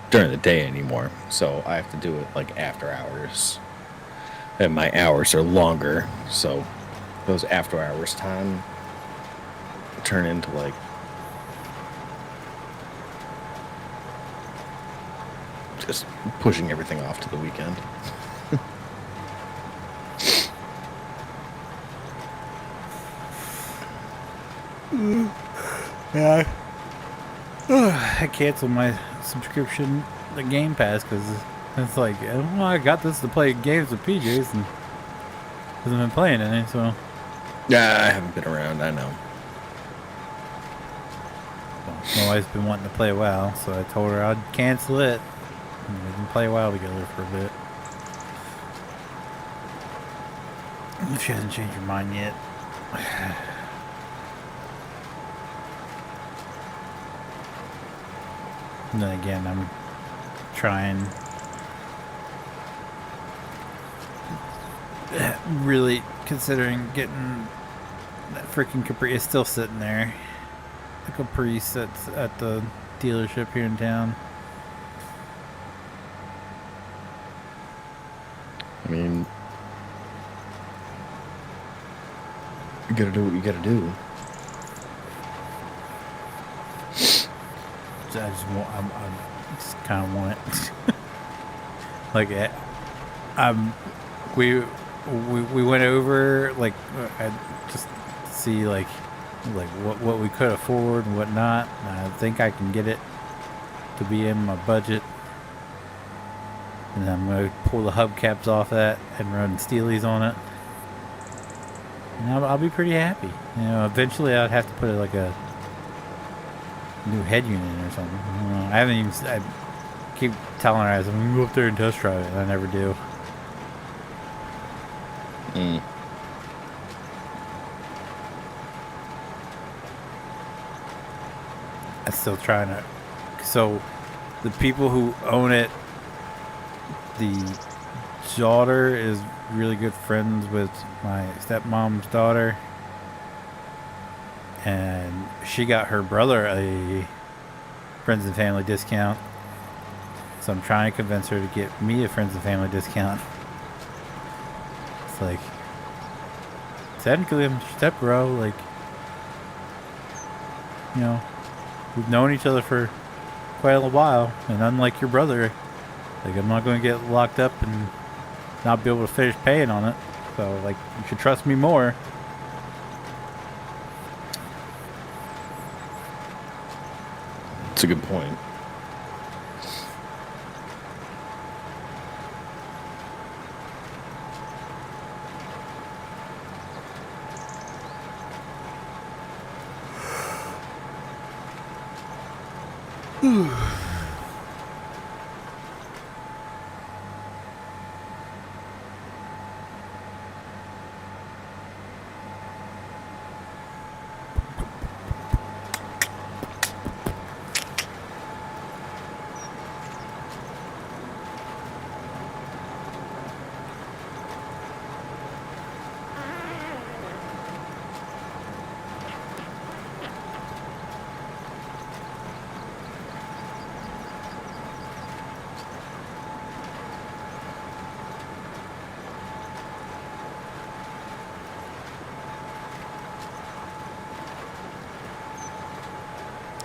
during the day anymore. So I have to do it like after hours, and my hours are longer. So those after hours time turn into like just pushing everything off to the weekend. Yeah. I canceled my subscription to Game Pass because it's like, well, I got this to play games with PJs and hasn't been playing any, so. Yeah, I haven't been around. I know. My wife's been wanting to play WoW, so I told her I'd cancel it and we can play WoW together for a bit. If she hasn't changed her mind yet. And then again, I'm trying really considering getting that freaking Capri. It's still sitting there. The Caprice that's at the dealership here in town. I mean, you gotta do what you gotta do. I just kind of want it. Like, we went over, like, just to see like what we could afford and whatnot. And I think I can get it to be in my budget. And I'm gonna pull the hubcaps off that and run Steelies on it. And I'll be pretty happy. You know, eventually I'd have to put like a new head unit or something. I haven't even. I keep telling her I'm gonna go up there and test drive it, and I never do. I'm still trying to. So, the people who own it, the daughter is really good friends with my stepmom's daughter. And she got her brother a friends and family discount. So I'm trying to convince her to get me a friends and family discount. It's like, technically I'm your step-bro, like, you know, we've known each other for quite a while, and unlike your brother, like, I'm not going to get locked up and not be able to finish paying on it. So, like, you should trust me more. It's a good point.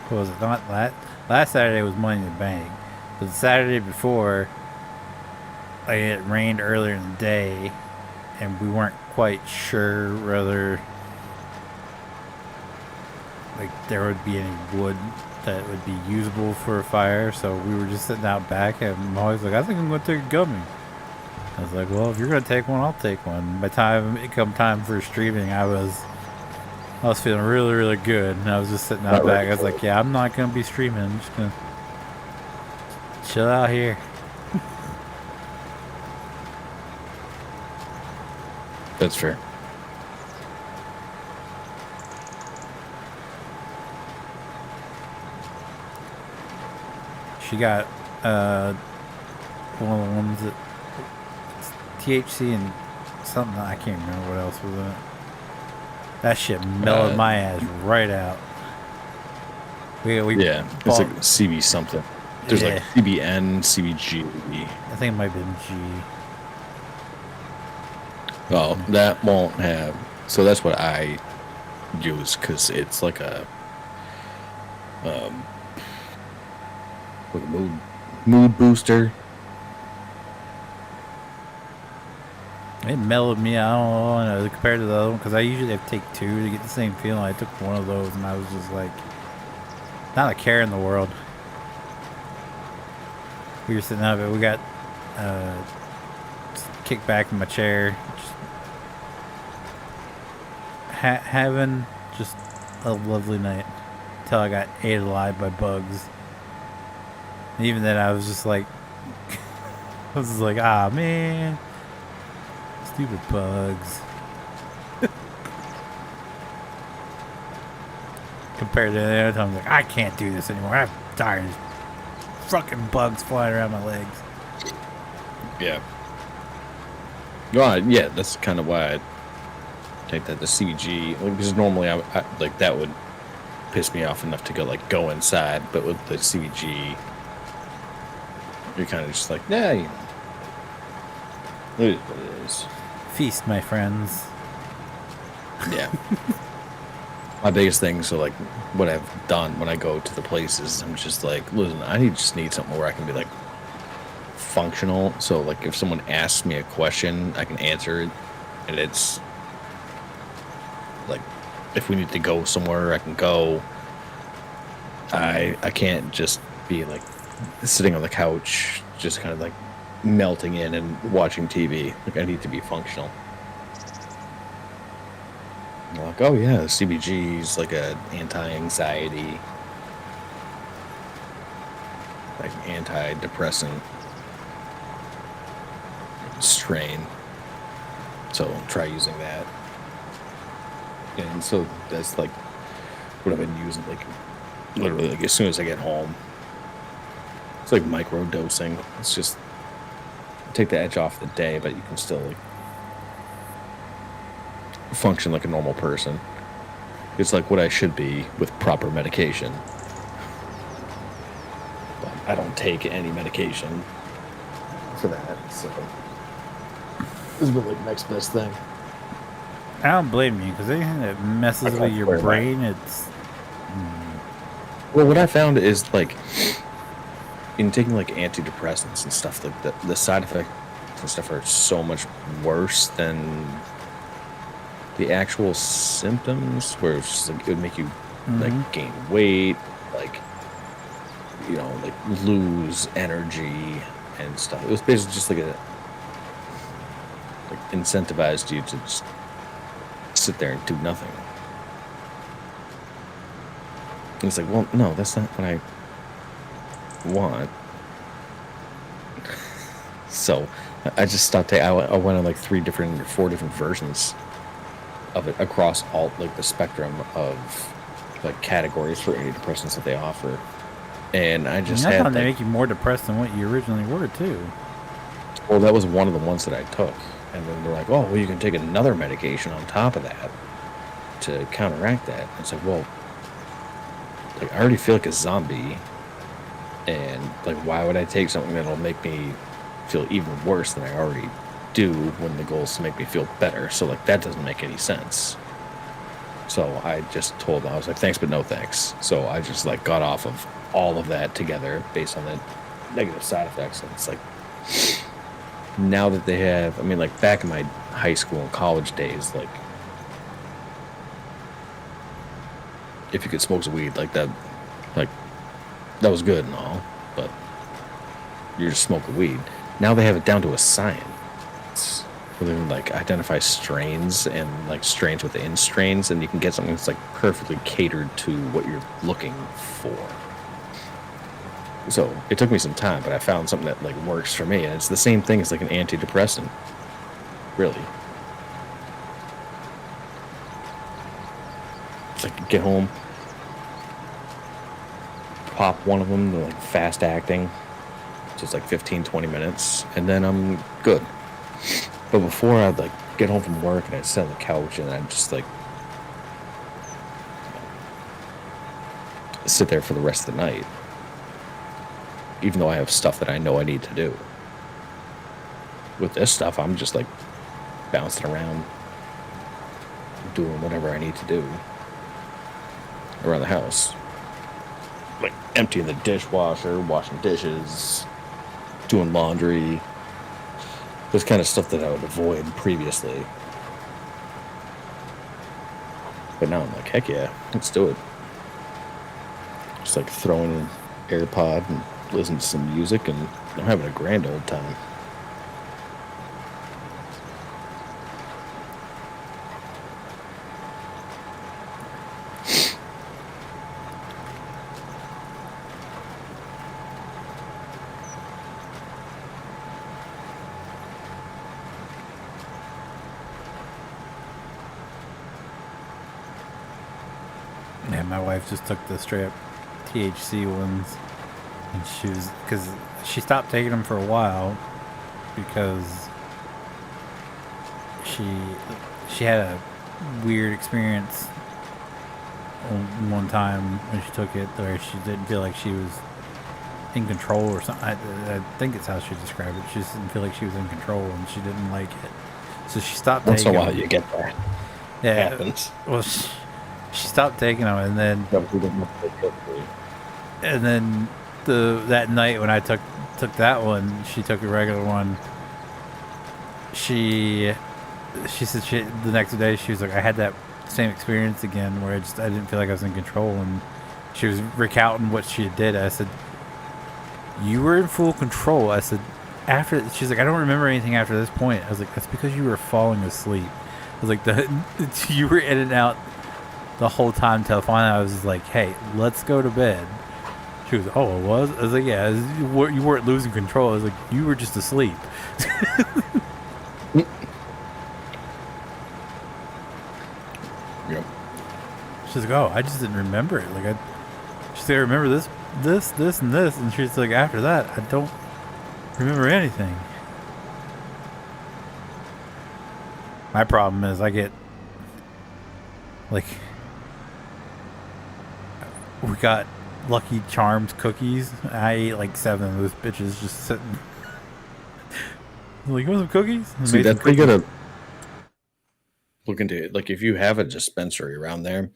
What was it? Not last Saturday was Money in the Bank. But the Saturday before, like, it rained earlier in the day, and we weren't quite sure whether, like, there would be any wood that would be usable for a fire. So we were just sitting out back, and Molly's like, I think I'm going to take a gummy. I was like, well, if you're going to take one, I'll take one. By the time it come time for streaming, I was feeling really, really good, and I was just sitting out back. I was like, yeah, I'm not going to be streaming. I'm just going to chill out here. That's fair. She got one of the ones that THC and something, I can't remember what else was in it. That shit mellowed my ass right out. Yeah, it's like CB something. There's like CBN, CBG. I think it might have been G. Oh, that won't have. So that's what I use, because it's like a mood booster. It mellowed me out. I don't know, compared to the other one, because I usually have to take two to get the same feeling. I took one of those, and I was just like, not a care in the world. We were sitting out of it. We got kicked back in my chair, just having just a lovely night until I got ate alive by bugs. And even then, I was just like, ah, man. Stupid bugs. Compared to the other time, I'm like, I can't do this anymore. I'm tired of fucking bugs flying around my legs. Yeah. Well, yeah, that's kind of why I take that to CBG. Because normally, I like that would piss me off enough to go inside. But with the CBG, you're kind of just like, nah, you know, it is what it is. Feast, my friends. Yeah. My biggest thing, so like what I've done when I go to the places, I'm just like, listen, I just need something where I can be like functional. So like if someone asks me a question, I can answer it, and it's like if we need to go somewhere, I can go. I can't just be like sitting on the couch, just kind of like melting in and watching TV. Like I need to be functional. I'm like, oh yeah, CBG is like a anti-anxiety, like antidepressant strain. So try using that. And so that's like what I've been using, like literally like as soon as I get home. It's like micro dosing. It's just take the edge off the day, but you can still like function like a normal person. It's like what I should be with proper medication. But I don't take any medication for that. So this is really the next best thing. I don't blame you, because anything that messes with your brain, it's... Well, what I found is, like, in taking, like, antidepressants and stuff, like, the side effects and stuff are so much worse than the actual symptoms, where it's just, like, it would make you, like, gain weight, like, you know, like, lose energy and stuff. It was basically just, like, incentivized you to just sit there and do nothing. And it's like, well, no, that's not what I want. So I just stopped taking. I went on like 4 different versions of it across all like the spectrum of like categories for antidepressants that they offer, and I just had. They make you more depressed than what you originally were too. Well, that was one of the ones that I took, and then they're like, "Oh, well, you can take another medication on top of that to counteract that." And it's like, well, like I already feel like a zombie, and like, why would I take something that'll make me feel even worse than I already do when the goal is to make me feel better? So like that doesn't make any sense. So I just told them, I was like, thanks but no thanks. So I just like got off of all of that together based on the negative side effects. And it's like, now that they have, I mean, like back in my high school and college days, like if you could smoke some weed like that was good and all, but you're just smoking weed. Now they have it down to a science where they can like identify strains and like strains within strains, and you can get something that's like perfectly catered to what you're looking for. So it took me some time, but I found something that like works for me, and it's the same thing as like an antidepressant, really. It's like get home, pop one of them, they're like fast acting, just like 15-20 minutes, and then I'm good. But before I'd like get home from work and I'd sit on the couch and I'd just like sit there for the rest of the night, even though I have stuff that I know I need to do. With this stuff, I'm just like bouncing around doing whatever I need to do around the house, like emptying the dishwasher, washing dishes, doing laundry, this kind of stuff that I would avoid previously. But now I'm like, heck yeah, let's do it. Just like throwing an AirPod and listening to some music, and I'm having a grand old time. Yeah, my wife just took the straight up THC ones, and because she stopped taking them for a while because she had a weird experience one time when she took it where she didn't feel like she was in control or something. I think it's how she described it. She just didn't feel like she was in control, and she didn't like it, so she stopped taking them. Once in a while you get that. Yeah, it happens. Well, she stopped taking them, and then that night when I took that one, she took a regular one. She said the next day she was like, I had that same experience again where I didn't feel like I was in control, and she was recounting what she did. I said, you were in full control. I said, she's like, I don't remember anything after this point. I was like, that's because you were falling asleep. I was like, you were in and out the whole time till finally I was just like, hey, let's go to bed. She was, oh, it was? I was like, yeah, you weren't losing control. I was like, you were just asleep. Yep. She's like, oh, I just didn't remember it. Like, she said, I remember this, and this. And she's like, after that, I don't remember anything. My problem is I get, like, we got Lucky Charms cookies. I ate like 7 of those bitches just sitting. Like, you want some cookies? See, that's what you gotta look into it. Like, if you have a dispensary around there,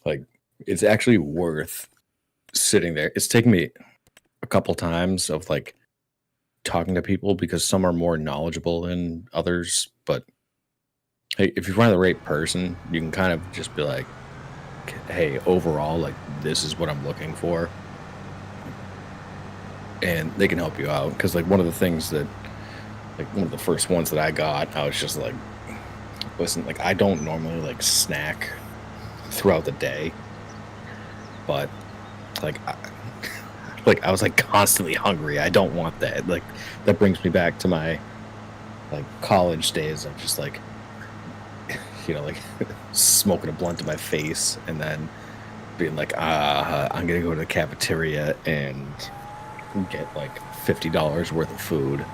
like, it's actually worth sitting there. It's taken me a couple times of like talking to people because some are more knowledgeable than others. But hey, if you find the right person, you can kind of just be like, hey, overall, like, this is what I'm looking for. And they can help you out. Because, like, one of the things that, like, one of the first ones that I got, I was just like, listen, like, I don't normally, like, snack throughout the day. But, like, I was, like, constantly hungry. I don't want that. Like, that brings me back to my, like, college days of just, like, you know, like, smoking a blunt to my face and then being like, I'm gonna go to the cafeteria and get like $50 worth of food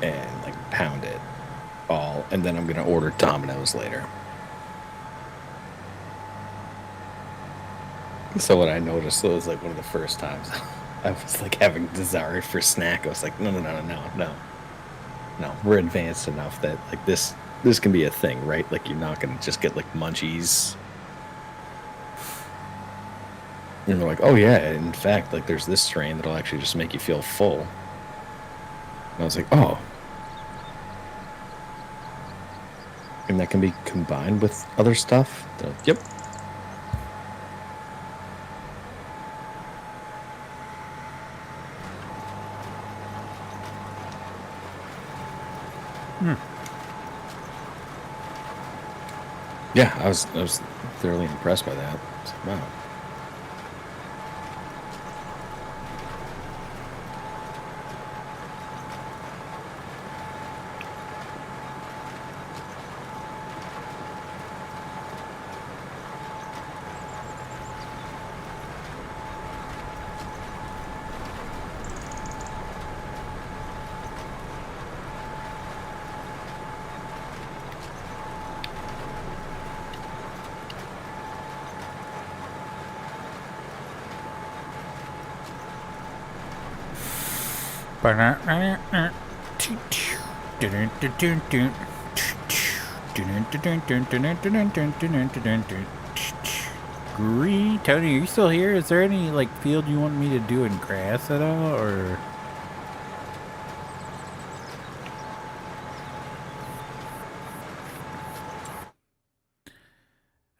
and like pound it all, and then I'm gonna order Domino's later. So what I noticed, it was like one of the first times I was like having desire for a snack. I was like, no, we're advanced enough that like this can be a thing, right? Like, you're not gonna just get like munchies. And they're like, oh yeah, in fact, like, there's this strain that'll actually just make you feel full. And I was like, oh. And that can be combined with other stuff? They're like, yep. Yeah, I was thoroughly impressed by that. I was like, wow. Green Tony, are you still here? Is there any like field you want me to do in grass at all, or?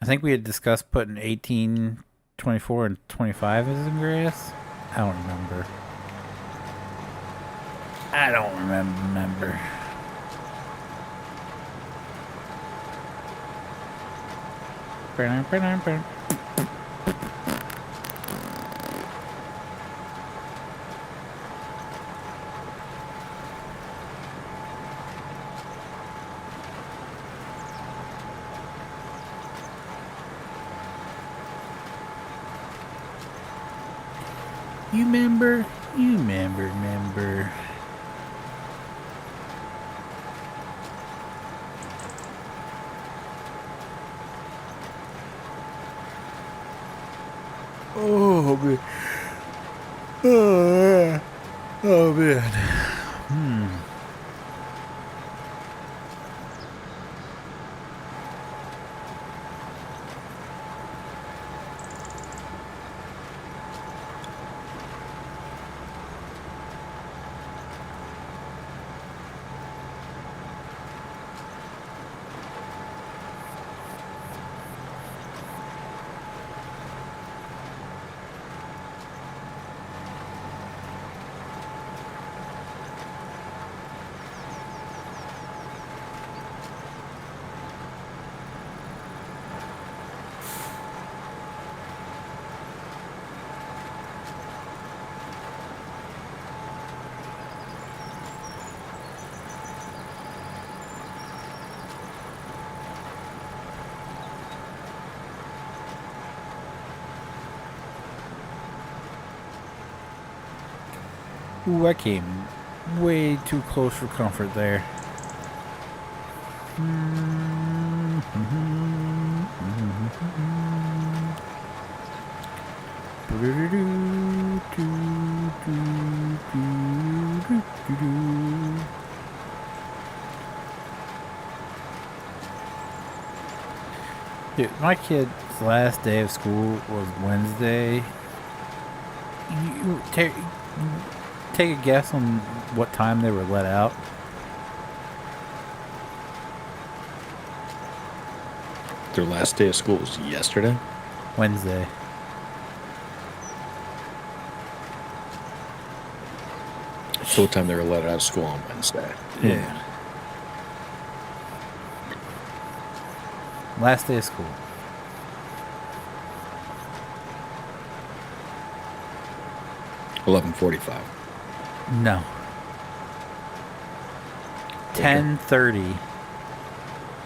I think we had discussed putting 18, 24, and 25 as in grass. I don't remember. You remember. Oh man. Oh man. Ooh, I came way too close for comfort there. Dude, my kid's last day of school was Wednesday. You take a guess on what time they were let out? Their last day of school was yesterday? Wednesday. So what time they were let out of school on Wednesday? Yeah. Last day of school. $11:45. No. 10:30.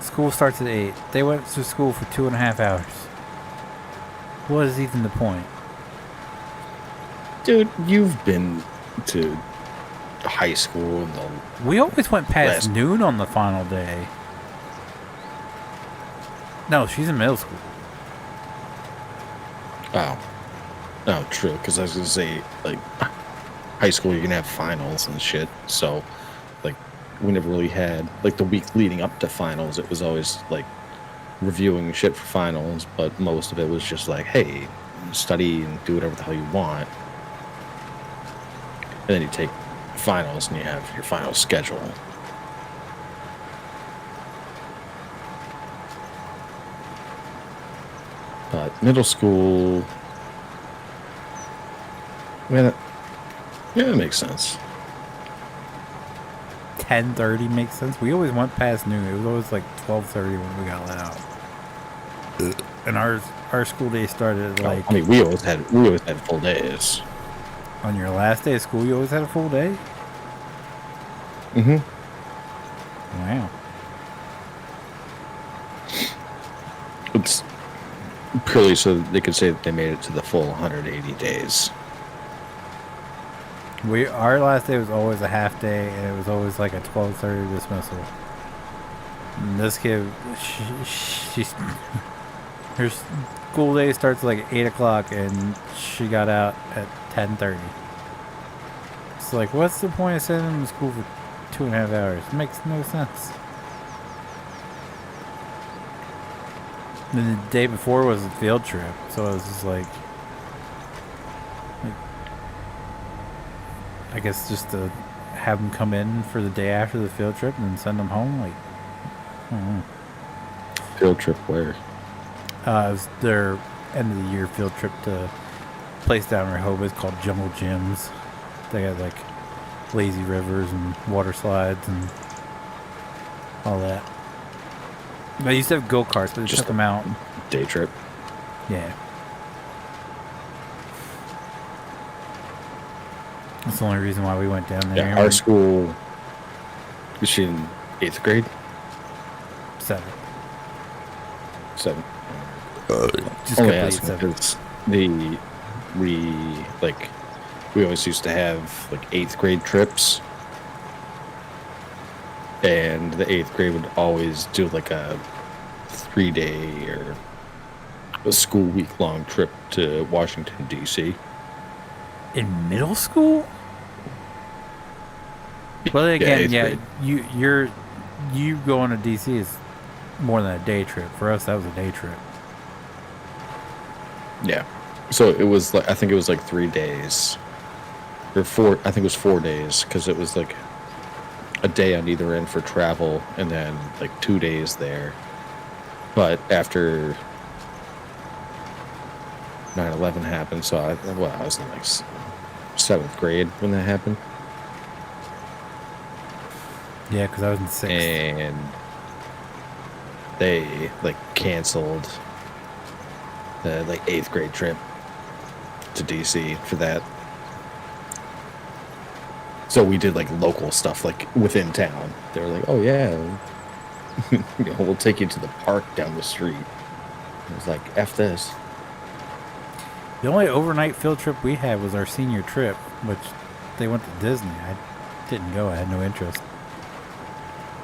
School starts at 8. They went to school for 2.5 hours. What is even the point? Dude, you've been to high school and the We always went past noon on the final day. No, she's in middle school. Oh. No, true, because I was going to say, like, high school, you're going to have finals and shit, so, like, we never really had, like, the week leading up to finals, it was always, like, reviewing shit for finals, but most of it was just like, hey, study and do whatever the hell you want. And then you take finals and you have your final schedule. But middle school, yeah, that makes sense. 10:30 makes sense. We always went past noon. It was always like 12:30 when we got let out. And our school day started at like. I mean, we always had full days. On your last day of school, you always had a full day? Mm-hmm. Wow. It's purely so they could say that they made it to the full 180 days. Our last day was always a half day, and it was always like a 12:30 dismissal. And this kid, she's her school day starts like 8 o'clock, and she got out at 10:30. It's like, what's the point of sending them to school for 2.5 hours? It makes no sense. And then the day before was a field trip, so it was just like I guess just to have them come in for the day after the field trip and then send them home, like, I don't know. Field trip where? It was their end of the year field trip to a place down in Rehoboth called Jungle Gyms. They got like lazy rivers and water slides and all that. They used to have go-karts, but they Just took them out. Day trip. Yeah. That's the only reason why we went down there. Yeah, our school, was she in 8th grade? 7. 7. Just Only complete asking 7. because we always used to have like 8th grade trips, and the 8th grade would always do like a 3-day or a school week-long trip to Washington, D.C. In middle school? Well, again, yeah, you going to DC is more than a day trip. For us, that was a day trip. Yeah. So it was like, I think it was like 3 days or 4. I think it was 4 days because it was like a day on either end for travel and then like 2 days there. But after 9/11 happened, so I was in like 7th grade when that happened. Yeah, because I was in 6th. And they like canceled the like 8th grade trip to DC for that. So we did like local stuff like within town. They were like, "Oh yeah, we'll take you to the park down the street." I was like, "F this." The only overnight field trip we had was our senior trip, which they went to Disney. I didn't go. I had no interest.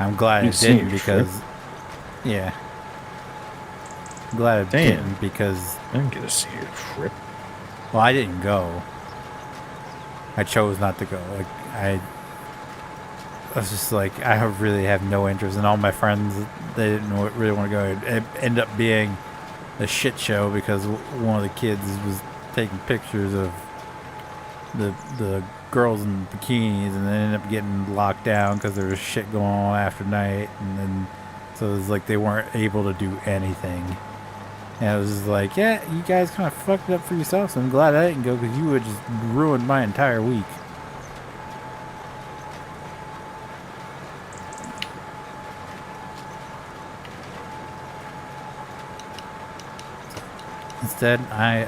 I'm glad I didn't because, yeah. I'm glad I didn't because I didn't get to see your trip. Well, I didn't go. I chose not to go. Like I was just like, really have no interest. And all my friends, they didn't really want to go. It ended up being a shit show because one of the kids was taking pictures of the girls in bikinis, and they ended up getting locked down because there was shit going on after night, and then so it was like they weren't able to do anything. And I was just like, yeah, you guys kind of fucked it up for yourself, so I'm glad I didn't go because you would just ruin my entire week. Instead, I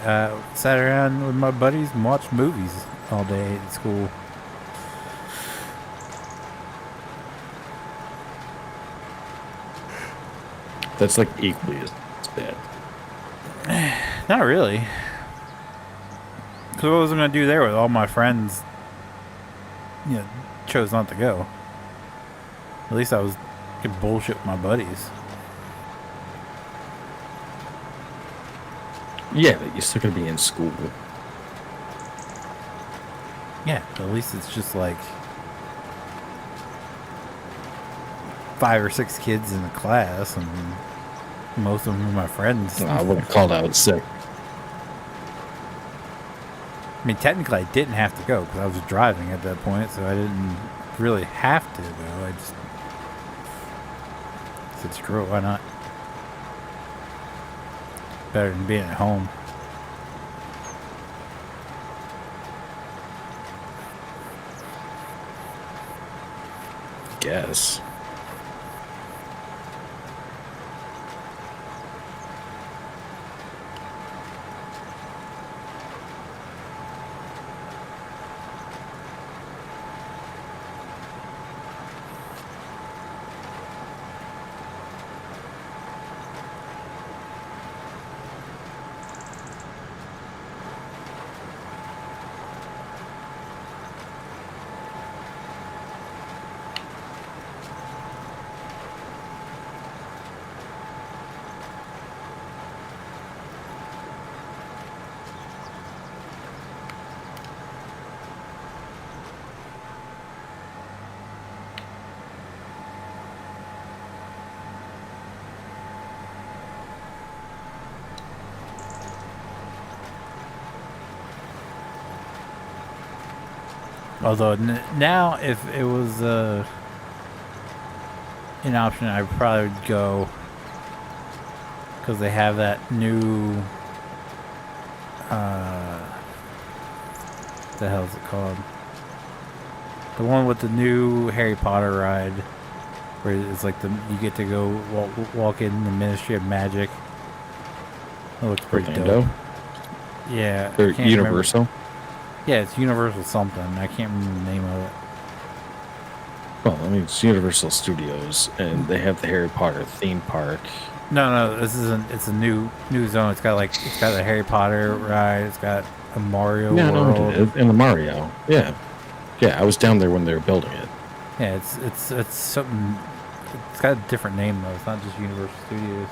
sat around with my buddies and watched movies all day at school. That's like equally as bad. Not really. Because what was I going to do there with all my friends, chose not to go. At least I was could bullshit with my buddies. Yeah, but you're still gonna be in school. Yeah, at least it's just like 5 or 6 kids in the class, and most of them are my friends. I would have called out sick. I mean, technically, I didn't have to go because I was driving at that point, so I didn't really have to go. I just said, screw it, why not? Better than being at home. Guess. Although now, if it was an option, I probably would go because they have that new. What the hell is it called? The one with the new Harry Potter ride, where it's like you get to go walk in the Ministry of Magic. It looks pretty dope. Yeah. Or Universal. Remember. Yeah, it's Universal something. I can't remember the name of it. Well, I mean, it's Universal Studios, and they have the Harry Potter theme park. No, this isn't. It's a new zone. It's got a Harry Potter ride. It's got a Mario world. No, and the Mario. Yeah, I was down there when they were building it. Yeah, it's something. It's got a different name though. It's not just Universal Studios.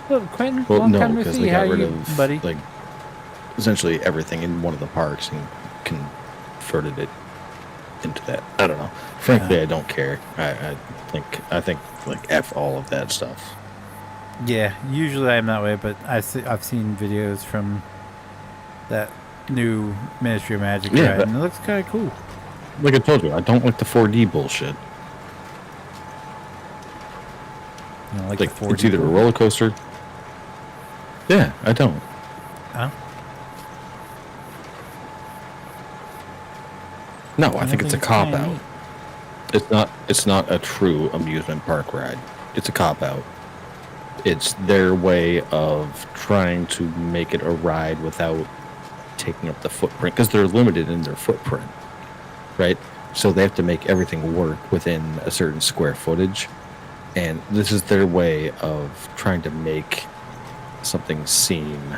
Look, Quentin, long time no see. They How got rid you, of buddy? Like essentially everything in one of the parks and converted it into that. I don't know. Frankly, I don't care. I think like F all of that stuff. Yeah, usually I'm that way, but I've seen videos from that new Ministry of Magic ride, and it looks kind of cool. Like I told you, I don't like the 4D bullshit. You know, like the 4D it's either a roller coaster. Yeah, I don't. Huh? No, I think it's a cop out. It's not a true amusement park ride. It's a cop out. It's their way of trying to make it a ride without taking up the footprint, because they're limited in their footprint, right? So they have to make everything work within a certain square footage, and this is their way of trying to make something seem,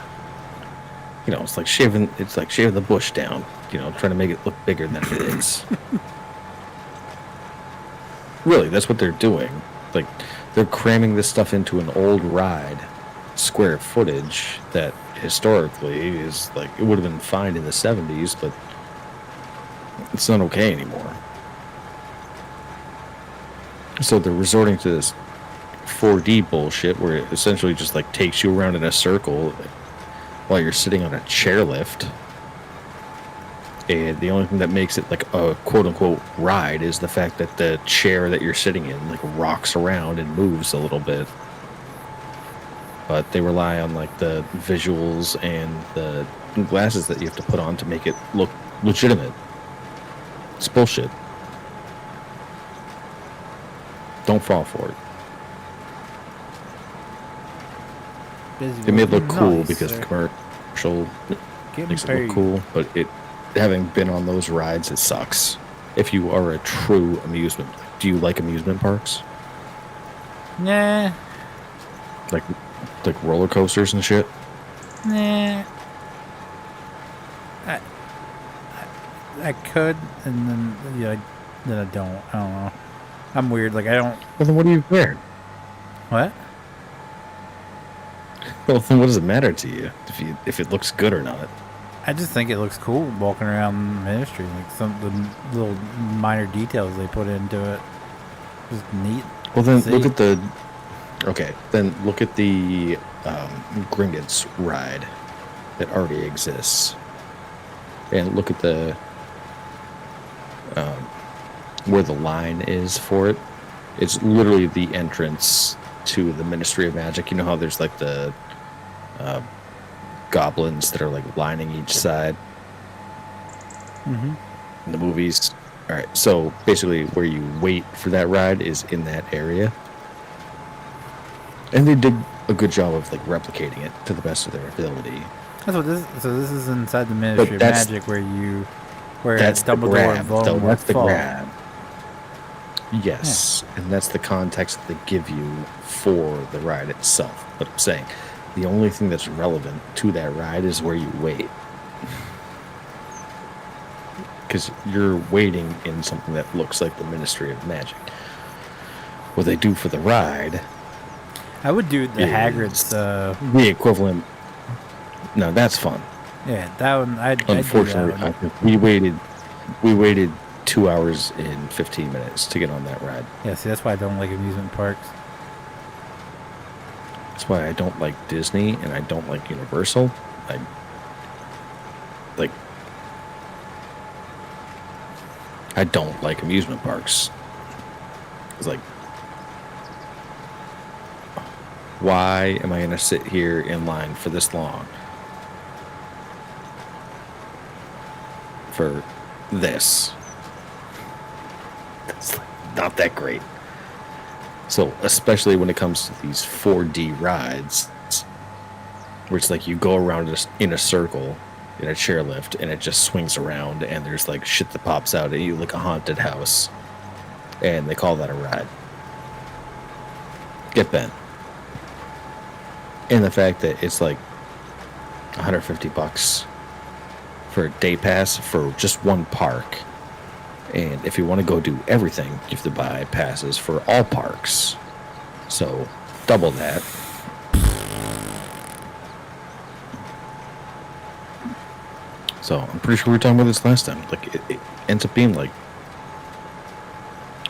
it's like shaving the bush down, trying to make it look bigger than it is. Really, that's what they're doing. Like, they're cramming this stuff into an old ride, square footage, that historically is like it would have been fine in the 70s, but it's not okay anymore. So they're resorting to this 4D bullshit where it essentially just like takes you around in a circle while you're sitting on a chairlift. And the only thing that makes it like a quote-unquote ride is the fact that the chair that you're sitting in like rocks around and moves a little bit. But they rely on like the visuals and the glasses that you have to put on to make it look legitimate. It's bullshit. Don't fall for it. It may look cool because the commercial makes it look cool, but it having been on those rides, it sucks. If you are a true amusement, do you like amusement parks? Nah. Like roller coasters and shit? Nah. I could, and then then I don't. I don't know. I'm weird. Like I don't. Well, then what do you care? What? Well, then what does it matter to you if it looks good or not? I just think it looks cool walking around Ministry. Like some of the little minor details they put into it. Just neat. Well, then look at the. Okay, then look at the Vengence ride that already exists, and look at the where the line is for it. It's literally the entrance to the Ministry of Magic. You know how there's like the goblins that are like lining each side in the movies. All right, so basically where you wait for that ride is in that area. And they did a good job of like replicating it to the best of their ability. That's what this. So this is inside the Ministry of Magic, where that's Dumbledore and Voldemort that's the fall. grab. Yes, and that's the context that they give you for the ride itself. But I'm saying, the only thing that's relevant to that ride is where you wait, because you're waiting in something that looks like the Ministry of Magic. What they do for the ride. I would do the Hagrid's. The equivalent. No, that's fun. Yeah, that one. Unfortunately, I'd do that one. We waited 2 hours and 15 minutes to get on that ride. Yeah, see, that's why I don't like amusement parks. That's why I don't like Disney and I don't like Universal. I don't like amusement parks. It's like, why am I going to sit here in line for this long for this? It's like not that great. So, especially when it comes to these 4D rides, where it's like you go around in a circle in a chairlift and it just swings around and there's like shit that pops out at you like a haunted house, and they call that a ride. Get bent. And the fact that it's like $150 for a day pass for just one park. And if you want to go do everything, you have to buy passes for all parks. So, double that. So, I'm pretty sure we were talking about this last time. Like, it ends up being like,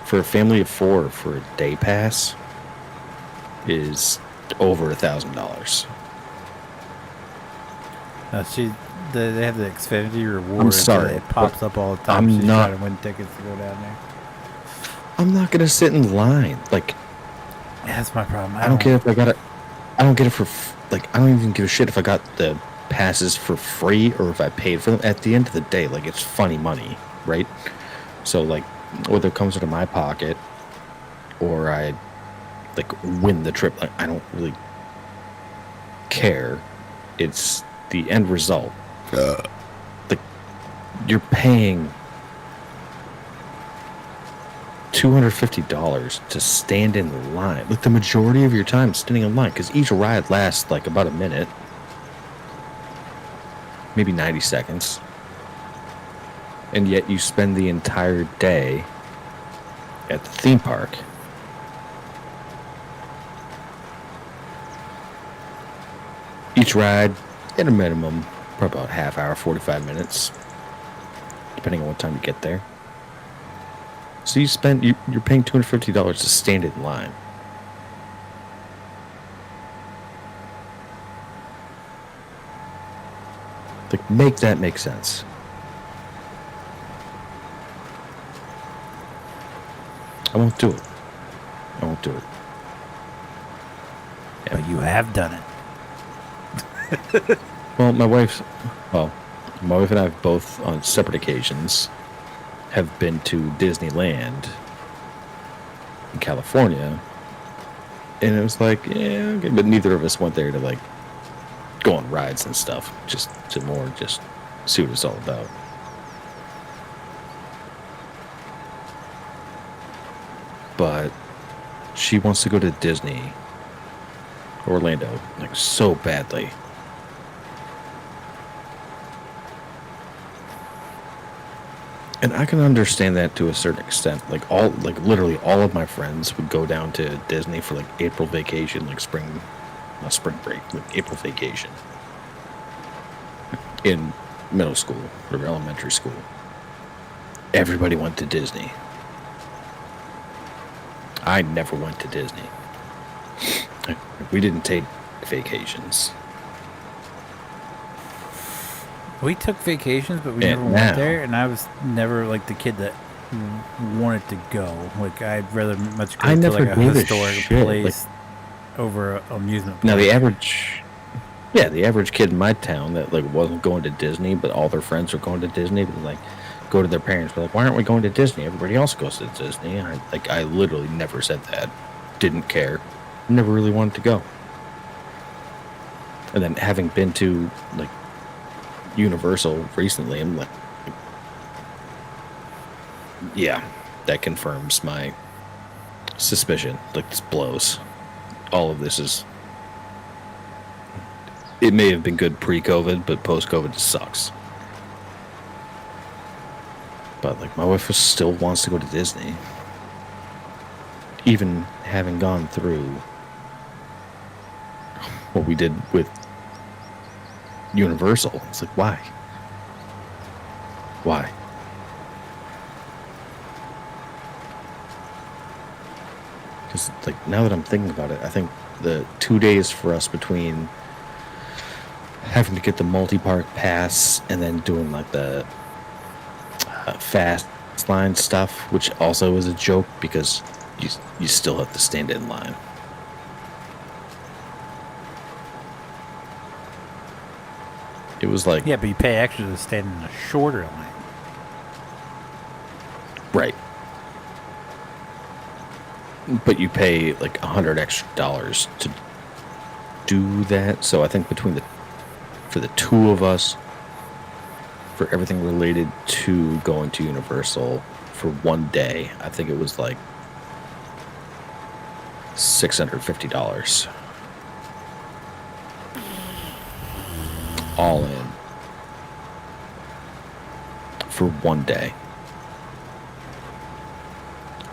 for a family of 4 for a day pass is over $1,000. See, they have the Xfinity reward. I'm sorry, It pops up all the time. I'm not trying to win tickets to go down there. I'm not gonna sit in line. Like, Yeah, that's my problem. I don't care if I got it. I don't get it for like. I don't even give a shit if I got the passes for free or if I paid for them. At the end of the day, like, it's funny money, right? So like, whether it comes out of my pocket or I like win the trip, like, I don't really care. It's the end result. Like, you're paying $250 to stand in the line. Like, the majority of your time standing in line, because each ride lasts like about a minute, maybe 90 seconds, and yet you spend the entire day at the theme park. Each ride at a minimum, for about half hour, 45 minutes, depending on what time you get there. So you're paying $250 to stand in line. Like, make that make sense. I won't do it. I won't do it. Yeah, but you have done it. Well, my wife and I have both, on separate occasions, have been to Disneyland in California, and it was like, yeah, okay, but neither of us went there to like go on rides and stuff, just to see what it's all about. But she wants to go to Disney, Orlando, like so badly. And I can understand that to a certain extent. Like literally all of my friends would go down to Disney for like April vacation, like not spring break, like April vacation in middle school or elementary school. Everybody went to Disney. I never went to Disney. We didn't take vacations. We took vacations, but we And never now- went there, and I was never like the kid that wanted to go. Like, I'd rather much go I to never like a gave a historic shit, place over a amusement park. Now the average kid in my town that like wasn't going to Disney, but all their friends were going to Disney, would like go to their parents, be like, "Why aren't we going to Disney? Everybody else goes to Disney." And I literally never said that. Didn't care. Never really wanted to go. And then having been to like Universal recently, I'm like, yeah, that confirms my suspicion. Like, this blows. All of this is. It may have been good pre-COVID, but post-COVID sucks. But like, my wife still wants to go to Disney, even having gone through what we did with Universal. It's like, why? Why? Because like, now that I'm thinking about it, I think the 2 days for us between having to get the multi-park pass and then doing like the fast line stuff, which also is a joke because you still have to stand in line. It was like, Yeah, but you pay extra to stand in a shorter line. right, but you pay like $100 extra to do that. So I think for the two of us, for everything related to going to Universal for one day, I think it was like $650 all in for one day.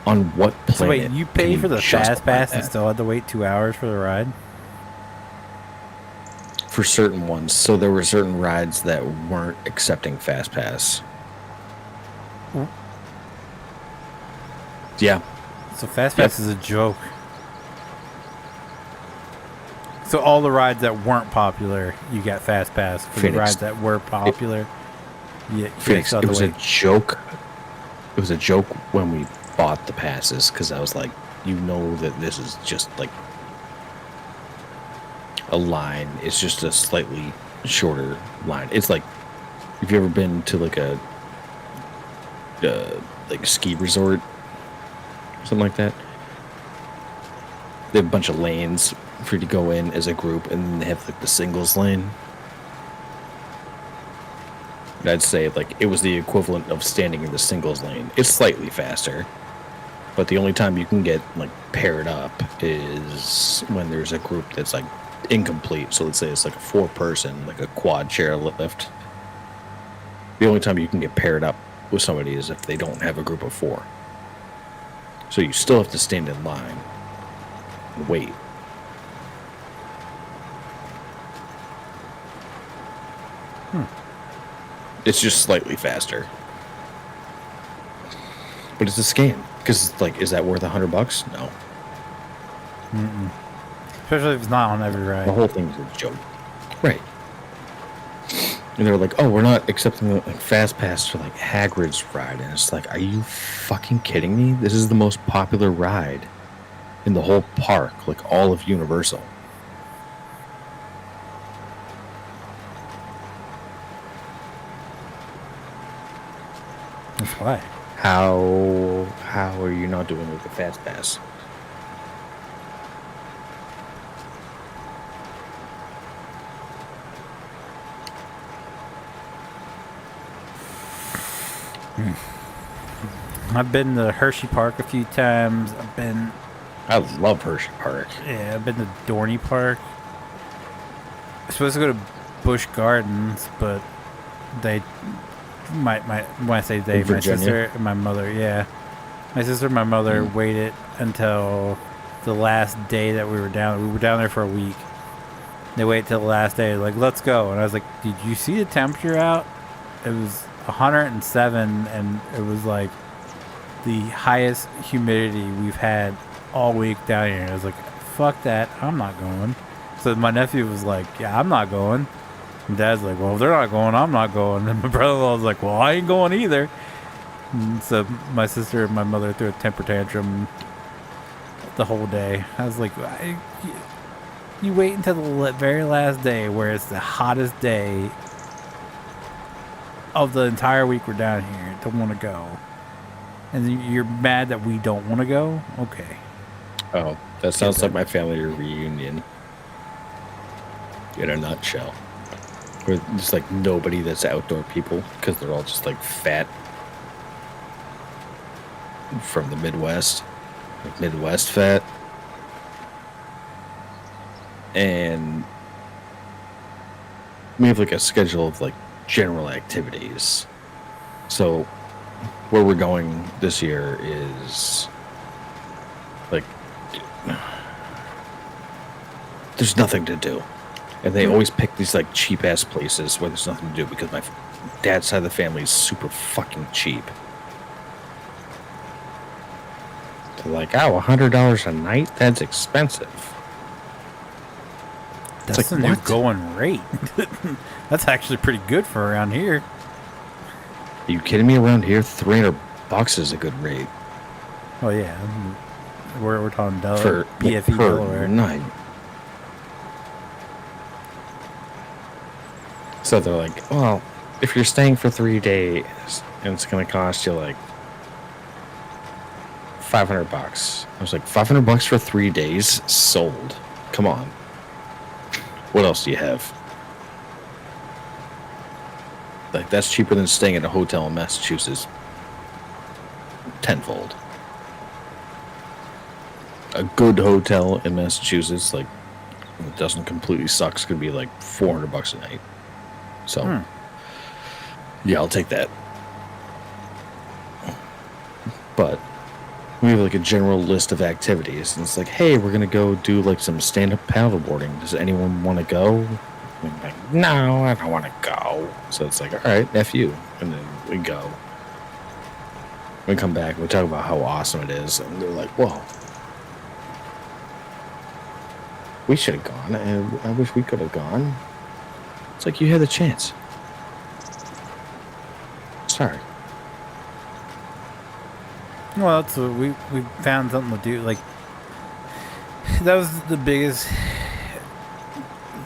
On what planet? So wait, you pay can for the justify fast pass and that? still had to wait 2 hours for the ride? For certain ones. So there were certain rides that weren't accepting fast pass. Yeah. So fast pass is a joke. So all the rides that weren't popular, you got fast pass. For Phoenix. the rides that were popular, you Phoenix, still it had to was a wait. joke. It was a joke when we bought the passes, because I was like, you know that this is just like a line. It's just a slightly shorter line. It's like, have you ever been to like a ski resort, something like that? They have a bunch of lanes for you to go in as a group, and then they have like the singles lane. And I'd say like it was the equivalent of standing in the singles lane. It's slightly faster, but the only time you can get like paired up is when there's a group that's like incomplete. So let's say it's like a 4-person, like a quad chair lift. The only time you can get paired up with somebody is if they don't have a group of 4. So you still have to stand in line and wait. It's just slightly faster. But it's a scam. Because, like, is that worth $100? No. Mm-mm. Especially if it's not on every ride. The whole thing's a joke. Right. And they're like, oh, we're not accepting the like, fast pass for like Hagrid's ride. And it's like, are you fucking kidding me? This is the most popular ride in the whole park, like all of Universal. That's why. How are you not doing with the fast pass? I've been to Hershey Park a few times. I love Hershey Park. Yeah, I've been to Dorney Park. I'm supposed to go to Busch Gardens, but when I say they, my sister and my mother, yeah. My sister and my mother waited until the last day that we were down. We were down there for a week. They waited till the last day, like, let's go. And I was like, did you see the temperature out? It was 107, and it was like the highest humidity we've had all week down here. And I was like, fuck that, I'm not going. So my nephew was like, yeah, I'm not going. And Dad's like, well, if they're not going, I'm not going. And my brother-in-law was like, well, I ain't going either. And so my sister and my mother threw a temper tantrum the whole day. I was like, you wait until the very last day where it's the hottest day of the entire week we're down here, don't want to go. And you're mad that we don't want to go? Okay. Oh, that sounds like my family reunion. In a nutshell. Where there's like nobody that's outdoor people because they're all just like fat from the Midwest. Like Midwest fat. And we have like a schedule of like general activities. So where we're going this year is like there's nothing to do. And they always pick these like cheap ass places where there's nothing to do because my dad's side of the family is super fucking cheap. They're like, oh, $100 a night? That's expensive. That's like, the new what? going rate. That's actually pretty good for around here. Are you kidding me? Around here, $300 is a good rate. Oh yeah, we're talking For BFE per Delaware. night. So they're like, well, if you're staying for 3 days, and it's gonna cost you like $500. I was like, $500 for 3 days? Sold. Come on. What else do you have? Like, that's cheaper than staying at a hotel in Massachusetts. Tenfold. A good hotel in Massachusetts, like, it doesn't completely suck, it's gonna be like $400 a night. So, yeah, I'll take that. But we have like a general list of activities, and it's like, hey, we're gonna go do like some stand-up paddleboarding. Does anyone want to go? And I'm like, no, I don't want to go. So it's like, all right, F you, and then we go. We come back, we talk about how awesome it is, and they're like, whoa, we should have gone, and I wish we could have gone. It's like, you had the chance. Sorry. Well, that's what we found something to do. Like, that was the biggest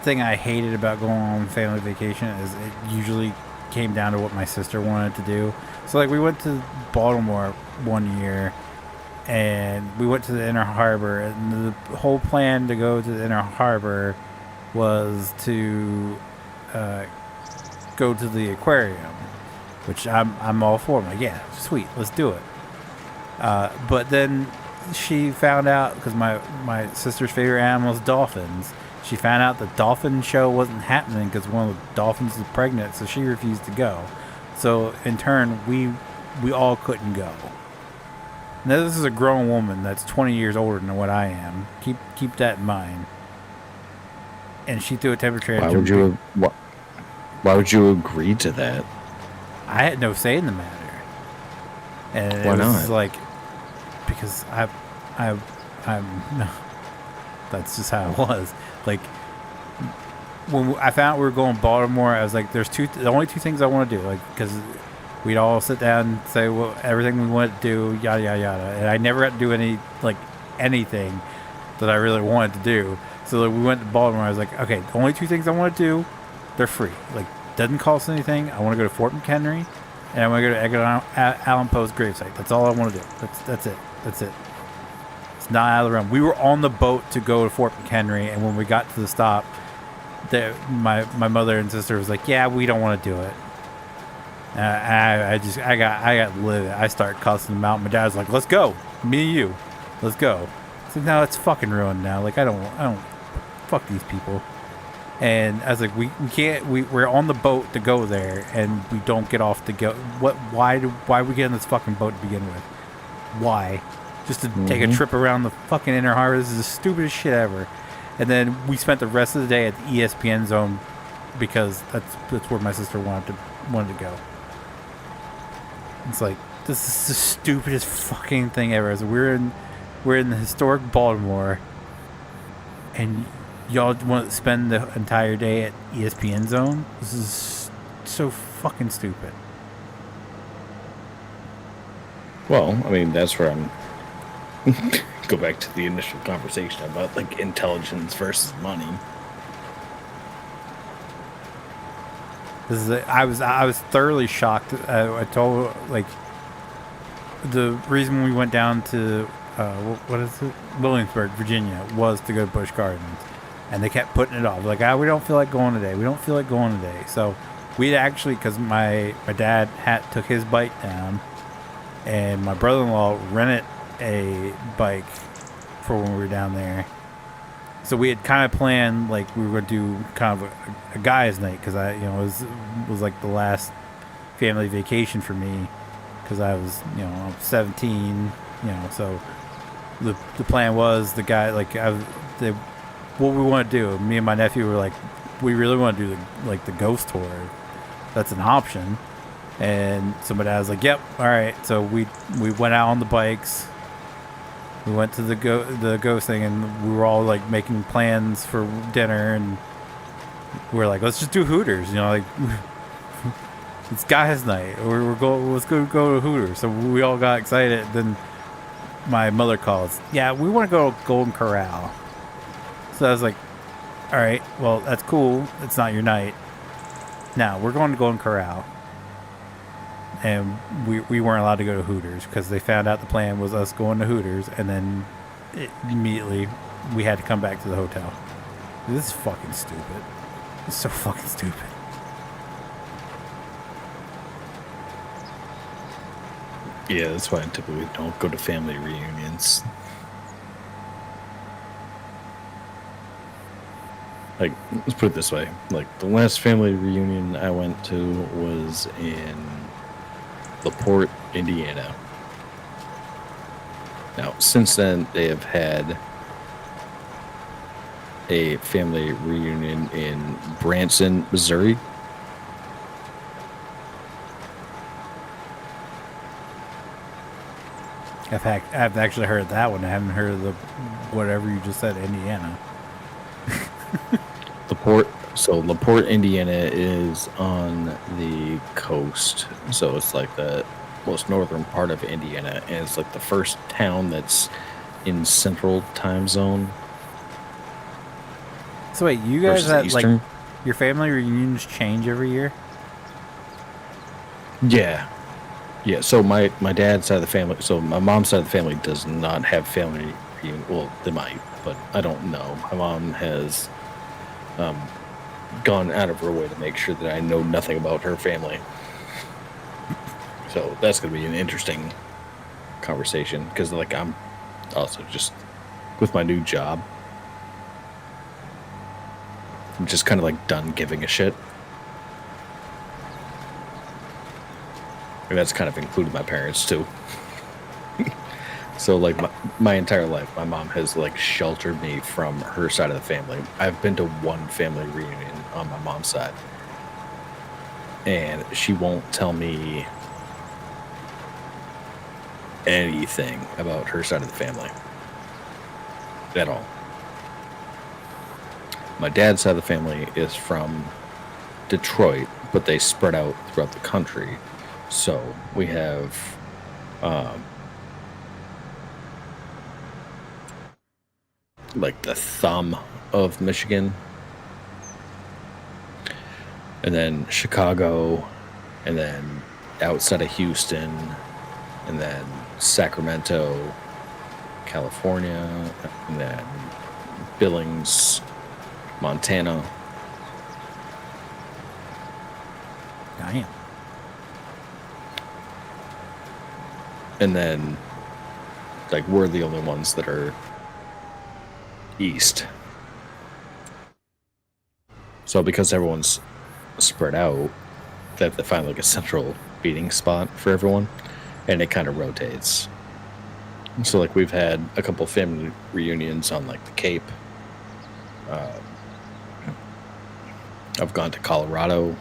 thing I hated about going on family vacation is it usually came down to what my sister wanted to do. So like we went to Baltimore one year and we went to the Inner Harbor, and the whole plan to go to the Inner Harbor was to go to the aquarium, which I'm all for. I'm like, yeah, sweet, let's do it. But then she found out, because my sister's favorite animal is dolphins. She found out the dolphin show wasn't happening because one of the dolphins is pregnant, so she refused to go. So in turn, we all couldn't go. Now this is a grown woman that's 20 years older than what I am. Keep that in mind. And she threw a temperature. Why would you? What? Why would you agree to that? I had no say in the matter, and Why it was not? like because I'm. That's just how it was. Like when I found out we were going to Baltimore, I was like, "There's the only two things I want to do." Like because we'd all sit down and say, "Well, everything we want to do, yada yada yada," and I never got to do anything that I really wanted to do. So like, we went to Baltimore. I was like, "Okay, the only two things I want to do, they're free. Like doesn't cost anything. I want to go to Fort McHenry, and I want to go to Edgar Allan Poe's gravesite. That's all I want to do. That's it. That's it." It's not out of the realm. We were on the boat to go to Fort McHenry, and when we got to the stop, my mother and sister was like, "Yeah, we don't want to do it." I got livid. I started cussing them out. My dad was like, "Let's go, me and you, let's go." I said, "No, it's fucking ruined now. Like I don't, fuck these people." And I was like, "We can't. We're on the boat to go there, and we don't get off to go. What? Why we get on this fucking boat to begin with? Why?" Just to take a trip around the fucking Inner Harbor. This is the stupidest shit ever. And then we spent the rest of the day at the ESPN zone because that's where my sister wanted to go. It's like this is the stupidest fucking thing ever. So we're in the historic Baltimore, and y'all want to spend the entire day at ESPN zone. This is so fucking stupid. Well, I mean, that's where I'm. Go back to the initial conversation about like intelligence versus money. I was thoroughly shocked. I told like the reason we went down to what is it, Williamsburg, Virginia, was to go to Busch Gardens, and they kept putting it off. Like, we don't feel like going today. We don't feel like going today. So we actually, because my dad took his bike down, and my brother-in-law rented a bike for when we were down there. So we had kind of planned like we were going to do kind of a guy's night because it was like the last family vacation for me because I was 17, so the plan was the guy like what we want to do. Me and my nephew were like, we really want to do the ghost tour. That's an option. And somebody was like, "Yep, all right." So we went out on the bikes. We went to the ghost thing, and we were all like making plans for dinner, and we were like, "Let's just do Hooters," like it's guys' night. Let's go to Hooters. So we all got excited. Then my mother calls, "Yeah, we want to go to Golden Corral." So I was like, "All right, well that's cool. It's not your night. Now we're going to Golden Corral." And we weren't allowed to go to Hooters because they found out the plan was us going to Hooters, and then immediately we had to come back to the hotel. This is fucking stupid. It's so fucking stupid. Yeah, that's why I typically don't go to family reunions. Like, let's put it this way. Like, the last family reunion I went to was in LaPorte, Indiana. Now, since then, they have had a family reunion in Branson, Missouri. I've actually heard that one. I haven't heard of the whatever you just said, Indiana. LaPorte, Indiana is on the coast, so it's like the most northern part of Indiana, and it's like the first town that's in Central Time Zone. So wait, you guys had Eastern? like your family reunions change every year? Yeah. So my dad's side of the family, so my mom's side of the family does not have family reunion. Well, they might, but I don't know. My mom has gone out of her way to make sure that I know nothing about her family. So that's going to be an interesting conversation because, like, I'm also just with my new job, I'm just kind of like done giving a shit. And that's kind of included my parents too. So like my entire life, my mom has like sheltered me from her side of the family. I've been to one family reunion on my mom's side. and she won't tell me anything about her side of the family at all. My dad's side of the family is from Detroit, but they spread out throughout the country. So we have like the thumb of Michigan, and then Chicago, and then outside of Houston, and then Sacramento, California, and then Billings, Montana. Damn. And then, like, we're the only ones that are east. So because everyone's spread out, they have to find like a central meeting spot for everyone, and it kind of rotates. So like we've had a couple family reunions on like the Cape. I've gone to Colorado,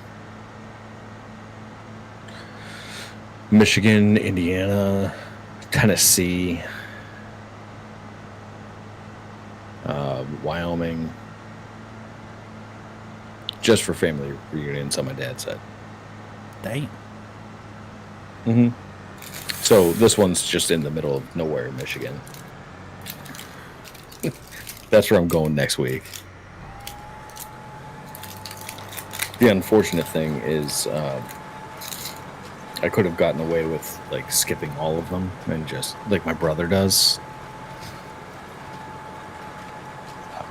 Michigan, Indiana, Tennessee, Wyoming, just for family reunions on my dad's side. Damn. Mm-hmm. So this one's just in the middle of nowhere in Michigan. That's where I'm going next week. The unfortunate thing is I could have gotten away with like skipping all of them and just like my brother does,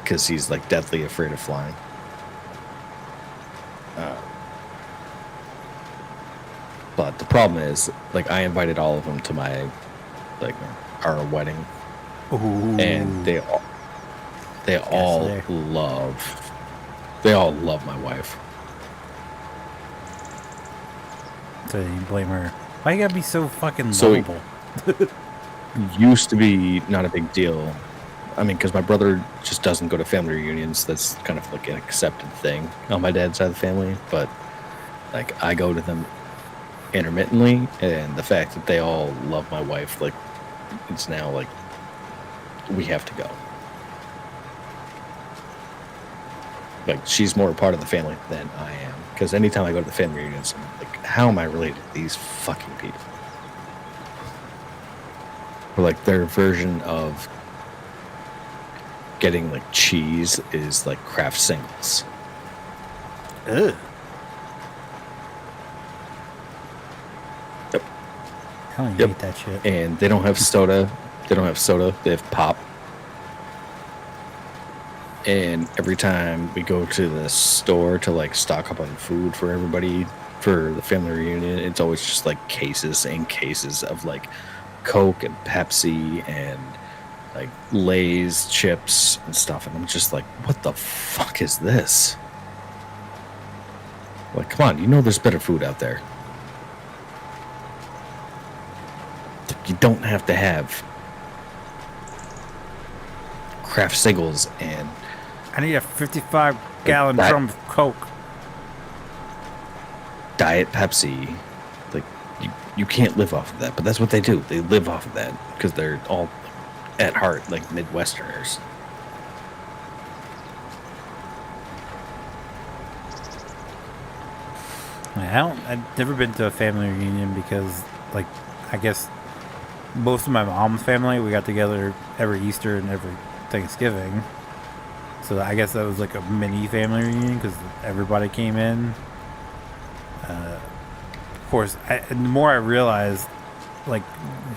because he's like deathly afraid of flying. But the problem is, like, I invited all of them to my, like, our wedding. Ooh. And they all love my wife. So you blame her. Why you gotta be so fucking lovable? Used to be not a big deal. I mean, because my brother just doesn't go to family reunions. That's kind of like an accepted thing on my dad's side of the family. But, like, I go to them intermittently, and the fact that they all love my wife, like, it's now like we have to go. Like, she's more a part of the family than I am, because anytime I go to the family reunions, I'm like, how am I related to these fucking people? Or like their version of getting like cheese is like Kraft singles. Ugh. I don't hate that shit. And they don't have soda. They have pop. And every time we go to the store to like stock up on food for everybody for the family reunion, it's always just like cases and cases of like Coke and Pepsi and like Lay's chips and stuff. And I'm just like, what the fuck is this? Like, come on, you know there's better food out there. You don't have to have Kraft singles and I need a 55-gallon drum of Coke. Diet Pepsi. Like, you can't live off of that, but that's what they do. They live off of that because they're all at heart like Midwesterners. I've never been to a family reunion because, like, I guess most of my mom's family, we got together every Easter and every Thanksgiving. So I guess that was like a mini family reunion because everybody came in. Of course, the more I realized, like,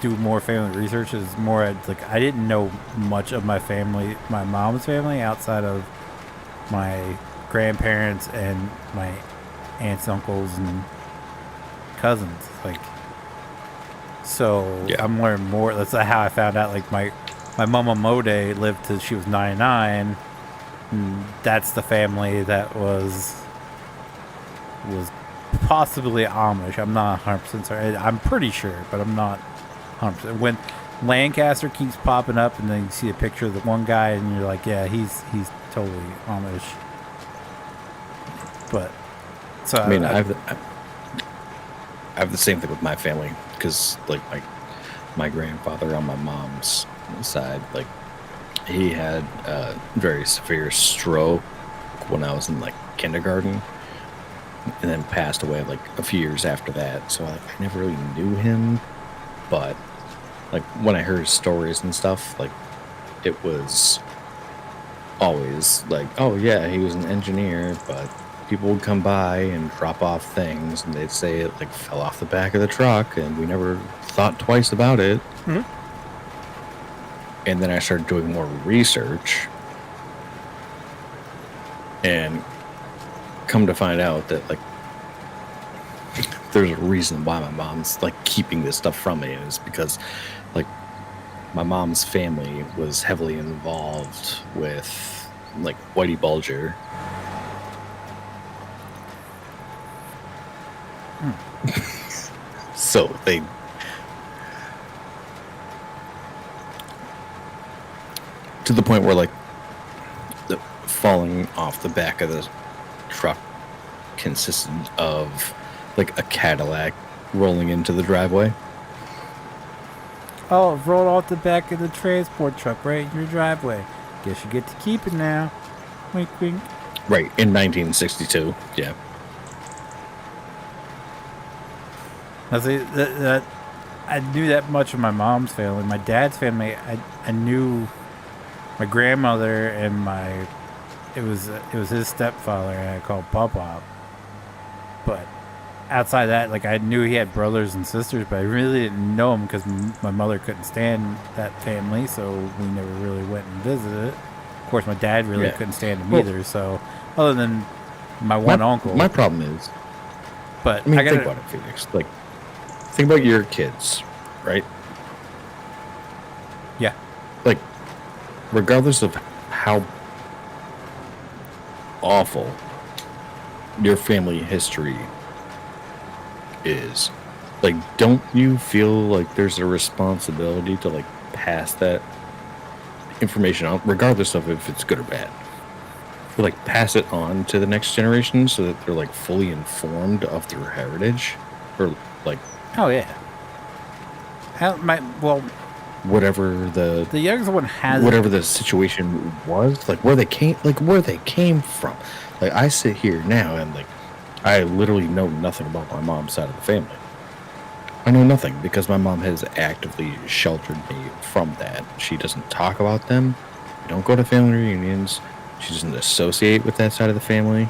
do more family research, is more like I didn't know much of my family, my mom's family, outside of my grandparents and my aunts, uncles, and cousins. Like, so yeah. I'm learning more. That's how I found out. Like, my mama Mode lived till she was 99. And that's the family that was possibly Amish. I'm not 100% certain. I'm pretty sure, but I'm not 100%. When Lancaster keeps popping up, and then you see a picture of the one guy, and you're like, yeah, he's totally Amish. But so I mean, I have the same thing with my family because, like, my grandfather on my mom's side, like, he had a very severe stroke when I was in, like, kindergarten, and then passed away, like, a few years after that. So, like, I never really knew him, but, like, when I heard his stories and stuff, like, it was always like, oh, yeah, he was an engineer, but people would come by and drop off things, and they'd say it, like, fell off the back of the truck, and we never thought twice about it. Mm-hmm. And then I started doing more research, and come to find out that, like, there's a reason why my mom's, like, keeping this stuff from me, is because, like, my mom's family was heavily involved with, like, Whitey Bulger. So they to the point where, like, the falling off the back of the truck consisted of, like, a Cadillac rolling into the driveway. Oh, it rolled off the back of the transport truck right in your driveway. Guess you get to keep it now. Wink, wink. Right, in 1962, yeah. I see that I knew that much of my mom's family. My dad's family, I knew my grandmother and it was his stepfather I called Pop. But outside that, like, I knew he had brothers and sisters, but I really didn't know them because my mother couldn't stand that family, so we never really went and visited. Of course, my dad really couldn't stand him either. So other than my uncle, my problem is, but I mean, think about it, Phoenix. Like, think about your kids, right? Yeah. Like, regardless of how awful your family history is, like, don't you feel like there's a responsibility to, like, pass that information on, regardless of if it's good or bad? Like, pass it on to the next generation so that they're, like, fully informed of their heritage, or, like, oh yeah. whatever the youngest one has whatever the situation was, like, where they came from. Like, I sit here now and, like, I literally know nothing about my mom's side of the family. I know nothing because my mom has actively sheltered me from that. She doesn't talk about them. We don't go to family reunions. She doesn't associate with that side of the family.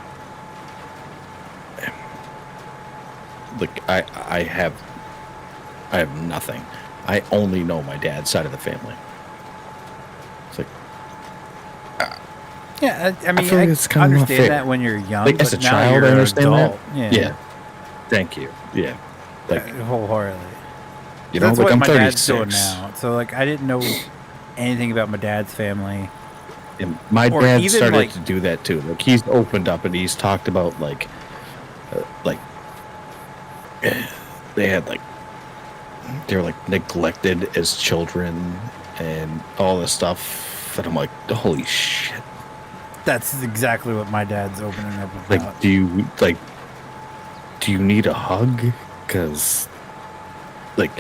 Like, I have nothing. I only know my dad's side of the family. It's like, yeah, I mean, feel like I it's kind of not fair. understand that when you're young, like, but as a now child, you're I an understand adult. that. Yeah. Thank you. Yeah. Like, wholeheartedly. you know, That's like, what I'm my 36. dad's doing now. So, like, I didn't know anything about my dad's family. And my Or dad even, started like, to do that too. Like, he's opened up and he's talked about, like, they had, like, they were, like, neglected as children and all this stuff. And I'm like, holy shit. That's exactly what my dad's opening up about. Like, do you need a hug? Because, like,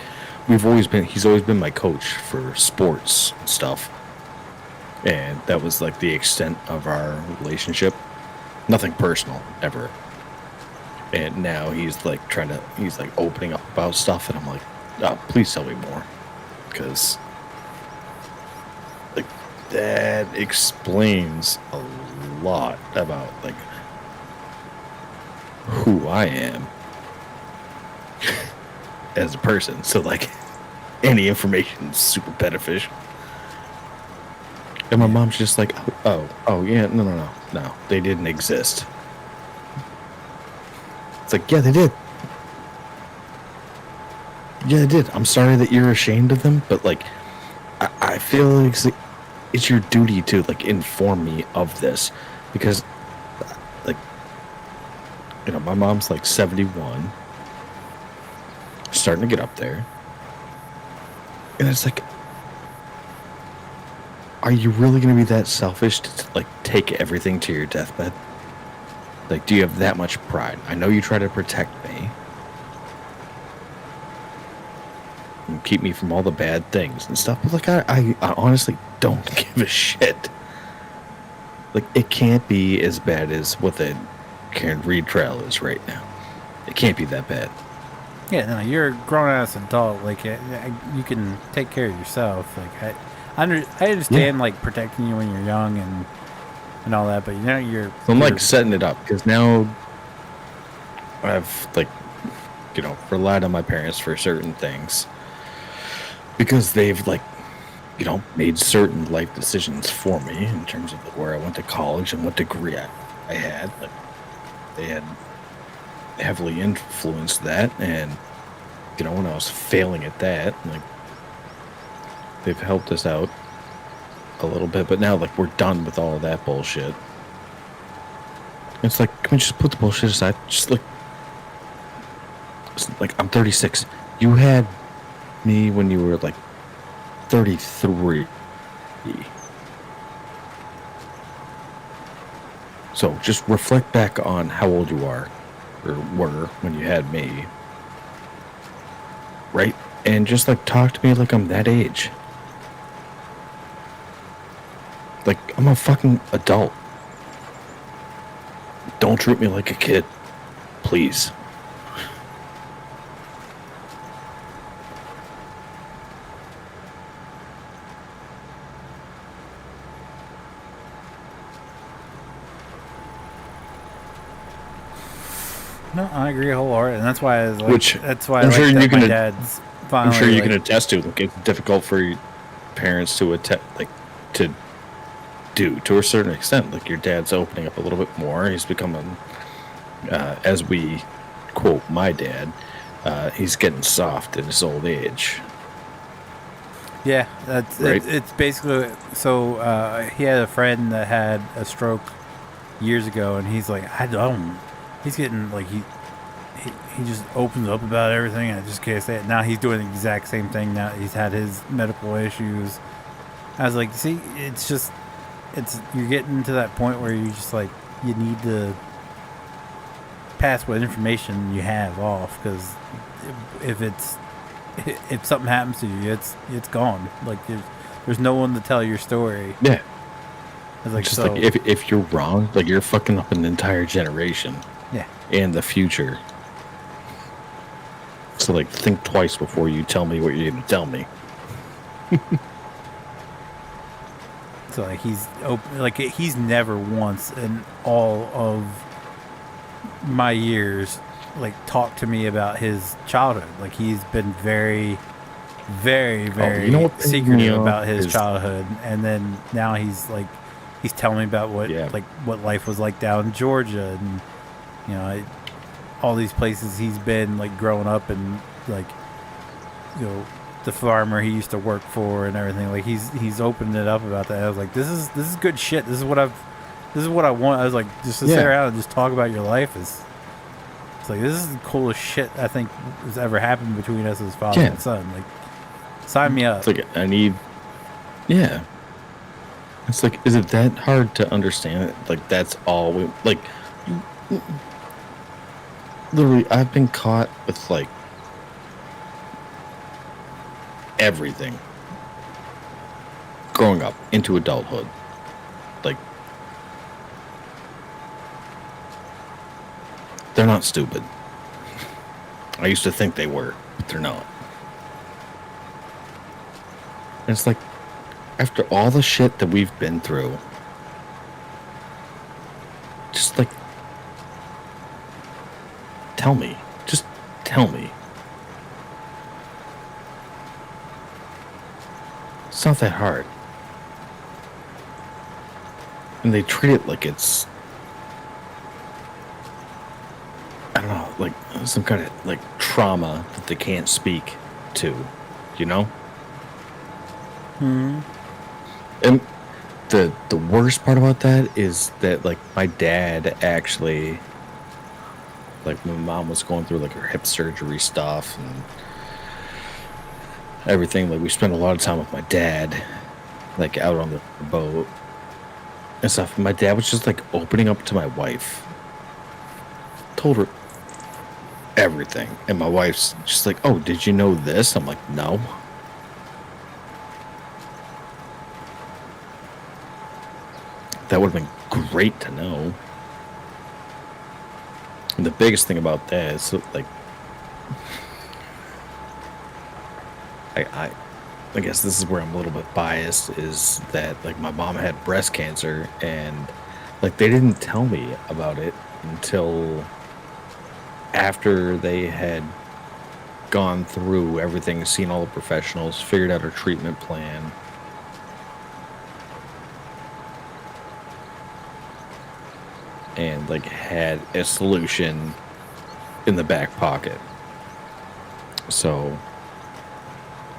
he's always been my coach for sports and stuff. And that was, like, the extent of our relationship. Nothing personal, ever. And now he's, like, he's, like, opening up about stuff. And I'm like, oh, please tell me more. Because, like, that explains a lot about, like, who I am as a person. So, like, any information is super beneficial. And my mom's just like, oh, yeah, no, they didn't exist. It's like, yeah, they did. Yeah, they did. I'm sorry that you're ashamed of them, but, like, I feel like it's your duty to, like, inform me of this. Because, like, you know, my mom's, like, 71. Starting to get up there. And it's like, are you really going to be that selfish to, like, take everything to your deathbed? Like, do you have that much pride? I know you try to protect me. keep me from all the bad things and stuff. But like, I honestly don't give a shit. Like, it can't be as bad as what the Karen Reed trial is right now. It can't be that bad. Yeah, no, you're a grown-ass adult. Like, you can take care of yourself. Like, I understand, like, protecting you when you're young and all that, but, you know, I'm, like, setting it up, because now I've, like, you know, relied on my parents for certain things. Because they've, like, you know, made certain life decisions for me in terms of like, where I went to college and what degree I had. Like, they had heavily influenced that, and you know, when I was failing at that, like, they've helped us out a little bit, but now like we're done with all of that bullshit. It's like, can we just put the bullshit aside? Just like I'm 36. You had me when you were like 33. So just reflect back on how old you are or were when you had me, right? And just like talk to me like I'm that age. Like, I'm a fucking adult. Don't treat me like a kid, please. No, I agree wholeheartedly, and that's why I was like, that's why I'm sure you can. Dad's I'm sure you like, can attest to. Like, it's difficult for parents to do to a certain extent. Like, your dad's opening up a little bit more. He's becoming, as we quote my dad, he's getting soft in his old age. Yeah, that's right. It's basically so. He had a friend that had a stroke years ago, and he's like, I don't. He's getting like he just opens up about everything, and I just can't say it. Now he's doing the exact same thing. Now he's had his medical issues. I was like, see, it's you're getting to that point where you just like you need to pass what information you have off, because if something happens to you, it's gone. Like there's no one to tell your story. Yeah. Like, just so, like if you're wrong, like you're fucking up an entire generation. Yeah. And the future. So like think twice before you tell me what you're going to tell me. So like he's never once in all of my years like talked to me about his childhood. Like he's been very, very, very secretive about his childhood, and then now he's telling me about what life was like down in Georgia, and you know, all these places he's been like growing up, and like, you know, the farmer he used to work for and everything. Like he's opened it up about that. I was like, this is good shit. This is what I want. I was like, just to sit around and just talk about your life is. It's like, this is the coolest shit I think has ever happened between us as father and son. Like, sign me up. It's like yeah. It's like, is it that hard to understand it? Like, that's all we like. Literally, I've been caught with like everything growing up into adulthood. Like, they're not stupid. I used to think they were, but they're not. And it's like, after all the shit that we've been through, just like, tell me. Just tell me. It's not that hard. And they treat it like it's, I don't know, like some kind of like trauma that they can't speak to, you know? Hmm. And the worst part about that is that like my dad actually, like my mom was going through like her hip surgery stuff and everything. Like we spent a lot of time with my dad, like out on the boat and stuff. My dad was just like opening up to my wife. Told her everything. And my wife's just like, oh, did you know this? I'm like, no. That would have been great to know. And the biggest thing about that is, like, I guess this is where I'm a little bit biased, is that, like, my mom had breast cancer, and, like, they didn't tell me about it until after they had gone through everything, seen all the professionals, figured out her treatment plan. And, like, had a solution in the back pocket. So,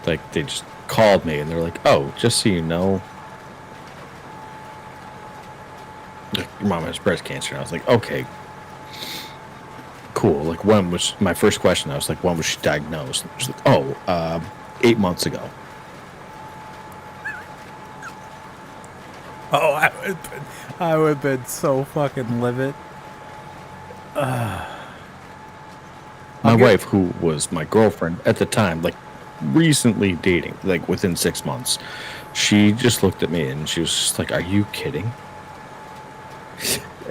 like, they just called me and they're like, oh, just so you know, like, your mom has breast cancer. And I was like, okay, cool. Like, when was my first question? I was like, when was she diagnosed? She's like, oh, 8 months ago. Oh, I would have been so fucking livid. My wife, who was my girlfriend at the time, like, recently dating, like, within 6 months, she just looked at me and she was just like, are you kidding?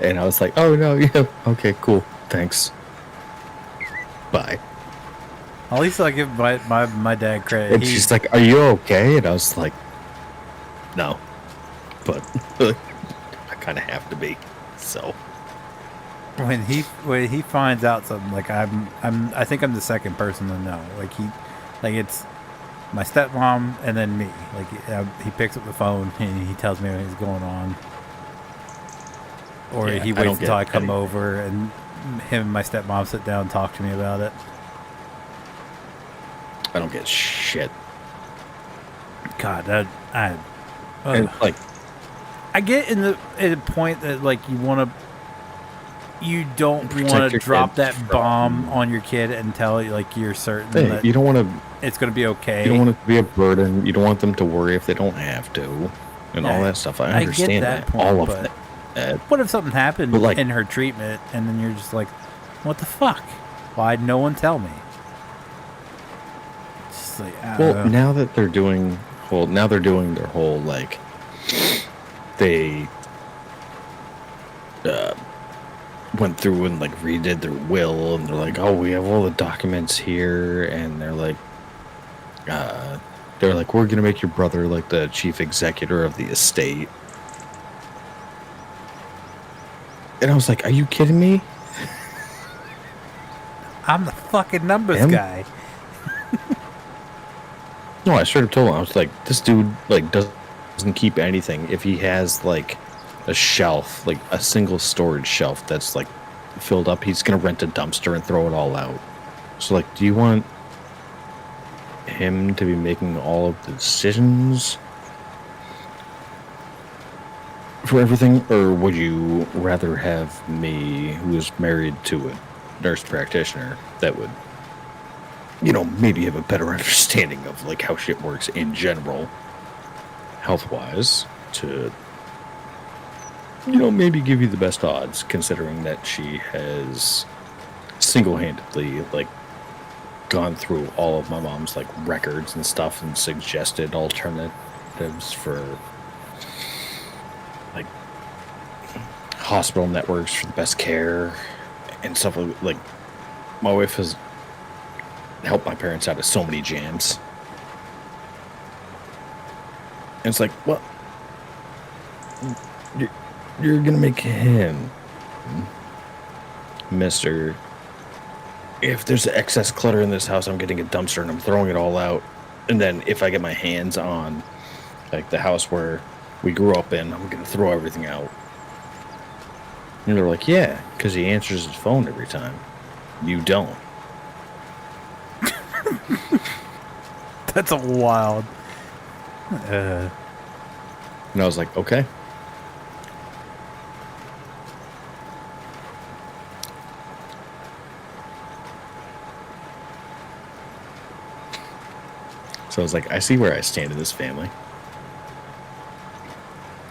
And I was like, oh, no, yeah, okay, cool, thanks. Bye. At least I give my dad credit. And she's like, are you okay? And I was like, no. But I kind of have to be, so. When he finds out something, like, I think I'm the second person to know. Like it's my stepmom and then me. Like, he picks up the phone and he tells me what's going on, or he waits until I come over and him and my stepmom sit down and talk to me about it. I don't get shit. God, and, like, I get in the point that, like, you don't want to drop that bomb on your kid until, like, you're certain that you don't want to. It's going to be okay. You don't want it to be a burden. You don't want them to worry if they don't have to, and all that stuff. I understand get that point, all of that. What if something happened, like, in her treatment, and then you're just like, what the fuck? Why'd no one tell me? Just like, now that they're doing their whole, like, they went through and, like, redid their will, and they're like, oh, we have all the documents here, and they're like, we're gonna make your brother, like, the chief executor of the estate. And I was like, are you kidding me? I'm the fucking numbers guy. No, I straight up told him, I was like, this dude, like, doesn't keep anything. If he has, like, a shelf, like a single storage shelf that's, like, filled up, he's gonna rent a dumpster and throw it all out. So, like, do you want him to be making all of the decisions for everything, or would you rather have me, who is married to a nurse practitioner, that would, you know, maybe have a better understanding of, like, how shit works in general, health-wise, to, you know, maybe give you the best odds, considering that she has single-handedly, like, gone through all of my mom's, like, records and stuff and suggested alternatives for, like, hospital networks for the best care and stuff. Like, my wife has helped my parents out of so many jams. And it's like, well, you're gonna make him, Mr. If there's excess clutter in this house, I'm getting a dumpster and I'm throwing it all out. And then if I get my hands on, like, the house where we grew up in, I'm gonna throw everything out. And they're like, yeah, because he answers his phone every time. You don't. That's a wild. And I was like, okay. So I was like, I see where I stand in this family.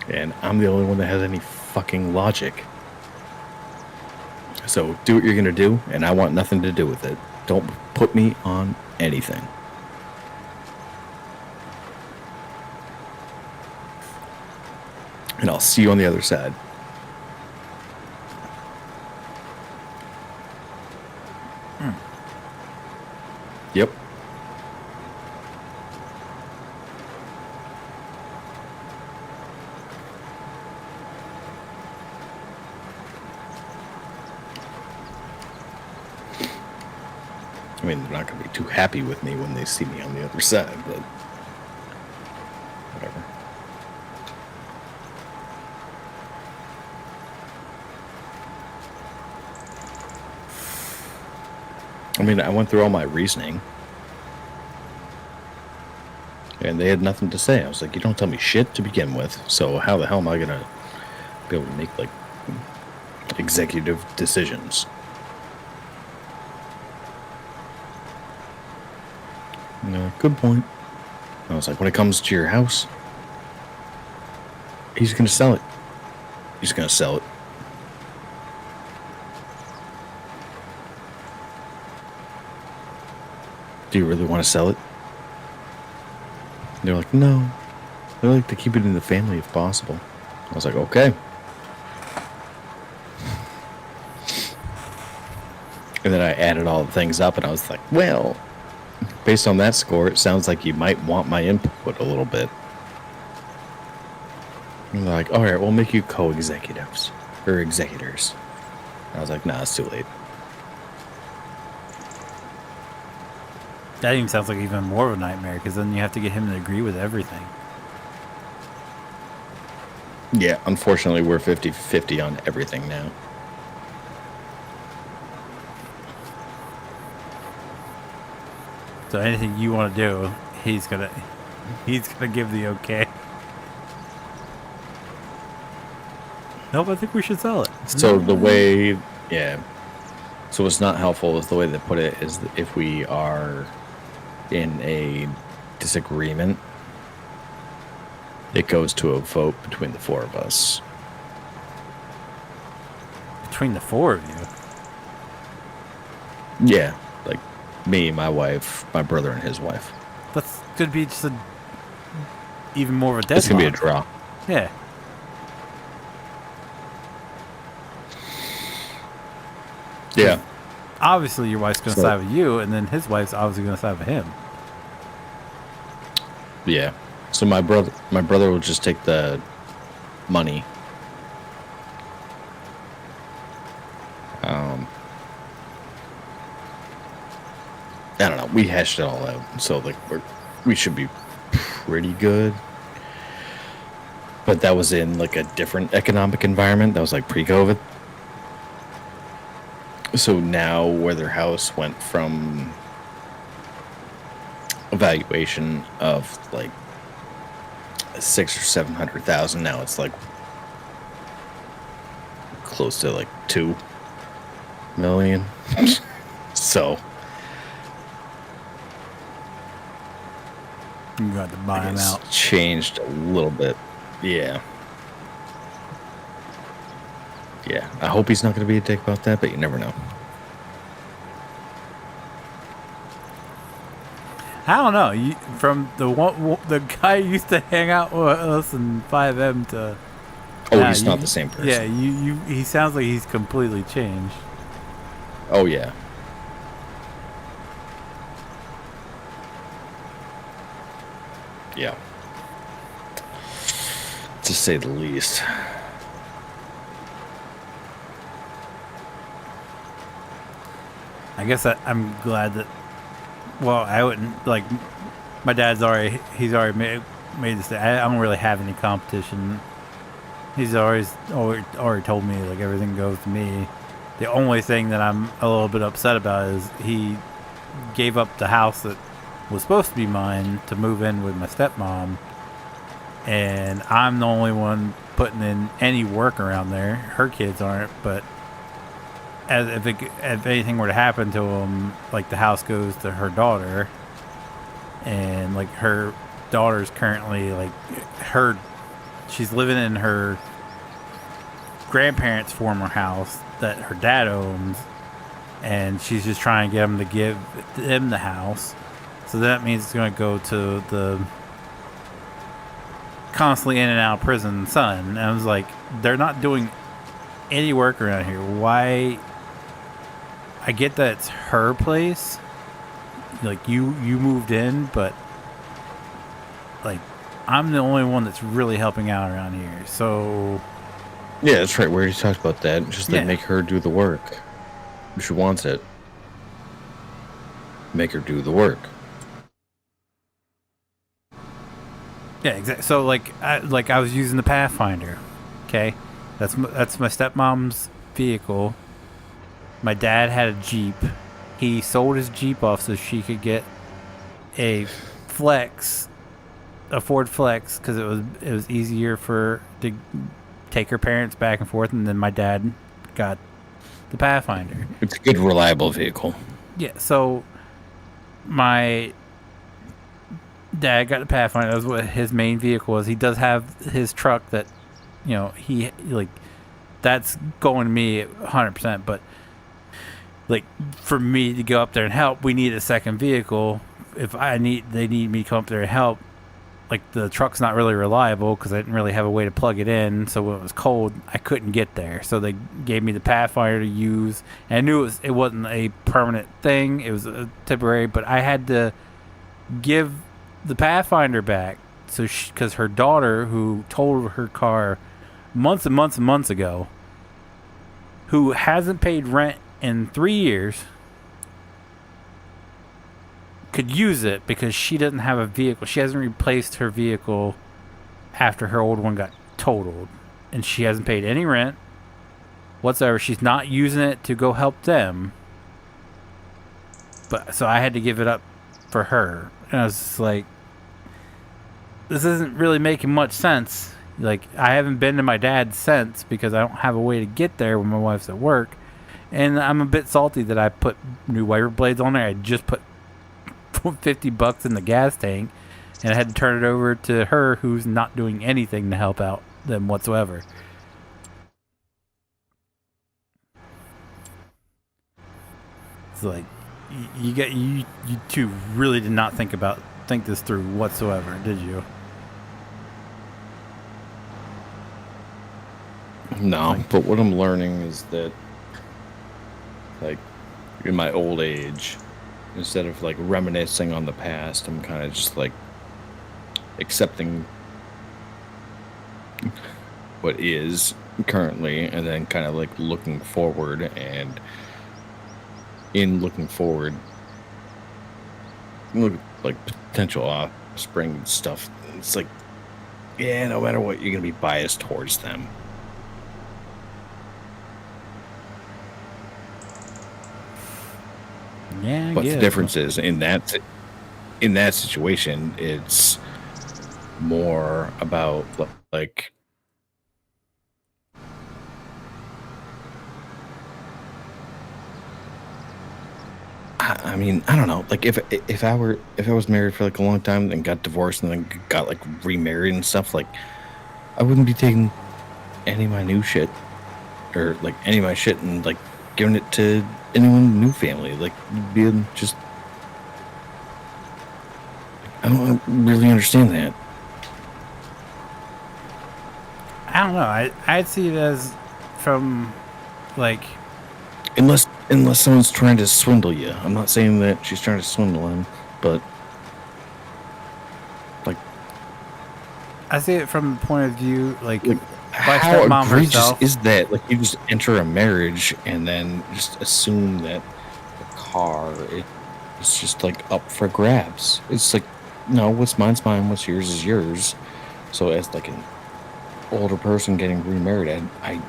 And I'm the only one that has any fucking logic. So do what you're going to do, and I want nothing to do with it. Don't put me on anything. And I'll see you on the other side. Yep. I mean, they're not going to be too happy with me when they see me on the other side, but whatever. I mean, I went through all my reasoning, and they had nothing to say. I was like, you don't tell me shit to begin with, so how the hell am I going to be able to make, like, executive decisions? No, good point. I was like, when it comes to your house, he's going to sell it. He's going to sell it. Do you really want to sell it? And they're like, no. They like to keep it in the family if possible. I was like, okay. And then I added all the things up, and I was like, well, based on that score, it sounds like you might want my input a little bit. And they're like, all right, we'll make you co-executives or executors. And I was like, nah, it's too late. That even sounds like even more of a nightmare, because then you have to get him to agree with everything. Yeah, unfortunately, we're 50-50 on everything now. So anything you want to do, he's gonna give the okay. Nope, I think we should sell it. So the way, yeah. So what's not helpful is the way they put it is that if we are in a disagreement, it goes to a vote between the four of us. Between the four of you? Yeah, like me, my wife, my brother, and his wife. That's gonna be just even more of a deadlock. It's gonna be a draw. Yeah. Yeah. Obviously, your wife's gonna side with you, and then his wife's obviously gonna side with him. Yeah. So my brother will just take the money. I don't know. We hashed it all out, so like we should be pretty good. But that was in like a different economic environment. That was like pre-COVID. So now where their house went from a valuation of like 600,000 or 700,000, now it's like close to like 2 million. So You got to buy him out. Changed a little bit. Yeah. Yeah. I hope he's not going to be a dick about that, but you never know. I don't know. From the guy who used to hang out with us in 5M to. Oh, he's not the same person. Yeah, he sounds like he's completely changed. Oh, yeah. Yeah. To say the least. I guess I'm glad that. Well, I wouldn't like. My dad's he's already made this. I don't really have any competition. He's already told me like everything goes to me. The only thing that I'm a little bit upset about is he gave up the house that was supposed to be mine to move in with my stepmom, and I'm the only one putting in any work around there. Her kids aren't, but if anything were to happen to him, like the house goes to her daughter, and like her daughter's currently she's living in her grandparents' former house that her dad owns, and she's just trying to get him to give him the house. So that means it's going to go to the constantly in and out of prison son. And I was like, they're not doing any work around here. Why? I get that it's her place. Like, you moved in, but like, I'm the only one that's really helping out around here. So yeah, that's right. We already talked about that. Just like make her do the work. If she wants it, make her do the work. Yeah, exactly. So I was using the Pathfinder. Okay, that's my stepmom's vehicle. My dad had a Jeep. He sold his Jeep off so she could get a Ford Flex, because it was easier to take her parents back and forth, and then my dad got the Pathfinder. It's a good, reliable vehicle. Yeah, so my dad got the Pathfinder. That was what his main vehicle was. He does have his truck that, he that's going to me 100%. But like, for me to go up there and help, we need a second vehicle. If they need me to come up there and help, like, the truck's not really reliable because I didn't really have a way to plug it in. So when it was cold, I couldn't get there. So they gave me the Pathfinder to use, and I knew it wasn't a permanent thing. It was a temporary, but I had to give the Pathfinder back, so because her daughter, who totaled her car months and months and months ago, who hasn't paid rent in 3 years, could use it because she doesn't have a vehicle. She hasn't replaced her vehicle after her old one got totaled, and she hasn't paid any rent whatsoever. She's not using it to go help them, but so I had to give it up for her. And I was just like, this isn't really making much sense. Like, I haven't been to my dad's since because I don't have a way to get there when my wife's at work. And I'm a bit salty that I put new wiper blades on there. I just put $50 in the gas tank, and I had to turn it over to her, who's not doing anything to help out them whatsoever. It's like, you two really did not think this through whatsoever, did you? No, but what I'm learning is that, like, in my old age, instead of like reminiscing on the past, I'm kind of just like accepting what is currently, and then kind of like looking forward. And in looking forward, look, like, potential offspring and stuff, it's like, yeah, no matter what, you're gonna be biased towards them. Yeah, but the difference is in that situation, it's more about, like, I mean, I don't know. Like, if I was married for like a long time and got divorced and then got like remarried and stuff, like, I wouldn't be taking any of my new shit, or like any of my shit, and like giving it to anyone new family. Like, being just, I don't really understand that. I don't know. I'd see it as from, like, unless someone's trying to swindle you. I'm not saying that she's trying to swindle him, but like, I see it from the point of view, like my stepmom herself. Is that, like, you just enter a marriage and then just assume that the car is just like up for grabs? It's like, no, what's mine's mine, what's yours is yours. So as like an older person getting remarried, I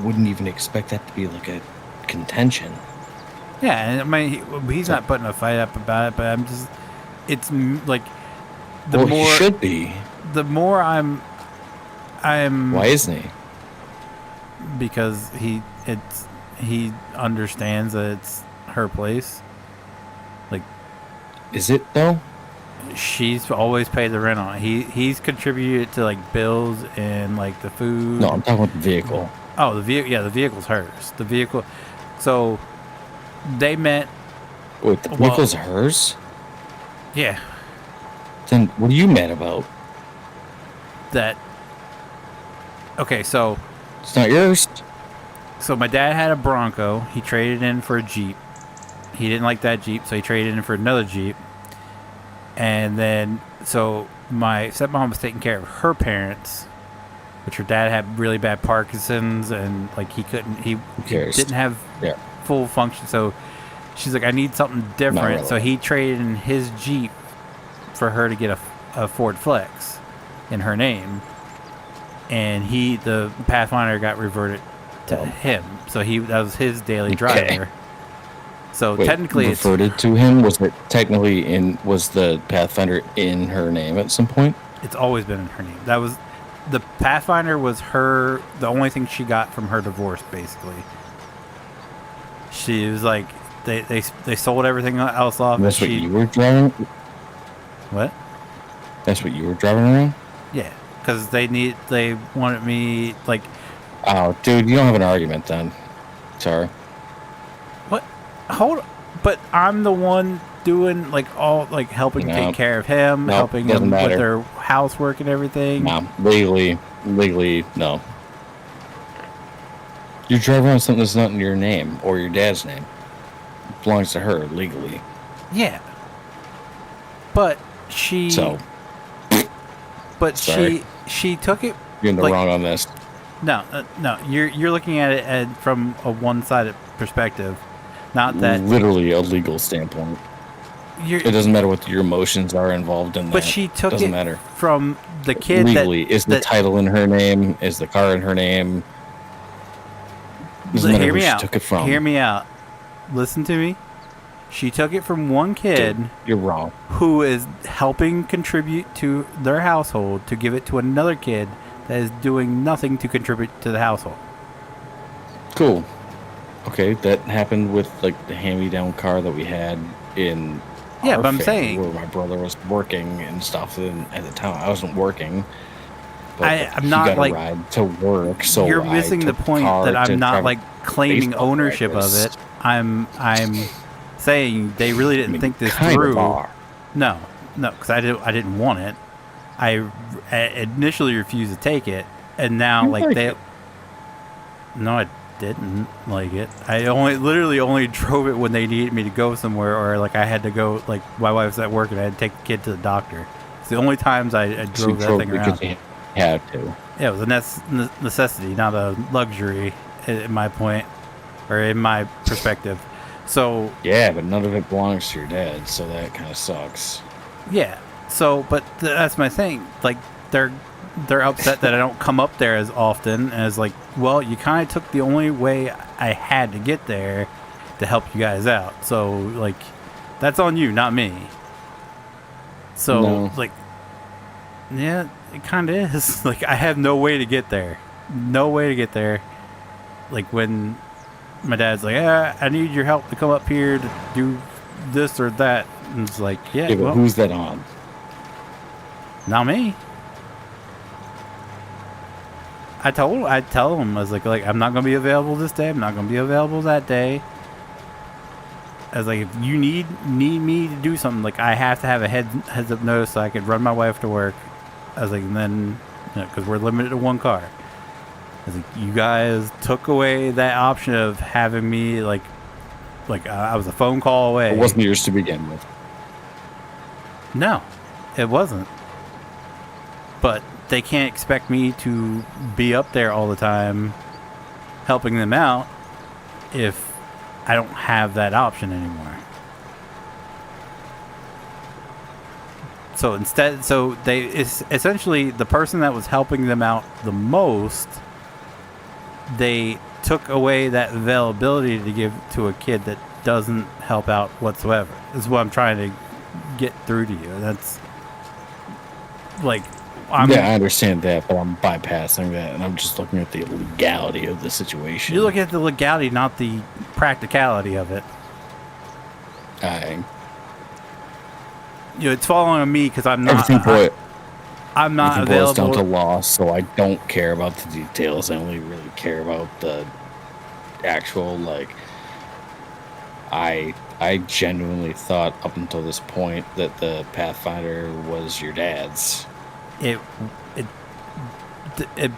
wouldn't even expect that to be like a contention. Yeah, and I mean, he's not putting a fight up about it, but I'm just, it's like, the more he should be. The more I'm. Why isn't he? Because he understands that it's her place. Like, is it though? She's always paid the rent on it. He's contributed to like bills and like the food. No, I'm talking about the vehicle. Oh, the vehicle. Yeah, the vehicle's hers. The vehicle. So they met. Wait, the vehicle's hers? Yeah. Then what are you mad about? That. Okay, so. It's not yours. So my dad had a Bronco. He traded in for a Jeep. He didn't like that Jeep, so he traded in for another Jeep. And then, so my stepmom was taking care of her parents, which her dad had really bad Parkinson's, and like he didn't have full function. So she's like, I need something different. Really. So he traded in his Jeep for her to get a Ford Flex in her name, and the Pathfinder got reverted to him. So that was his daily driver. So wait, technically, reverted to him. Was the Pathfinder in her name at some point? It's always been in her name. That was the Pathfinder was the only thing she got from her divorce. Basically, she was like they sold everything else off. And that's what you were driving. What? That's what you were driving around. Yeah, because they wanted me like. Oh, dude, you don't have an argument then. Sorry. What? Hold on. But I'm the one doing like all like helping take care of him, helping him with their housework and everything. No, legally, no. You're driving around something that's not in your name or your dad's name. It belongs to her legally. Yeah. But she. So. But sorry. she took it. You're in the wrong on this. No. You're looking at it from a one-sided perspective, not that literally a legal standpoint. It doesn't matter what your emotions are involved in. But she took doesn't it matter. from the kid. Legally, is the title in her name? Is the car in her name? Doesn't matter who she took it from. Hear me out. Listen to me. She took it from one kid. Dude, you're wrong. Who is helping contribute to their household to give it to another kid that is doing nothing to contribute to the household. Cool. Okay, that happened with like the hand-me-down car that we had in. Yeah, but I'm saying where my brother was working and stuff. And at the time, I wasn't working. I'm not like a ride to work. So you're missing the point that I'm not like claiming ownership of it. I'm saying they really didn't think this through. No, because I didn't want it. I initially refused to take it, and now no, I didn't like it. I literally only drove it when they needed me to go somewhere, or like I had to go, like my wife was at work and I had to take the kid to the doctor. It's the only times I drove that thing around. You had to. Yeah, it was a necessity, not a luxury, in my point, or in my perspective. So yeah, but none of it belongs to your dad, so that kind of sucks. Yeah. So, but that's my thing. Like they're upset that I don't come up there as often as like, well, you kind of took the only way I had to get there to help you guys out. So like, that's on you, not me. So like, yeah, it kind of is. Like I have no way to get there. No way to get there. Like when my dad's like, I need your help to come up here to do this or that. And it's like, yeah, but who's that on? Not me. I tell him, I was like I'm not gonna be available this day. I'm not gonna be available that day. I was like, if you need me to do something, like I have to have a heads up notice so I could run my wife to work. I was like, and then because we're limited to one car. I was like, you guys took away that option of having me like I was a phone call away. It wasn't yours to begin with. No, it wasn't. But they can't expect me to be up there all the time helping them out if I don't have that option anymore. So instead, essentially the person that was helping them out the most, they took away that availability to give to a kid that doesn't help out whatsoever. This is what I'm trying to get through to you. That's like, I understand that, but I'm bypassing that, and I'm just looking at the legality of the situation. You look at the legality, not the practicality of it. It's falling on me because I'm not. Everything I'm not it boils down available. to loss, so I don't care about the details. I only really care about the actual, like, I genuinely thought up until this point that the Pathfinder was your dad's. It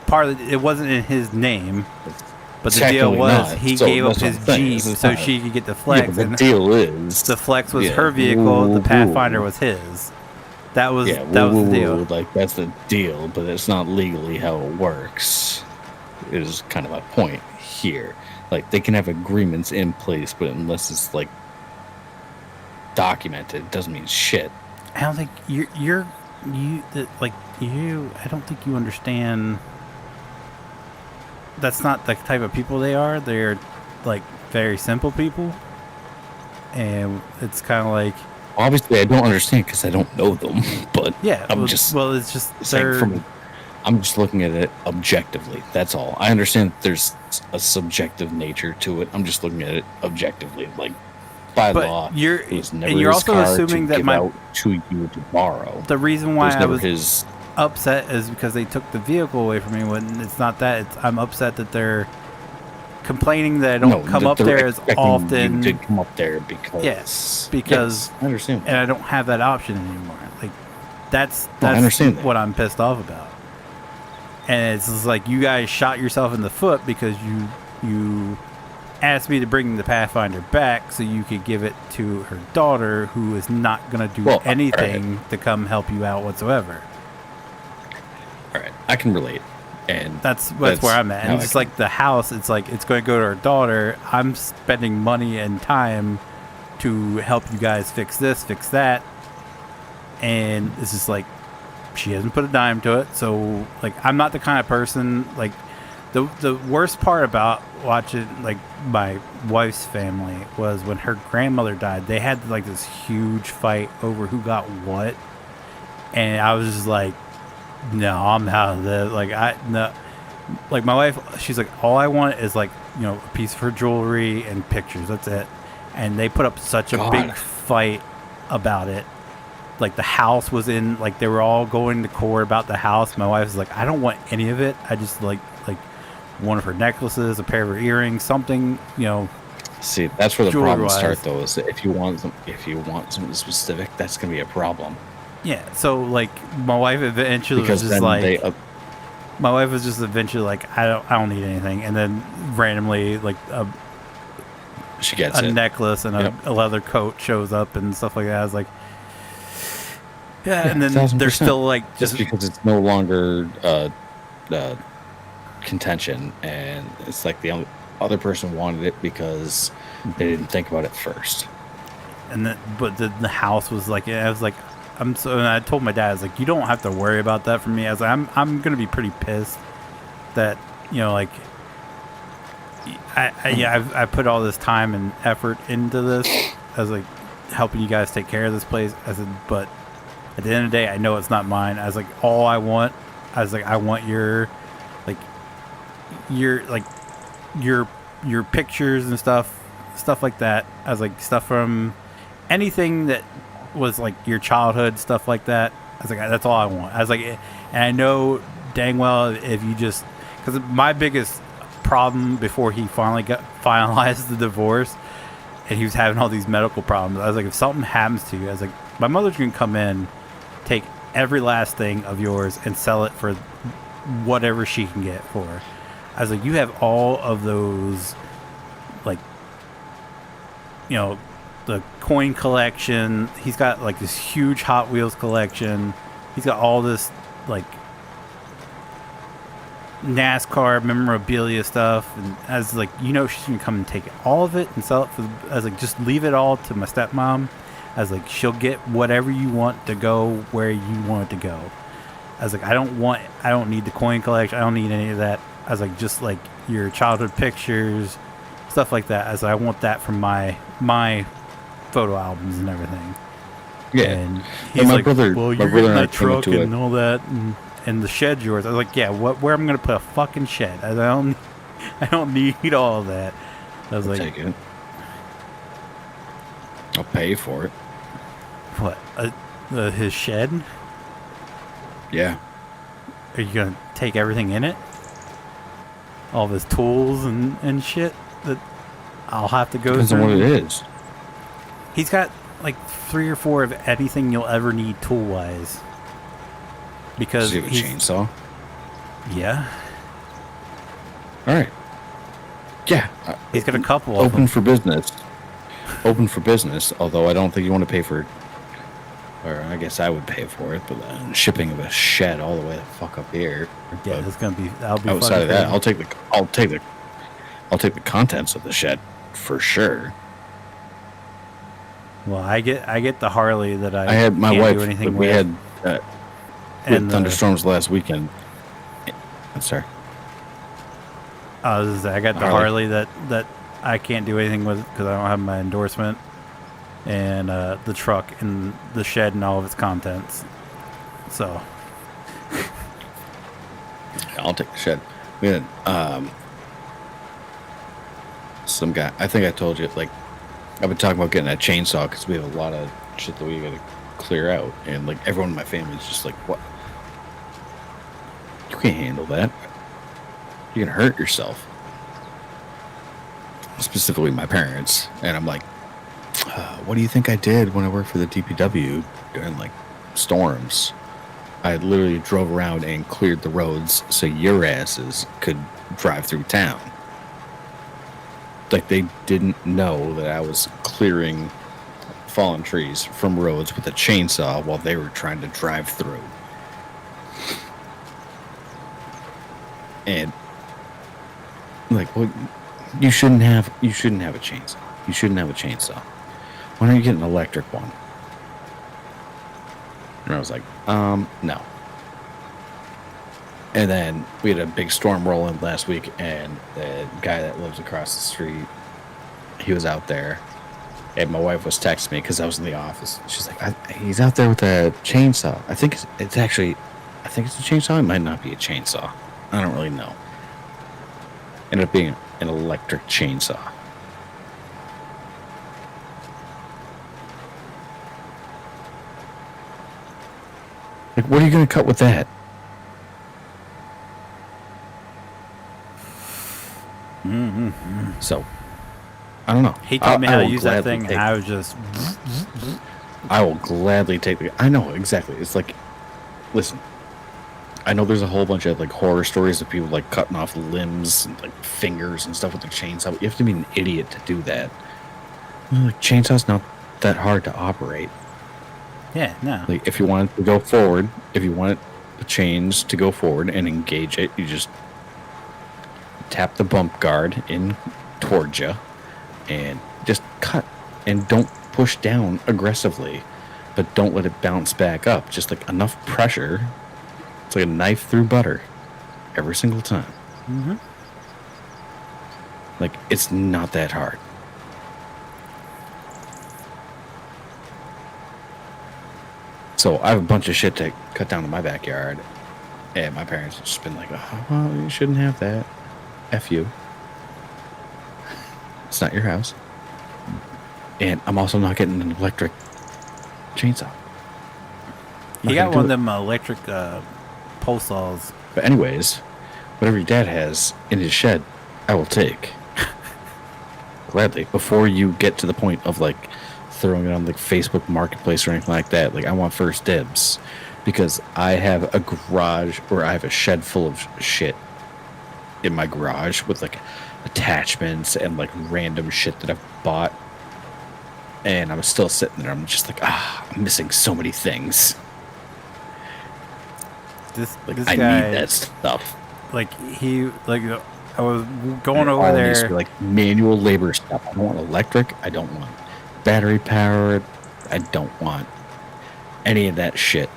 partly it wasn't in his name, but the deal was he gave up his Jeep so she could get the Flex. Yeah, but the deal is the Flex was her vehicle, the Pathfinder was his. That was the deal. Like, that's the deal, but it's not legally how it works. Is kind of my point here. Like, they can have agreements in place, but unless it's like documented, it doesn't mean shit. I don't think I don't think you understand. That's not the type of people they are. They're like very simple people, and it's kind of like. Obviously, I don't understand because I don't know them. But yeah, I'm just I'm just looking at it objectively. That's all. I understand that there's a subjective nature to it. I'm just looking at it objectively, like by law. It was never you're his also car assuming to that give out to you to borrow. The reason why I was his upset is because they took the vehicle away from me. When it's not that, I'm upset that they're complaining that I don't come up there as often. You did come up there because I understand, and I don't have that option anymore. Like that's I understand that. What I'm pissed off about. And it's just like you guys shot yourself in the foot because you asked me to bring the Pathfinder back so you could give it to her daughter, who is not going to do anything to come help you out whatsoever. All right, I can relate. And that's where I'm at. And it's like the house, it's like it's going to go to her daughter. I'm spending money and time to help you guys fix this, fix that. And it's just like she hasn't put a dime to it. So like I'm not the kind of person like the worst part about watching like my wife's family was when her grandmother died. They had like this huge fight over who got what. And I was just like, no, I'm out of this. Like like my wife, she's like, all I want is like, you know, a piece of her jewelry and pictures. That's it. And they put up such a big fight about it. Like the house was in, like they were all going to court about the house. My wife was like, I don't want any of it. I just like one of her necklaces, a pair of her earrings, something, you know. See, that's where the problems start though, is that if you want something specific, that's gonna be a problem. Yeah, so like my wife eventually was just like, my wife was just eventually like, I don't need anything, and then randomly like she gets a necklace and a leather coat shows up and stuff like that. I was like, yeah, and then 1,000%. They're still like just because it's no longer contention, and it's like the other person wanted it because they didn't think about it first. And then, but the house was like, I was like, and I told my dad, I was like, you don't have to worry about that for me. I was like, I'm gonna be pretty pissed that, you know, like I put all this time and effort into this. I was like helping you guys take care of this place. I said, but at the end of the day, I know it's not mine. I was like, all I want, I want your pictures and stuff like that. I was like, stuff from anything that was like your childhood, stuff like that. I was like, that's all I want. I was like, and I know dang well if you just, because my biggest problem before he finally finalized the divorce and he was having all these medical problems, I was like, if something happens to you, I was like, my mother's gonna come in, take every last thing of yours and sell it for whatever she can get for. I was like, you have all of those, like, you know, the coin collection. He's got like this huge Hot Wheels collection. He's got all this like NASCAR memorabilia stuff, and I was like, you know, she's gonna come and take all of it and sell it for. I was like, just leave it all to my stepmom. I was like, she'll get whatever you want to go where you want it to go. I was like, I don't need the coin collection. I don't need any of that. I was like, just like your childhood pictures, stuff like that. I was like, I want that from my photo albums and everything. Yeah. And he's like, well, you're getting my truck and all that, and the shed's yours. I was like, yeah, where I'm gonna put a fucking shed? I don't need all of that. I was like, take it. I'll pay for it. What? His shed? Yeah. Are you gonna take everything in it? All of his tools and shit that I'll have to go Depends through. on what it is. He's got like 3 or 4 of anything you'll ever need tool wise. Because Does he have a chainsaw? Yeah. All right. Yeah. He's got a couple of them. Open for business. Open for business. Although I don't think you want to pay for, or I guess I would pay for it, but shipping of a shed all the way the fuck up here. Yeah, But it's gonna be. That'll be outside of that, crazy. I'll take the contents of the shed for sure. Well, I get the Harley that I had my can't wife. do anything We with. had And with thunderstorms last weekend. I'm sorry. I got the Harley that I can't do anything with because I don't have my endorsement, and the truck and the shed and all of its contents. So I'll take the shed. We had some guy. I think I told you. Like, I've been talking about getting a chainsaw because we have a lot of shit that we got to clear out, and like everyone in my family is just like, "What? You can't handle that. You're gonna hurt yourself." Specifically, my parents, and I'm like, "What do you think I did when I worked for the DPW during like storms? I literally drove around and cleared the roads so your asses could drive through town." Like, they didn't know that I was clearing fallen trees from roads with a chainsaw while they were trying to drive through. And like, well, you shouldn't have a chainsaw. You shouldn't have a chainsaw. Why don't you get an electric one? And I was like, no. And then we had a big storm roll in last week, and the guy that lives across the street, he was out there, and my wife was texting me because I was in the office. She's like, he's out there with a chainsaw. I think it's a chainsaw. It might not be a chainsaw. I don't really know. Ended up being an electric chainsaw. Like, what are you going to cut with that? mm-hmm. So, I don't know. He taught me how to use that gladly thing, take- and I was just. I will gladly take the. I know exactly. It's like, listen. I know there's a whole bunch of like horror stories of people like cutting off limbs and like fingers and stuff with the chainsaw. You have to be an idiot to do that. Like, chainsaw's not that hard to operate. Yeah, no. Like, if you want it to go forward, if you want the chains to go forward and engage it, you just tap the bump guard in towards you and just cut, and don't push down aggressively, but don't let it bounce back up. Just like enough pressure. It's like a knife through butter every single time. Mm-hmm. Like, it's not that hard. So I have a bunch of shit to cut down in my backyard, and my parents have just been like, "Oh, well, you shouldn't have that. F you. It's not your house." And I'm also not getting an electric chainsaw. He got one of them electric pole saws. But anyways, whatever your dad has in his shed, I will take. Gladly. Before you get to the point of like throwing it on the Facebook Marketplace or anything like that, like, I want first dibs. Because I have a garage, or I have a shed full of shit in my garage with like attachments and like random shit that I've bought. And I'm still sitting there. I'm just like, I'm missing so many things. This I guy, need that stuff. like I was going It over all needs to there. be like manual labor stuff. I don't want electric. I don't want battery powered. I don't want any of that shit.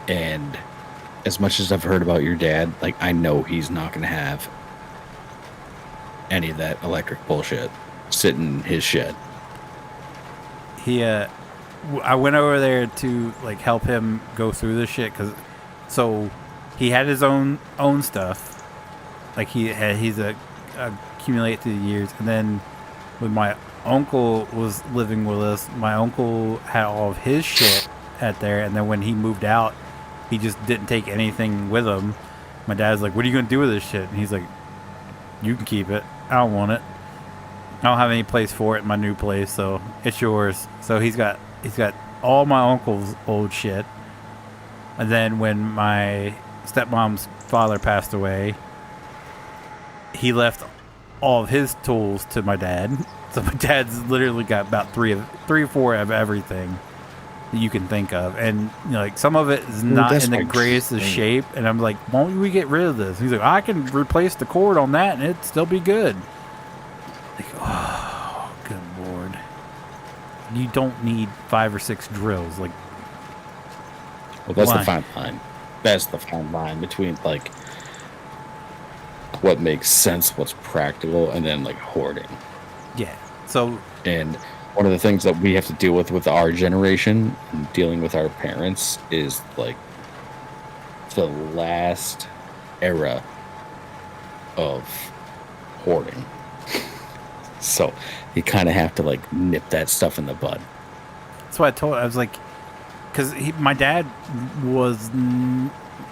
And as much as I've heard about your dad, like, I know he's not going to have any of that electric bullshit sitting in his shed. I went over there to like help him go through this shit so he had his own stuff, like he's accumulated through the years, and then when my uncle was living with us, my uncle had all of his shit at there, and then when he moved out, he just didn't take anything with him. My dad's like, what are you going to do with this shit? And he's like, you can keep it. I don't want it. I don't have any place for it in my new place, so it's yours. So he's got all my uncle's old shit. And then when my stepmom's father passed away, he left all of his tools to my dad. So my dad's literally got about three or four of everything that you can think of, and like some of it is not in the greatest of shape. And I'm like, why don't we get rid of this? He's like, I can replace the cord on that, and it'd still be good. Like, oh, good lord! You don't need 5 or 6 drills. Like, well, that's why? the fine line. That's the fine line between like what makes sense, what's practical, and then like hoarding. Yeah. So, and one of the things that we have to deal with our generation and dealing with our parents is like the last era of hoarding. So you kind of have to like nip that stuff in the bud. that's why I was like, because my dad was.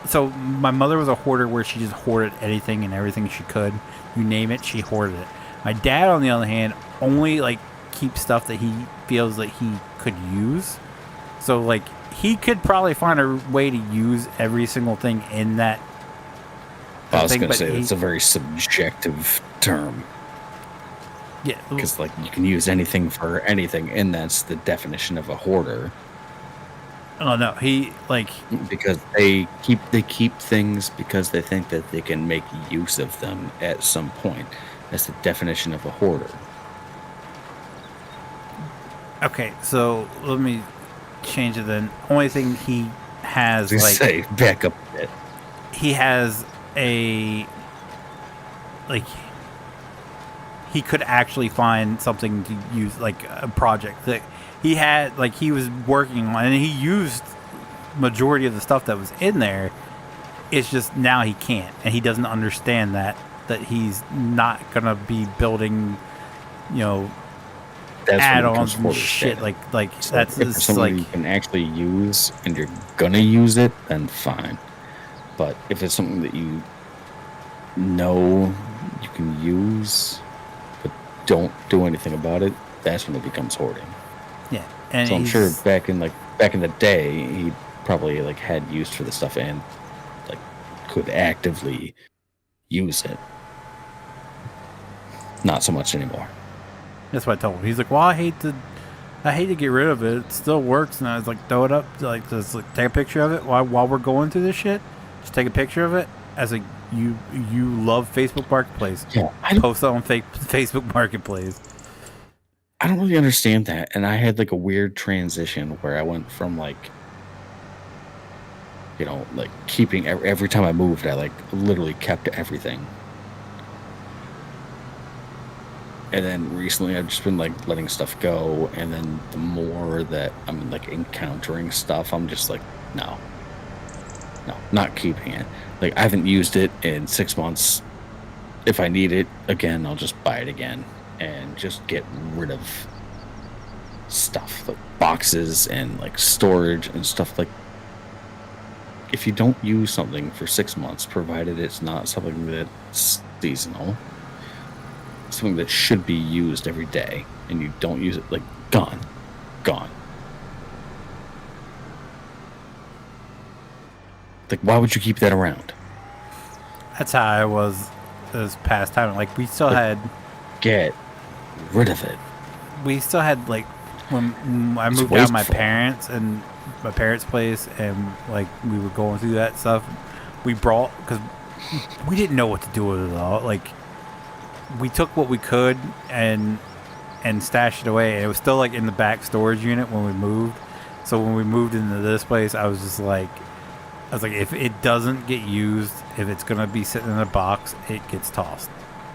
So my mother was a hoarder where she just hoarded anything and everything she could. You name it, she hoarded it. My dad, on the other hand, only like keeps stuff that he feels that he could use. So like he could probably find a way to use every single thing in that. I was going to say it's a very subjective term. Yeah, because like you can use anything for anything, and that's the definition of a hoarder. Oh no, he like because they keep things because they think that they can make use of them at some point. That's the definition of a hoarder. Okay, so let me change it then. Only thing he has, like, say back up a bit. He has a like he could actually find something to use, like a project that he had, like he was working on, and he used majority of the stuff that was in there. It's just now he can't, and he doesn't understand that he's not gonna be building, add-ons and shit like so that's if it's something like you can actually use and you're gonna use it, then fine. But if it's something that you know you can use but don't do anything about it, that's when it becomes hoarding. Yeah, and so I'm sure back in the day, he probably like had use for the stuff and like could actively use it. Not so much anymore. That's what I told him. He's like, well, I hate to get rid of it. It still works. And I was like, throw it up, like, just like, take a picture of it while we're going through this shit. Just take a picture of it as a you love Facebook Marketplace. Yeah, post it on Facebook Marketplace. I don't really understand that, and I had like a weird transition where I went from like keeping every time I moved, I like literally kept everything. And then recently I've just been like letting stuff go, and then the more that I'm like encountering stuff, I'm just like, no, not keeping it. Like I haven't used it in 6 months. If I need it again, I'll just buy it again and just get rid of stuff like boxes and like storage and stuff. Like if you don't use something for 6 months, provided it's not something that's seasonal, something that should be used every day, and you don't use it, like gone. Like why would you keep that around? That's how I was this past time. Like we still had get rid of it. We still had like when I moved out my parents and my parents' place, and like we were going through that stuff. We brought, because we didn't know what to do with it all. Like we took what we could and stashed it away, and it was still like in the back storage unit when we moved. So when we moved into this place, I was like, if it doesn't get used, if it's gonna be sitting in a box, it gets tossed.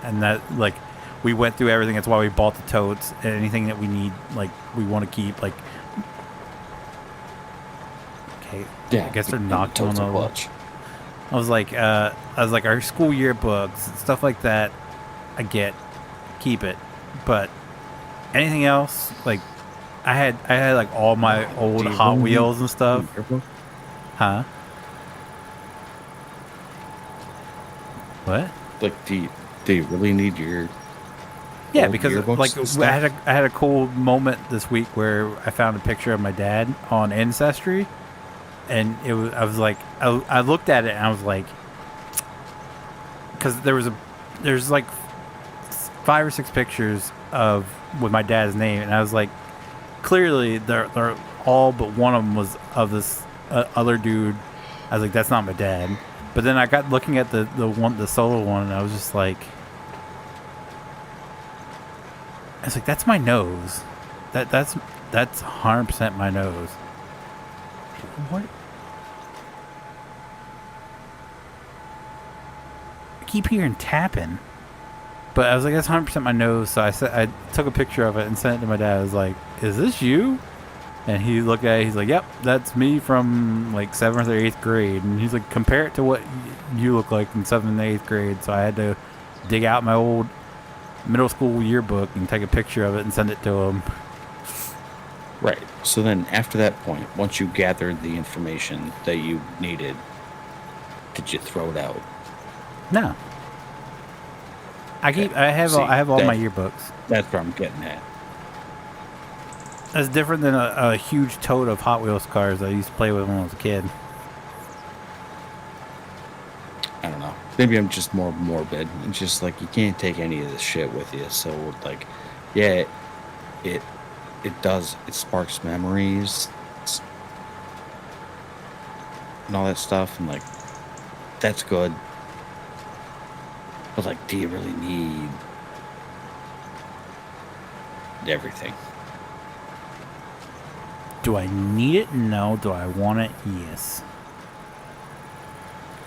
And that, like, we went through everything. That's why we bought the totes and anything that we need, like we want to keep. Like, okay, yeah, I guess they're knocking on the watch. I was like, our school yearbooks and stuff like that. I get, keep it, but anything else, like, I had like all my old Hot Wheels and stuff. Huh? What? Like, do you really need your Yeah, old because yearbooks like and stuff? I had a cool moment this week where I found a picture of my dad on Ancestry, and I was like I looked at it and I was like, because there's like 5 or 6 pictures of with my dad's name, and I was like, clearly they're all but one of them was of this other dude. I was like, that's not my dad. But then I got looking at the solo one, and I was just like, I was like, that's my nose. That's 100% my nose. What? I keep hearing tapping. But I was like, that's 100% my nose. So I took a picture of it and sent it to my dad. I was like, is this you? And he looked at it. He's like, yep, that's me from like 7th or 8th grade. And he's like, compare it to what you look like in 7th and 8th grade. So I had to dig out my old middle school yearbook and take a picture of it and send it to him. Right. So then after that point, once you gathered the information that you needed, did you throw it out? No. I have all my yearbooks. That's what I'm getting at. That's different than a huge tote of Hot Wheels cars I used to play with when I was a kid. I don't know. Maybe I'm just more morbid. It's just like you can't take any of this shit with you. So like, yeah, it does. It sparks memories and all that stuff, and like that's good. But like, do you really need everything? Do I need it? No. Do I want it? Yes.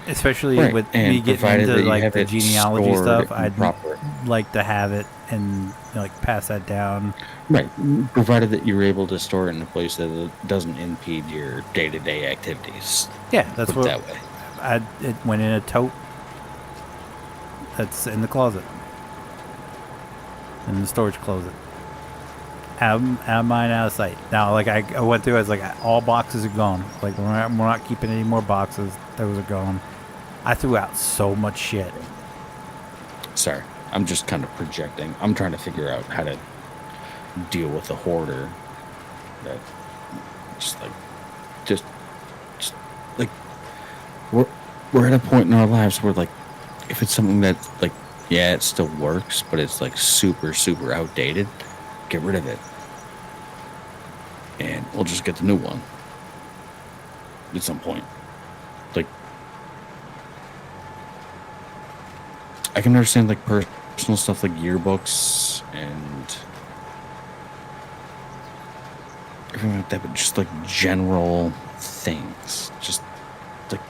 Especially Right. with And me getting provided into that you like have the it genealogy stored stuff, in I'd proper- like to have it and like pass that down. Right. Provided that you're able to store it in a place that it doesn't impede your day-to-day activities. Yeah, that's Put it what that way. it went in a tote that's in the closet, in the storage closet. Out of mind, out of sight. Now, like I went through, I was like, all boxes are gone. Like we're not keeping any more boxes. Those are gone. I threw out so much shit. Sorry. I'm just kind of projecting. I'm trying to figure out how to deal with a hoarder that just like we're at a point in our lives where like if it's something that like yeah it still works but it's like super outdated, get rid of it and we'll just get the new one at some point. Like I can understand like personal stuff like yearbooks and everything like that, but just like general things. Just like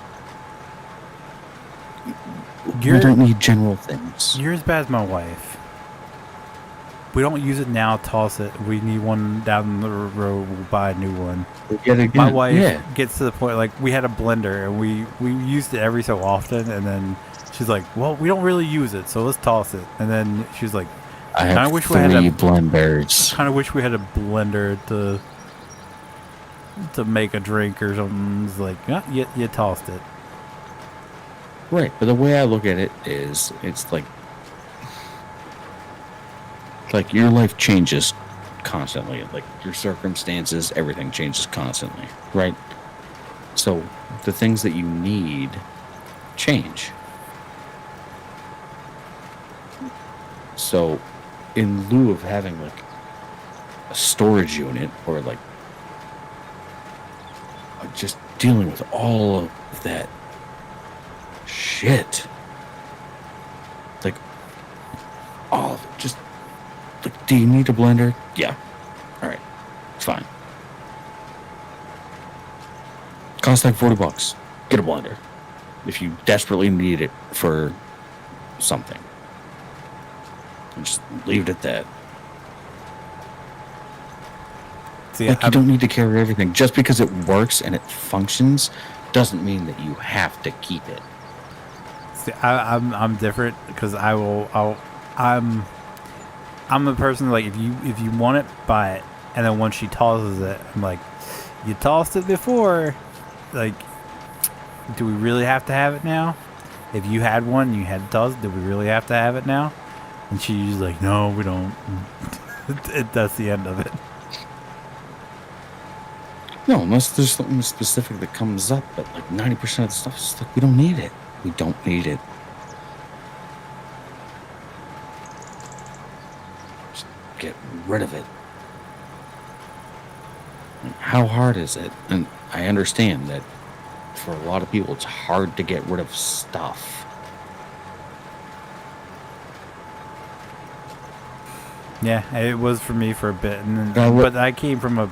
we don't need general things. You're as bad as my wife. We don't use it now, toss it. We need one down the road, we'll buy a new one. My wife gets to the point, like, we had a blender, and we used it every so often, and then she's like, well, we don't really use it, so let's toss it. And then she's like, I have wish three blenders. Kind of wish we had a blender to make a drink or something. It's like, you tossed it. Right, but the way I look at it is, it's like your life changes constantly. Like your circumstances, everything changes constantly, right? So the things that you need change. So in lieu of having like a storage unit or like just dealing with all of that shit, like all of it, just like, do you need a blender? Yeah. All right, fine. Costs like $40. Get a blender if you desperately need it for something. And just leave it at that. See, like you don't need to carry everything. Just because it works and it functions doesn't mean that you have to keep it. See, I'm different because I'm the person like if you want it, buy it, and then once she tosses it, I'm like, you tossed it before, like, do we really have to have it now? if you had one, you had to tell us, do we really have to have it now? And she's like, no, we don't. That's the end of it. No, unless there's something specific that comes up, but like 90% of the stuff is like, we don't need it. We don't need it. Just get rid of it. And how hard is it? And I understand that for a lot of people, it's hard to get rid of stuff. Yeah, it was for me for a bit, and then, but I came from a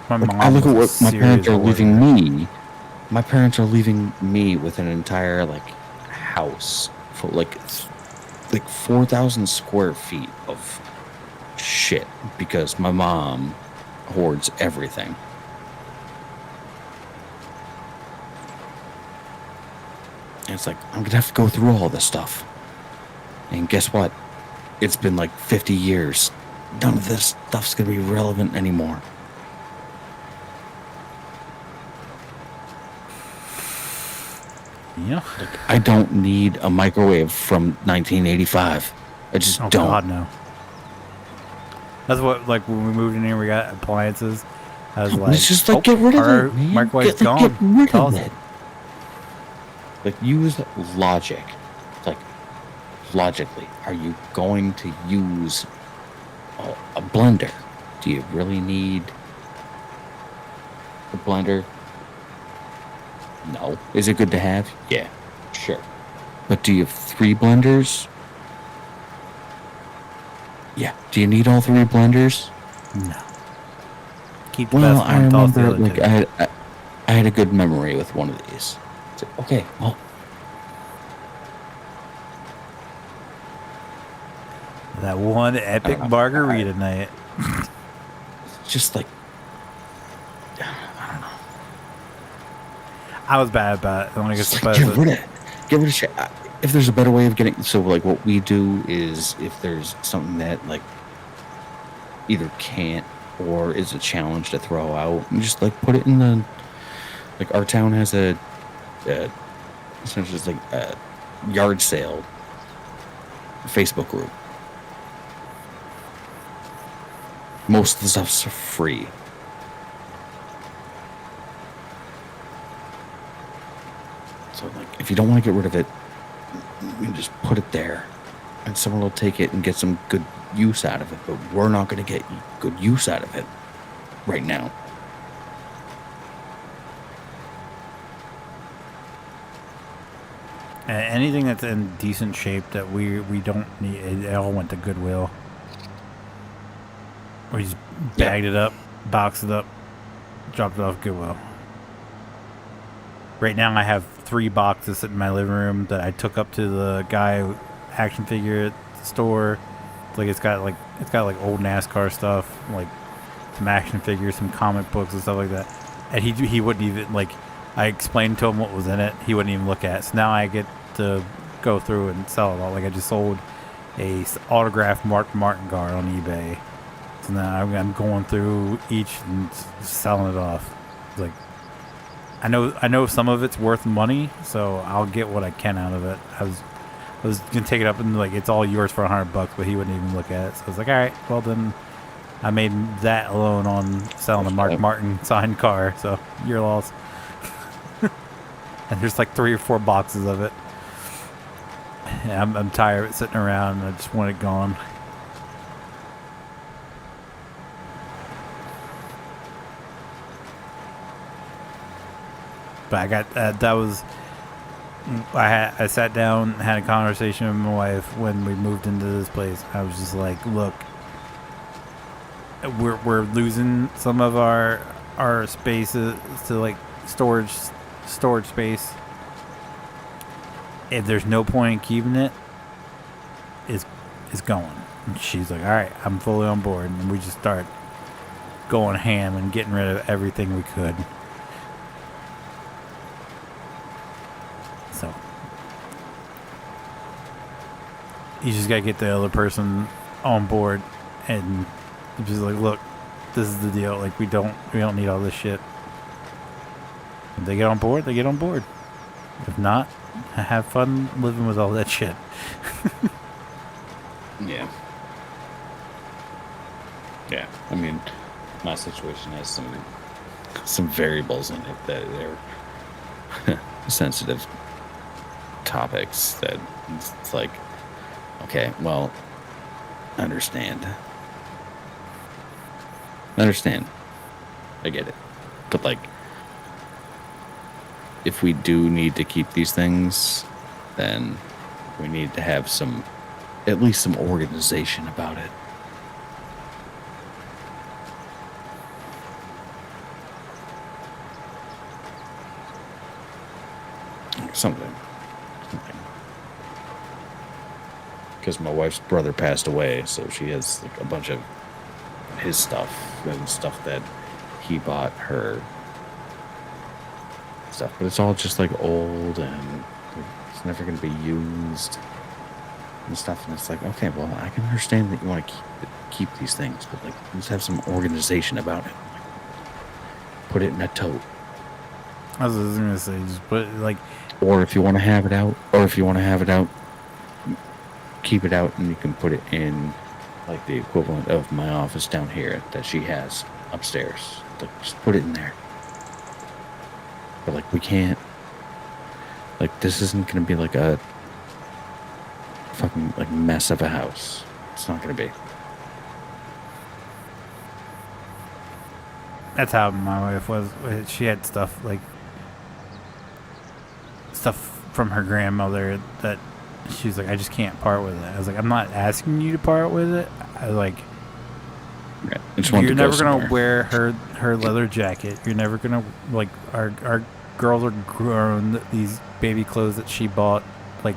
my mom. I look at what my parents are leaving hoarder. me. My parents are leaving me with an entire like house for like 4,000 square feet of shit because my mom hoards everything. And it's like I'm gonna have to go through all this stuff. And guess what? It's been like 50 years. None of this stuff's gonna be relevant anymore. Yeah. Like, I don't need a microwave from 1985. I just don't. God, no. That's what, like, when we moved in here, we got appliances. I was like, it's just like, get rid of our it, man. microwave's Get gone. rid of it. Like, use logic. Like, logically, are you going to use a blender? Do you really need a blender? No. Is it good to have? Yeah, sure. But do you have 3 blenders? Yeah. Do you need all 3 blenders? No. Keep the Well, best I one, toss the remember, other like, two. I had a good memory with one of these. It's like, okay, well, That one epic margarita night. just like, I was bad about it. I want to just like, get rid of shit. If there's a better way of getting, so like what we do is if there's something that like either can't or is a challenge to throw out, and just like put it in the, like our town has a essentially it's like a yard sale Facebook group. Most of the stuff's free. So, like, if you don't want to get rid of it, you can just put it there, and someone will take it and get some good use out of it. But we're not going to get good use out of it right now. Anything that's in decent shape that we don't need, it all went to Goodwill. We just bagged it up, boxed it up, dropped it off Goodwill. Right now I have 3 boxes sitting in my living room that I took up to the guy action figure store. It's got like old NASCAR stuff, like some action figures, some comic books and stuff like that. And he wouldn't even, like, I explained to him what was in it, he wouldn't even look at it. So now I get to go through and sell it all. Like, I just sold a autographed Mark Martin card on eBay. So now I'm going through each and selling it off. Like, I know some of it's worth money, so I'll get what I can out of it. I was gonna take it up and like, it's all yours for $100, but he wouldn't even look at it. So I was like, all right, well then, I made that alone on selling a Mark Martin signed car. So you're lost. And there's like 3 or 4 boxes of it. Yeah, I'm tired of it sitting around. I just want it gone. But I got that was I sat down and had a conversation with my wife when we moved into this place. I was just like, look, we're losing some of our spaces to like storage space. If there's no point in keeping it, is going. And she's like, all right, I'm fully on board. And we just start going ham and getting rid of everything we could. So you just gotta get the other person on board and just like, look, this is the deal. Like, we don't need all this shit. If they get on board, they get on board. If not, have fun living with all that shit. Yeah. Yeah. I mean, my situation has some variables in it that are sensitive topics that it's like, okay, well, I understand. I get it. But like, if we do need to keep these things, then we need to have at least some organization about it. Something. Because my wife's brother passed away, so she has like a bunch of his stuff and stuff that he bought her stuff, but it's all just like old and it's never going to be used and stuff. And it's like, okay, well, I can understand that you want to keep these things, but like, let's have some organization about it. Like, put it in a tote. I was just gonna say, just put it, like, or if you want to have it out, keep it out, and you can put it in like the equivalent of my office down here that she has upstairs. Like, just put it in there. But like, we can't, like, this isn't gonna be like a fucking like mess of a house. It's not gonna be. that's how my wife was. She had stuff from her grandmother that she's like, I just can't part with it. I was like, I'm not asking you to part with it. I was like, Right. I just want you're to go never gonna somewhere. wear her leather jacket. You're never gonna, like, our girls are grown. These baby clothes that she bought, like,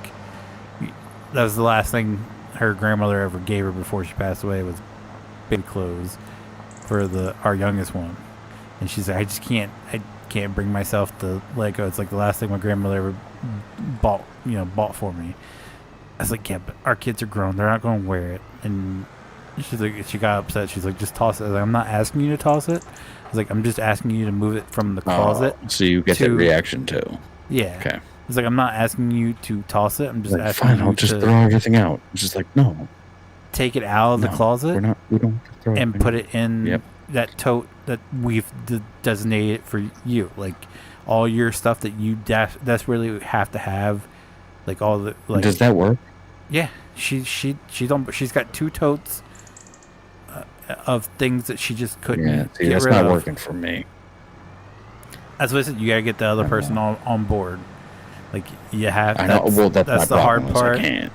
that was the last thing her grandmother ever gave her before she passed away, was baby clothes for our youngest one. And she's like, I can't bring myself to let go. It's like the last thing my grandmother ever bought for me. I was like, yeah, but our kids are grown. They're not going to wear it. And she's like, she got upset. She's like, just toss it. I was like, I'm not asking you to toss it. I was like, I'm just asking you to move it from the closet. So you get that reaction too. Yeah. Okay. It's like, I'm not asking you to toss it. I'm just Like, asking fine, you I'll just to throw everything out. It's just like, no. take it out of the closet We don't have to throw and everything put out. it in that tote that we've designated for you. Like, all your stuff that you desperately have to have. Like, all the, like. Does that work? Yeah. She's got 2 totes of things that she just couldn't get that's rid not of. working for me. That's what I said. You gotta get the other person on board. Like, you have. I know. Well, that's my the hard problem, is part. I can't.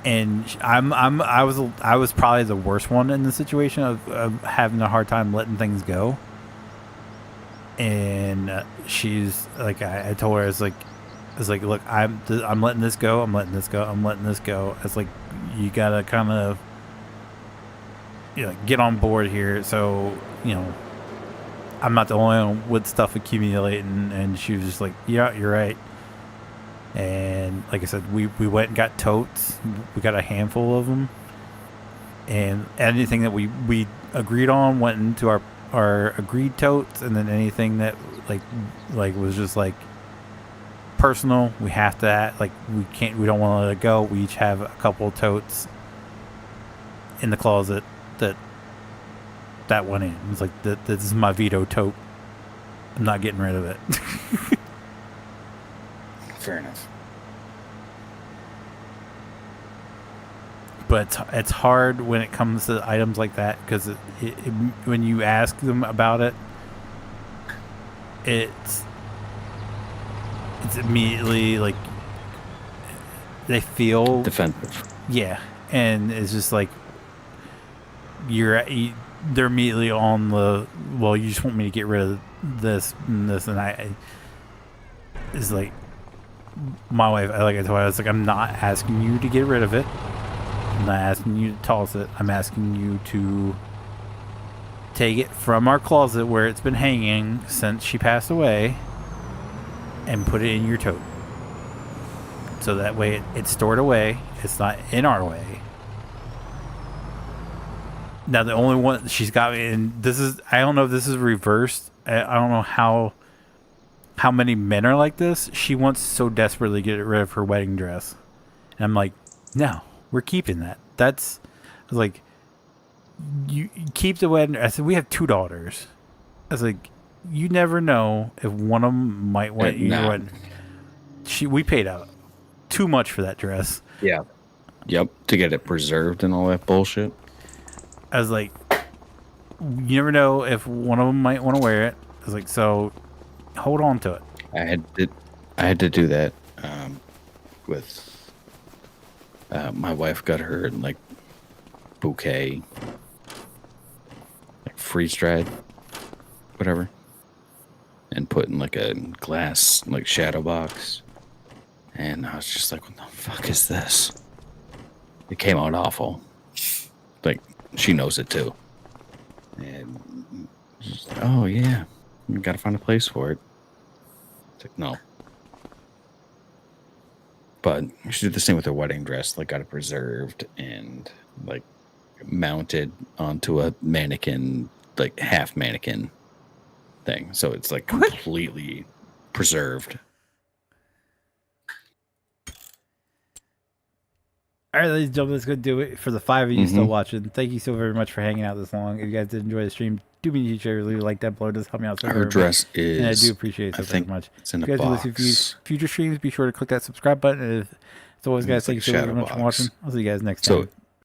And I was probably the worst one in the situation of having a hard time letting things go. And she's like, I told her, I was like, look, I'm letting this go. I'm letting this go. I'm letting this go. It's like, you gotta kind of, get on board here. So, I'm not the only one with stuff accumulating. And she was just like, yeah, you're right. And like I said, we went and got totes. We got a handful of them. And anything that we agreed on went into our agreed totes. And then anything that like was just like personal, we have to, like, we don't want to let it go. We each have a couple of totes in the closet that went in. It's like, this is my veto tote. I'm not getting rid of it. Fair enough. But it's hard when it comes to items like that, because when you ask them about it, it's immediately like they feel defensive. Yeah, and it's just like they're immediately on the, well, you just want me to get rid of this and this, and it's like, my wife, like I told her, I was like, I'm not asking you to get rid of it. I'm not asking you to toss it. I'm asking you to take it from our closet where it's been hanging since she passed away and put it in your tote. So that way it's stored away. It's not in our way. Now, the only one she's got, and this is, I don't know if this is reversed. I don't know how how many men are like this. She wants so desperately to get rid of her wedding dress. And I'm like, no, we're keeping that. That's, I was like, you keep the wedding. I said, we have 2 daughters. I was like, you never know if one of them might want your wedding. We paid out too much for that dress. Yeah. Yep. To get it preserved and all that bullshit. I was like, you never know if one of them might want to wear it. I was like, so hold on to it. I had to do that with my wife got her like bouquet, like freeze dried, whatever, and put in like a glass like shadow box. And I was just like, what the fuck is this? It came out awful. Like, she knows it too. And she's like, oh yeah, you gotta find a place for it. It's like, no. But she did the same with her wedding dress, like got it preserved and like mounted onto a mannequin, like half mannequin thing. So it's like completely preserved. All right, ladies and gentlemen, that's going to do it for the 5 of you still watching. Thank you so very much for hanging out this long. If you guys did enjoy the stream, do me a huge favor, leave a like down below. It does help me out so very dress much. is, and I do appreciate it so very much. It's in if you guys a do box. listen to future streams, be sure to click that subscribe button. And as always, guys, thank you so very much for watching. I'll see you guys next time.